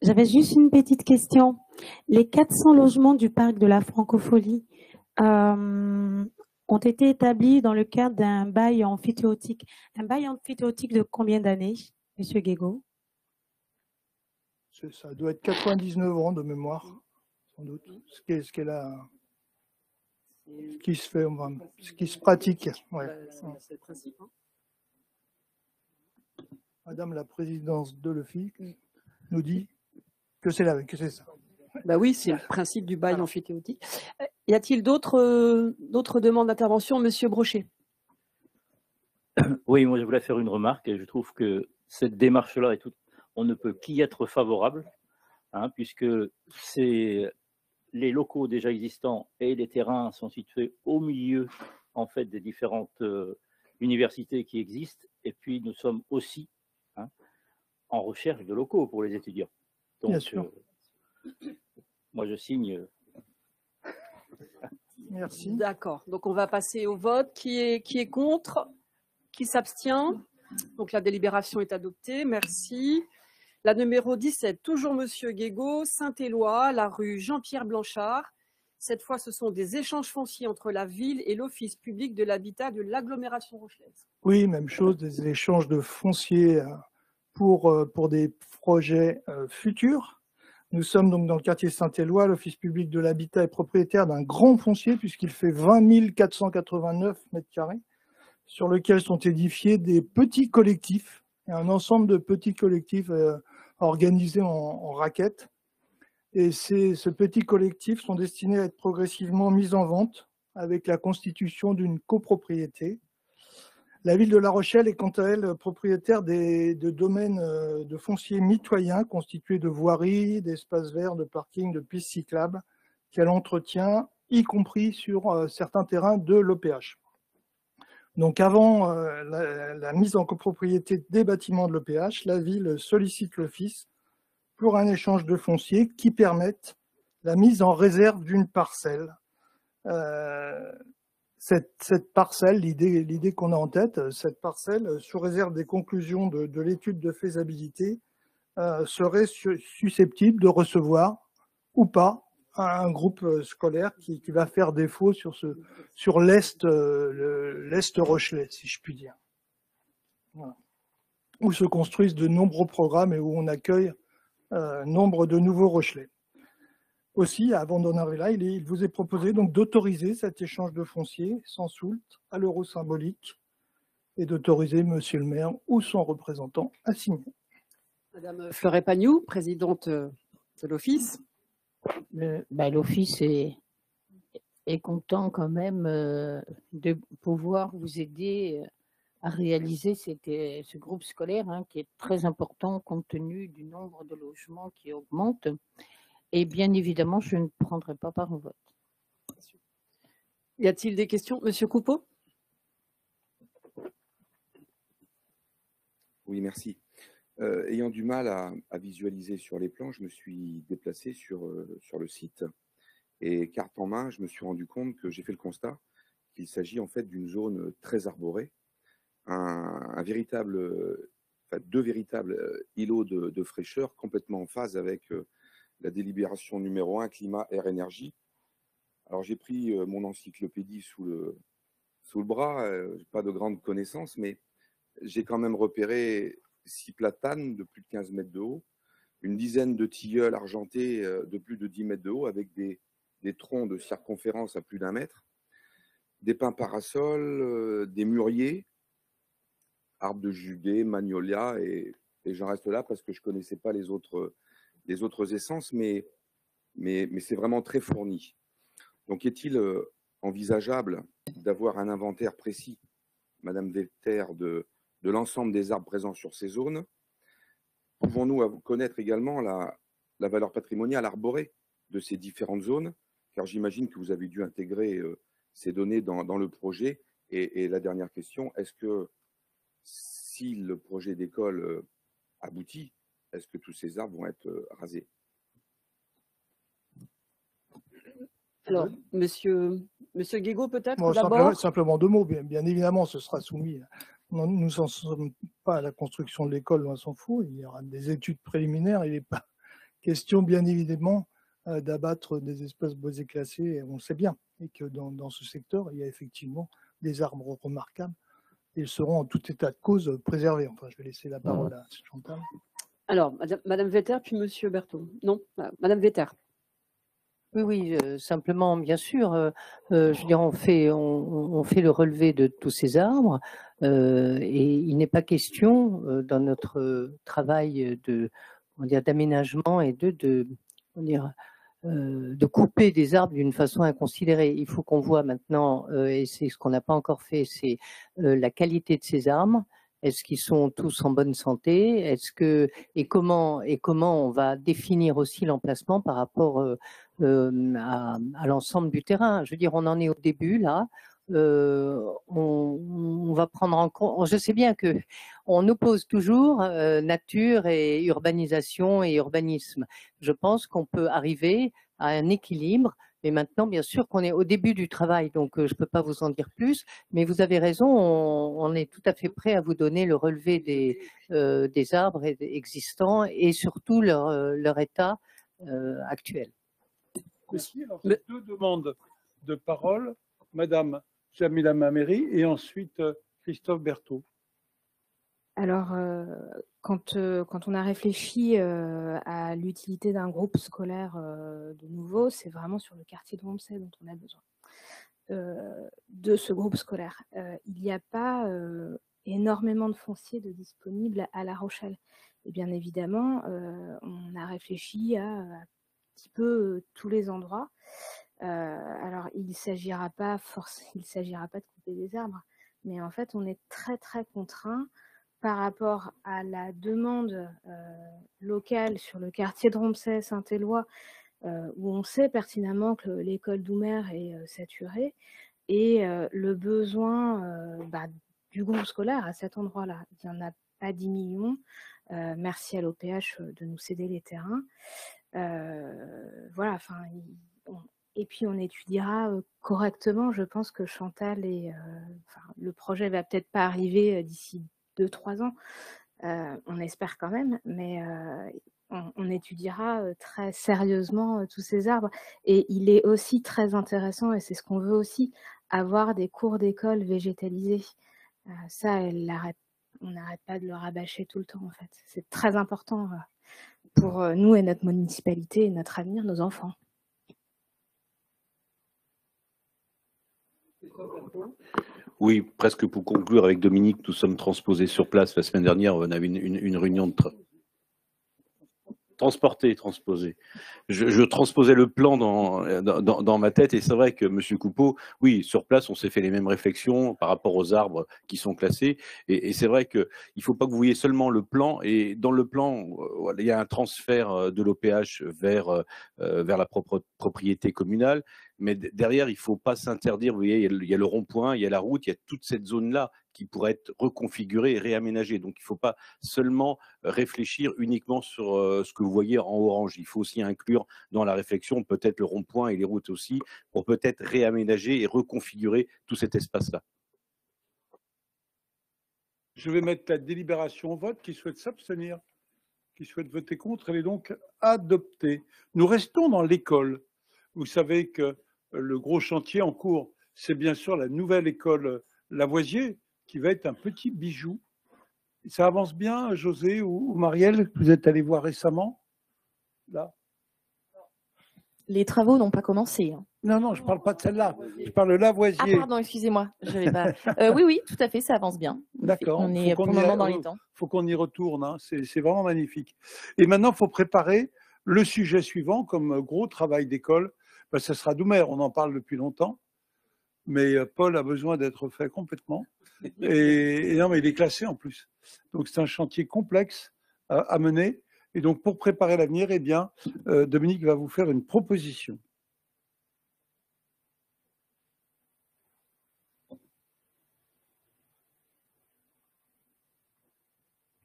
J'avais juste une petite question. Les 400 logements du parc de la Francophonie ont été établis dans le cadre d'un bail amphithéotique. Un bail amphithéotique de combien d'années, Monsieur Guégaud? Ça doit être 99 ans de mémoire, sans doute, ce qui se fait, enfin, ce qui se pratique. Ouais. C'est le principe. Hein. Madame la présidente de l'OFIC nous dit que c'est ça. Bah oui, c'est le principe du bail amphithéotique. Y a-t-il d'autres demandes d'intervention, Monsieur Brochet? Oui, moi je voulais faire une remarque et je trouve que cette démarche-là, on ne peut qu'y être favorable, hein, puisque c'est les locaux déjà existants et les terrains sont situés au milieu en fait des différentes universités qui existent, et puis nous sommes aussi en recherche de locaux pour les étudiants. Donc, bien sûr. Moi je signe. Merci. D'accord. Donc on va passer au vote. Qui est contre? Qui s'abstient? Donc la délibération est adoptée. Merci. La numéro 17, toujours Monsieur Guégaud, Saint-Éloi, la rue Jean-Pierre Blanchard. Cette fois, ce sont des échanges fonciers entre la ville et l'Office public de l'habitat de l'agglomération rochelaise. Oui, même chose, des échanges de fonciers pour des projets futurs. Nous sommes donc dans le quartier Saint-Éloi. L'Office public de l'habitat est propriétaire d'un grand foncier puisqu'il fait 20 489 m², sur lequel sont édifiés des petits collectifs, un ensemble de petits collectifs organisés en raquettes. Et ce petit collectif sont destinés à être progressivement mis en vente avec la constitution d'une copropriété. La ville de La Rochelle est quant à elle propriétaire de domaines de fonciers mitoyens constitués de voiries, d'espaces verts, de parkings, de pistes cyclables qu'elle entretient, y compris sur certains terrains de l'OPH. Donc avant la mise en copropriété des bâtiments de l'OPH, la ville sollicite l'office pour un échange de foncier qui permette la mise en réserve d'une parcelle. Cette parcelle, l'idée qu'on a en tête, cette parcelle, sous réserve des conclusions de l'étude de faisabilité, serait susceptible de recevoir ou pas un groupe scolaire qui va faire défaut sur l'Est rochelais, si je puis dire. Voilà. Où se construisent de nombreux programmes et où on accueille nombre de nouveaux rochelais. Aussi, avant d'en arriver là, il vous est proposé donc d'autoriser cet échange de foncier sans soulte à l'euro symbolique et d'autoriser Monsieur le maire ou son représentant à signer. Madame Fleuret-Pagnou, présidente de l'Office. L'Office est content quand même de pouvoir vous aider à réaliser ce groupe scolaire qui est très important compte tenu du nombre de logements qui augmente. Et bien évidemment, je ne prendrai pas part au vote. Y a-t-il des questions? Monsieur Coupeau? Oui, merci. Ayant du mal à visualiser sur les plans, je me suis déplacé sur le site et carte en main, je me suis rendu compte que j'ai fait le constat qu'il s'agit en fait d'une zone très arborée, deux véritables îlots de fraîcheur complètement en phase avec la délibération numéro 1, climat, air, énergie. Alors j'ai pris mon encyclopédie sous le bras, pas de grandes connaissances, mais j'ai quand même repéré 6 platanes de plus de 15 mètres de haut, une dizaine de tilleuls argentés de plus de 10 mètres de haut avec des troncs de circonférence à plus d'1 mètre, des pins parasols, des mûriers, arbres de juguet, magnolia, et j'en reste là parce que je ne connaissais pas les autres essences, mais c'est vraiment très fourni. Donc est-il envisageable d'avoir un inventaire précis, Madame Vetter, de l'ensemble des arbres présents sur ces zones? Pouvons-nous connaître également la valeur patrimoniale arborée de ces différentes zones? Car j'imagine que vous avez dû intégrer ces données dans le projet. Et la dernière question, est-ce que si le projet d'école aboutit, est-ce que tous ces arbres vont être rasés? Alors, Monsieur Guégaud, peut-être Bon, d'abord. simplement 2 mots. Bien évidemment, ce sera soumis. Nous ne sommes pas à la construction de l'école, on s'en fout. Il y aura des études préliminaires. Il n'est pas question, bien évidemment, d'abattre des espèces boisées classées. On sait bien. Et que dans ce secteur, il y a effectivement des arbres remarquables. Ils seront en tout état de cause préservés. Enfin, je vais laisser la parole à Chantal. Alors, Madame Vetter, puis Monsieur Berthaud. Non, Madame Vetter. Oui, oui, simplement, bien sûr, je veux dire, on fait le relevé de tous ces arbres, et il n'est pas question, dans notre travail comment dire, d'aménagement et comment dire, de couper des arbres d'une façon inconsidérée. Il faut qu'on voit maintenant, et c'est ce qu'on n'a pas encore fait, c'est la qualité de ces arbres. Est-ce qu'ils sont tous en bonne santé? Et comment on va définir aussi l'emplacement par rapport à l'ensemble du terrain? Je veux dire, on en est au début là. On va prendre en compte. Je sais bien que on oppose toujours nature et urbanisation et urbanisme. Je pense qu'on peut arriver à un équilibre. Mais maintenant, bien sûr qu'on est au début du travail, donc je ne peux pas vous en dire plus. Mais vous avez raison, on est tout à fait prêt à vous donner le relevé des arbres existants et surtout leur état actuel. Merci. Alors, j'ai deux demandes de parole. Madame Jamila Mameri et ensuite Christophe Berthaud. Alors, quand on a réfléchi à l'utilité d'un groupe scolaire de nouveau, c'est vraiment sur le quartier de Romsey dont on a besoin de ce groupe scolaire. Il n'y a pas énormément de foncier de disponible à La Rochelle. Et bien évidemment, on a réfléchi à un petit peu tous les endroits. Alors, il ne s'agira pas de couper des arbres, mais en fait, on est très très contraint par rapport à la demande locale sur le quartier de Romsey, Saint-Éloi, où on sait pertinemment que l'école d'Oumer est saturée, et le besoin du groupe scolaire à cet endroit-là. Il n'y en a pas 10 millions. Merci à l'OPH de nous céder les terrains. Voilà, enfin... Et puis on étudiera correctement. Je pense que Chantal le projet va peut-être pas arriver d'ici 2-3 ans. On espère quand même, mais on étudiera très sérieusement tous ces arbres. Et il est aussi très intéressant, et c'est ce qu'on veut aussi, avoir des cours d'école végétalisés. Ça, on n'arrête pas de le rabâcher tout le temps en fait. C'est très important pour nous et notre municipalité, et notre avenir, nos enfants. Oui, presque pour conclure avec Dominique, nous sommes transposés sur place la semaine dernière. On avait une réunion de transposer. Je transposais le plan dans ma tête, et c'est vrai que Monsieur Coupeau, oui, sur place, on s'est fait les mêmes réflexions par rapport aux arbres qui sont classés, et c'est vrai qu'il ne faut pas que vous voyez seulement le plan, et dans le plan, il y a un transfert de l'OPH vers la propriété communale, mais derrière, il ne faut pas s'interdire. Vous voyez, il y a le rond-point, il y a la route, il y a toute cette zone-là qui pourrait être reconfigurée et réaménagée. Donc, il ne faut pas seulement réfléchir uniquement sur ce que vous voyez en orange. Il faut aussi inclure dans la réflexion peut-être le rond-point et les routes aussi, pour peut-être réaménager et reconfigurer tout cet espace-là. Je vais mettre la délibération au vote. Qui souhaite s'abstenir, qui souhaite voter contre, elle est donc adoptée. Nous restons dans l'école. Vous savez que le gros chantier en cours, c'est bien sûr la nouvelle école Lavoisier, qui va être un petit bijou. Ça avance bien, José ou Marielle, vous êtes allé voir récemment là? Les travaux n'ont pas commencé. Non, non, je ne parle pas de celle-là. Je parle de Lavoisier. Ah pardon, excusez-moi. Oui, oui, tout à fait, ça avance bien. D'accord. On est pour le moment dans les temps. Il faut qu'on y retourne, hein. C'est vraiment magnifique. Et maintenant, il faut préparer le sujet suivant comme gros travail d'école. Ben, ce sera Doumer, on en parle depuis longtemps. Mais Paul a besoin d'être fait complètement. Et non, mais il est classé en plus. Donc c'est un chantier complexe à mener. Et donc pour préparer l'avenir, eh bien, Dominique va vous faire une proposition.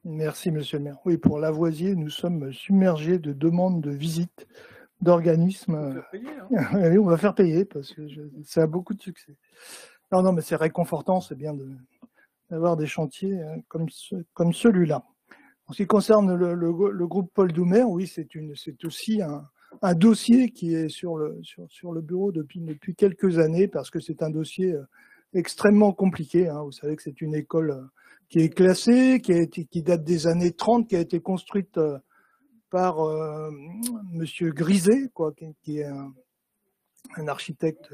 Merci, monsieur le maire. Oui, pour Lavoisier, nous sommes submergés de demandes de visite d'organismes. On va faire payer parce que ça a beaucoup de succès. Non, non, mais c'est réconfortant, c'est bien d'avoir des chantiers comme celui-là. En ce qui concerne le groupe Paul Doumer, oui, c'est aussi un dossier qui est sur le bureau depuis quelques années, parce que c'est un dossier extrêmement compliqué. Hein. Vous savez que c'est une école qui est classée, qui date des années 30, qui a été construite par Monsieur Griset, qui est un architecte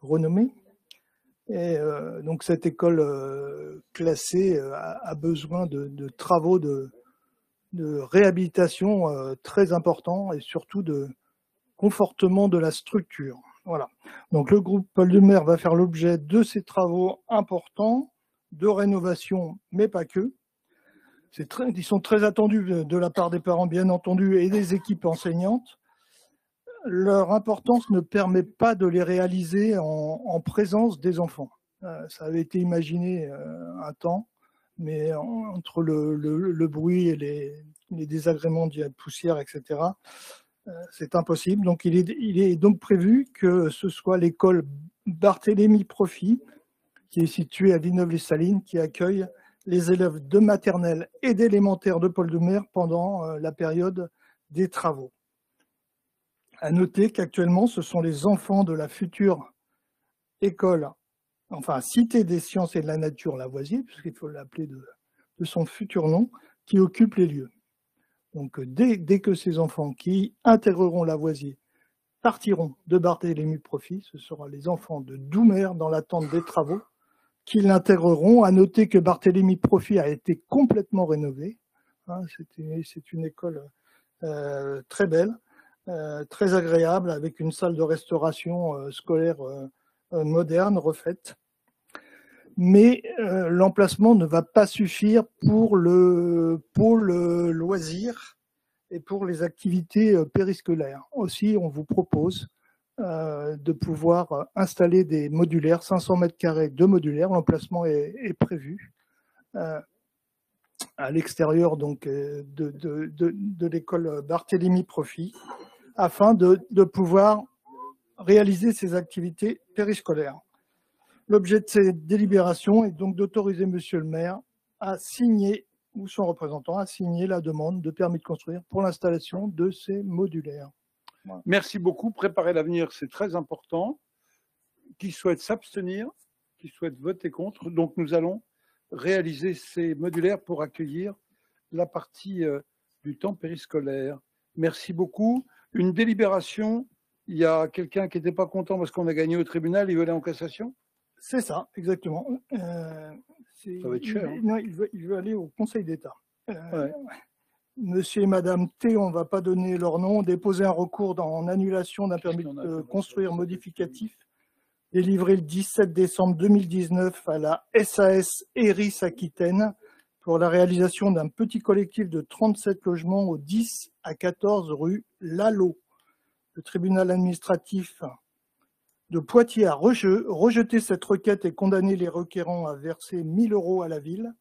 renommé. Et donc cette école classée a besoin de travaux de réhabilitation très importants et surtout de confortement de la structure. Voilà. Donc le groupe Paul Doumer va faire l'objet de ces travaux importants de rénovation, mais pas que. Ils sont très attendus de la part des parents, bien entendu, et des équipes enseignantes. Leur importance ne permet pas de les réaliser en présence des enfants. Ça avait été imaginé un temps, mais entre le bruit et les désagréments de la poussière, etc., c'est impossible. Donc il est donc prévu que ce soit l'école Barthélemy Profit, qui est située à Villeneuve-les-Salines, qui accueille les élèves de maternelle et d'élémentaire de Paul Doumer pendant la période des travaux. À noter qu'actuellement, ce sont les enfants de la future école, enfin Cité des sciences et de la nature Lavoisier, puisqu'il faut l'appeler de son futur nom, qui occupent les lieux. Donc dès que ces enfants qui intégreront Lavoisier partiront de Barthélemy Profit, ce seront les enfants de Doumer dans l'attente des travaux qui l'intégreront. À noter que Barthélemy Profit a été complètement rénové. Hein, c'est une école très belle, très agréable, avec une salle de restauration scolaire moderne, refaite. Mais l'emplacement ne va pas suffire pour le pôle loisirs et pour les activités périscolaires. Aussi, on vous propose de pouvoir installer des modulaires, 500 m² de modulaires. L'emplacement est prévu à l'extérieur donc de l'école Barthélemy Profit, afin de pouvoir réaliser ces activités périscolaires. L'objet de cette délibération est donc d'autoriser Monsieur le maire à signer, ou son représentant, à signer la demande de permis de construire pour l'installation de ces modulaires. Voilà. Merci beaucoup. Préparer l'avenir, c'est très important. Qui souhaite s'abstenir, qui souhaite voter contre. Donc nous allons réaliser ces modulaires pour accueillir la partie du temps périscolaire. Merci beaucoup. Une délibération, il y a quelqu'un qui n'était pas content parce qu'on a gagné au tribunal, il veut aller en cassation? C'est ça, exactement. Ça va être cher. Non, il veut aller au Conseil d'État. Ouais. Monsieur et Madame T, on ne va pas donner leur nom, ont déposé un recours en annulation d'un permis de construire modificatif délivré le 17 décembre 2019 à la SAS Eris Aquitaine pour la réalisation d'un petit collectif de 37 logements au 10 à 14 rue Lalo. Le tribunal administratif de Poitiers a rejeté cette requête et condamné les requérants à verser 1 000 € à la ville.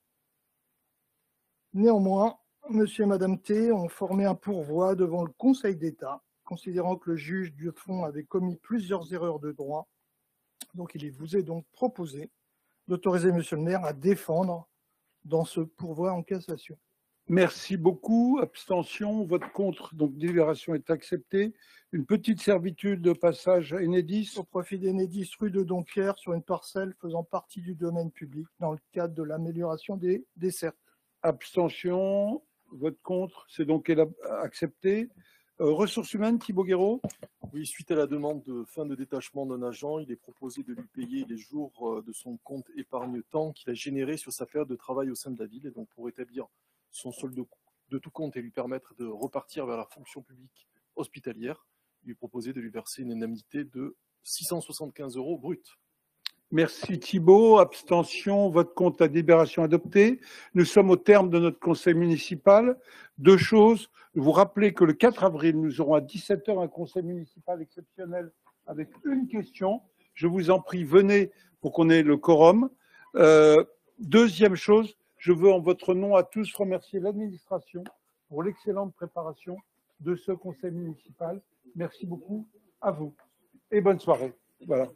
Néanmoins, Monsieur et Madame T ont formé un pourvoi devant le Conseil d'État, considérant que le juge du fond avait commis plusieurs erreurs de droit. Donc il vous est donc proposé d'autoriser Monsieur le maire à défendre dans ce pourvoi en cassation. Merci beaucoup. Abstention, vote contre. Donc délibération est acceptée. Une petite servitude de passage à Enedis. Au profit d'Enedis, rue de Dompierre, sur une parcelle faisant partie du domaine public dans le cadre de l'amélioration des dessertes. Abstention, vote contre. C'est donc accepté. Ressources humaines, Thibaut Guéraud. Oui, suite à la demande de fin de détachement d'un agent, il est proposé de lui payer les jours de son compte épargne-temps qu'il a généré sur sa période de travail au sein de la ville. Et donc pour établir son solde de tout compte et lui permettre de repartir vers la fonction publique hospitalière, il est proposé de lui verser une indemnité de 675 € brut. Merci Thibaut. Abstention, vote contre, la délibération adoptée. Nous sommes au terme de notre conseil municipal. Deux choses. Vous rappelez que le 4 avril, nous aurons à 17 h un conseil municipal exceptionnel avec une question. Je vous en prie, venez pour qu'on ait le quorum. Deuxième chose, je veux en votre nom à tous remercier l'administration pour l'excellente préparation de ce conseil municipal. Merci beaucoup à vous et bonne soirée. Voilà.